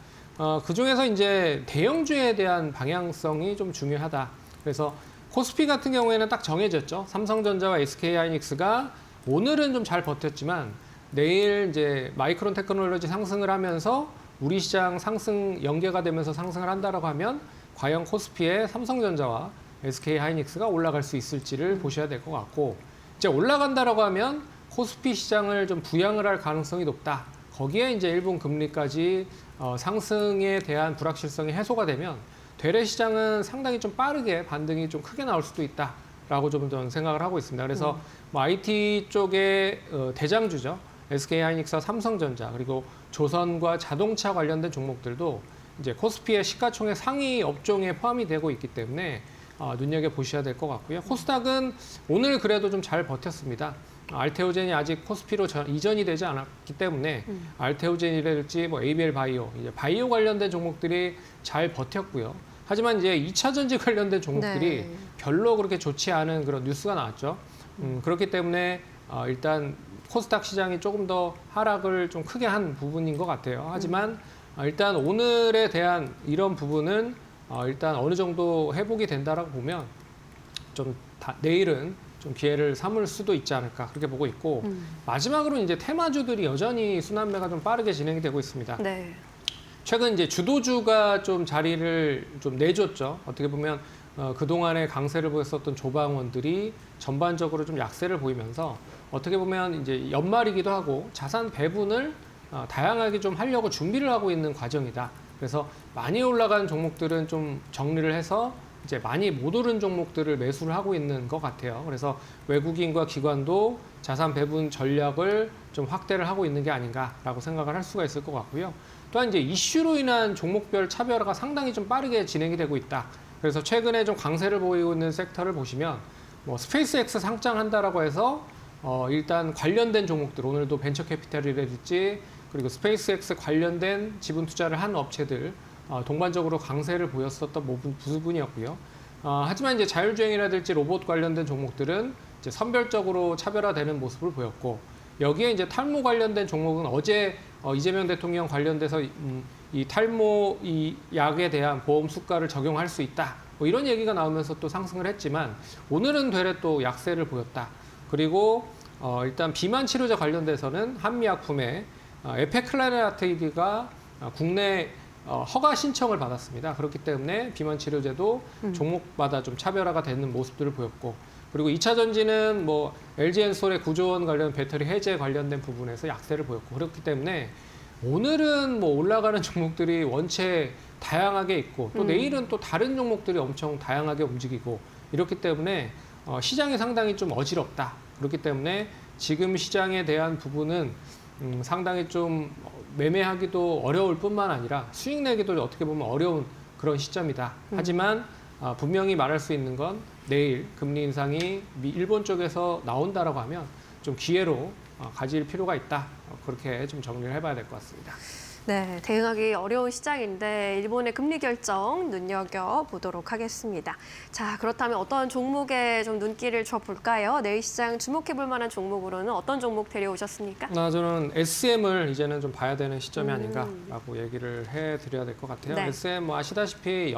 그중에서 이제 대형주에 대한 방향성이 좀 중요하다. 그래서 코스피 같은 경우에는 딱 정해졌죠. 삼성전자와 SK하이닉스가 오늘은 좀 잘 버텼지만 내일 이제 마이크론 테크놀로지 상승을 하면서 우리 시장 상승 연계가 되면서 상승을 한다라고 하면 과연 코스피의 삼성전자와 SK하이닉스가 올라갈 수 있을지를 보셔야 될 것 같고, 이제 올라간다라고 하면 코스피 시장을 좀 부양을 할 가능성이 높다. 거기에 이제 일본 금리까지 상승에 대한 불확실성이 해소가 되면 되레 시장은 상당히 좀 빠르게 반등이 좀 크게 나올 수도 있다라고 좀 저는 생각을 하고 있습니다. 그래서 뭐 IT 쪽의 대장주죠. SK하이닉스와 삼성전자 그리고 조선과 자동차 관련된 종목들도 이제 코스피의 시가총액 상위 업종에 포함이 되고 있기 때문에 눈여겨 보셔야 될 것 같고요. 코스닥은 오늘 그래도 좀 잘 버텼습니다. 알테오젠이 아직 코스피로 이전이 되지 않았기 때문에 알테오젠이랄지 뭐 ABL 바이오, 이제 바이오 관련된 종목들이 잘 버텼고요. 하지만 이제 2차 전지 관련된 종목들이 네. 별로 그렇게 좋지 않은 그런 뉴스가 나왔죠. 그렇기 때문에 일단 코스닥 시장이 조금 더 하락을 좀 크게 한 부분인 것 같아요. 하지만 일단 오늘에 대한 이런 부분은 일단 어느 정도 회복이 된다라고 보면 좀 내일은 좀 기회를 삼을 수도 있지 않을까, 그렇게 보고 있고, 마지막으로 이제 테마주들이 여전히 순환매가 좀 빠르게 진행이 되고 있습니다. 네. 최근 이제 주도주가 좀 자리를 좀 내줬죠. 어떻게 보면 그동안에 강세를 보였었던 조방원들이 전반적으로 좀 약세를 보이면서 어떻게 보면 이제 연말이기도 하고 자산 배분을 다양하게 좀 하려고 준비를 하고 있는 과정이다. 그래서 많이 올라간 종목들은 좀 정리를 해서 이제 많이 못 오른 종목들을 매수를 하고 있는 것 같아요. 그래서 외국인과 기관도 자산 배분 전략을 좀 확대를 하고 있는 게 아닌가라고 생각을 할 수가 있을 것 같고요. 또한 이제 이슈로 인한 종목별 차별화가 상당히 좀 빠르게 진행이 되고 있다. 그래서 최근에 좀 강세를 보이고 있는 섹터를 보시면 뭐 스페이스X 상장한다라고 해서 일단 관련된 종목들, 오늘도 벤처캐피탈이라든지 그리고 스페이스X 관련된 지분 투자를 한 업체들 동반적으로 강세를 보였었던 부분이었고요. 하지만 이제 자율주행이라든지 로봇 관련된 종목들은 이제 선별적으로 차별화되는 모습을 보였고, 여기에 이제 탈모 관련된 종목은 어제 이재명 대통령 관련돼서 이 탈모 이 약에 대한 보험 수가를 적용할 수 있다. 뭐 이런 얘기가 나오면서 또 상승을 했지만 오늘은 되레 또 약세를 보였다. 그리고 일단 비만 치료제 관련돼서는 한미약품의 에페클라레아테이드가 국내 허가 신청을 받았습니다. 그렇기 때문에 비만 치료제도 종목마다 좀 차별화가 되는 모습들을 보였고, 그리고 2차 전지는 뭐 LG엔솔의 9조 원 관련 배터리 해제 관련된 부분에서 약세를 보였고, 그렇기 때문에 오늘은 뭐 올라가는 종목들이 원체 다양하게 있고 또 내일은 또 다른 종목들이 엄청 다양하게 움직이고 이렇기 때문에 시장이 상당히 좀 어지럽다. 그렇기 때문에 지금 시장에 대한 부분은 상당히 좀 매매하기도 어려울 뿐만 아니라 수익 내기도 어떻게 보면 어려운 그런 시점이다. 하지만 분명히 말할 수 있는 건 내일 금리 인상이 일본 쪽에서 나온다라고 하면 좀 기회로 가질 필요가 있다. 그렇게 좀 정리를 해봐야 될 것 같습니다. 네, 대응하기 어려운 시장인데 일본의 금리 결정 눈여겨보도록 하겠습니다. 자, 그렇다면 어떤 종목에 좀 눈길을 줘볼까요? 내일 시장 주목해볼 만한 종목으로는 어떤 종목 데려오셨습니까? 저는 SM을 이제는 좀 봐야 되는 시점이 아닌가라고 얘기를 해드려야 될 것 같아요. 네. SM 뭐 아시다시피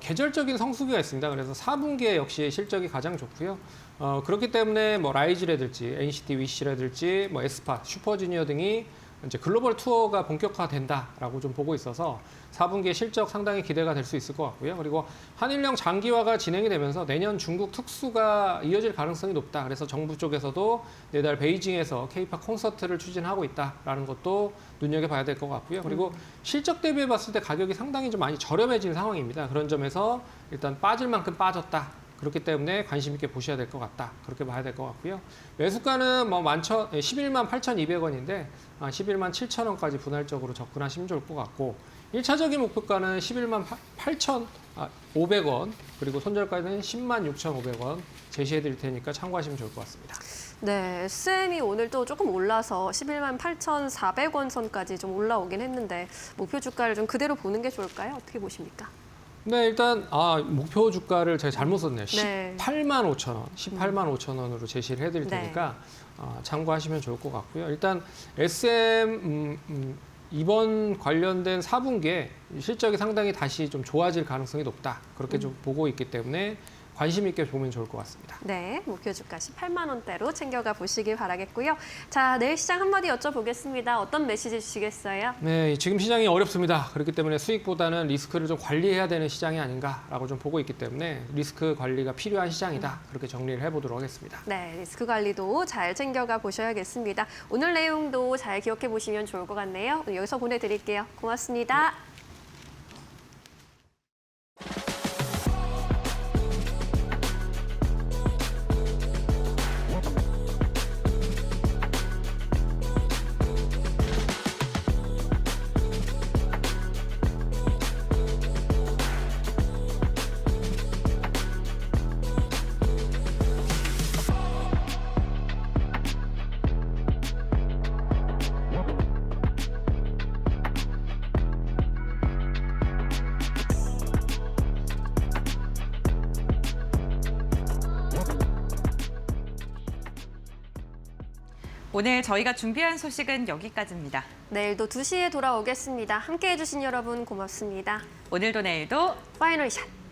계절적인 성수기가 있습니다. 그래서 4분기에 역시 실적이 가장 좋고요. 그렇기 때문에 뭐 라이즈라든지 NCT 위시라든지 뭐 에스파, 슈퍼주니어 등이 이제 글로벌 투어가 본격화된다라고 좀 보고 있어서 4분기에 실적 상당히 기대가 될 수 있을 것 같고요. 그리고 한일령 장기화가 진행이 되면서 내년 중국 특수가 이어질 가능성이 높다. 그래서 정부 쪽에서도 내달 베이징에서 K-팝 콘서트를 추진하고 있다라는 것도 눈여겨봐야 될 것 같고요. 그리고 실적 대비해 봤을 때 가격이 상당히 좀 많이 저렴해진 상황입니다. 그런 점에서 일단 빠질 만큼 빠졌다. 그렇기 때문에 관심 있게 보셔야 될 것 같다. 그렇게 봐야 될 것 같고요. 매수가는 뭐 11만 8,200원인데 11만 7,000원까지 분할적으로 접근하시면 좋을 것 같고, 1차적인 목표가는 11만 8,500원, 그리고 손절가는 10만 6,500원 제시해 드릴 테니까 참고하시면 좋을 것 같습니다. 네, SM이 오늘 또 조금 올라서 11만 8,400원 선까지 좀 올라오긴 했는데 목표 주가를 좀 그대로 보는 게 좋을까요? 어떻게 보십니까? 네, 일단 목표 주가를 제가 잘못 썼네요. 네. 18만 5천 원, 18만 5천 원으로 제시를 해드릴 테니까 참고하시면 좋을 것 같고요. 일단 SM 이번 관련된 4분기에 실적이 상당히 다시 좀 좋아질 가능성이 높다. 그렇게 좀 보고 있기 때문에 관심 있게 보면 좋을 것 같습니다. 네, 목표 주가 18만 원대로 챙겨가 보시길 바라겠고요. 자, 내일 시장 한마디 여쭤보겠습니다. 어떤 메시지 주시겠어요? 네, 지금 시장이 어렵습니다. 그렇기 때문에 수익보다는 리스크를 좀 관리해야 되는 시장이 아닌가라고 좀 보고 있기 때문에 리스크 관리가 필요한 시장이다. 그렇게 정리를 해보도록 하겠습니다. 네, 리스크 관리도 잘 챙겨가 보셔야겠습니다. 오늘 내용도 잘 기억해 보시면 좋을 것 같네요. 오늘 여기서 보내드릴게요. 고맙습니다. 오늘 저희가 준비한 소식은 여기까지입니다. 내일도 2시에 돌아오겠습니다. 함께해 주신 여러분 고맙습니다. 오늘도 내일도 파이널 샷!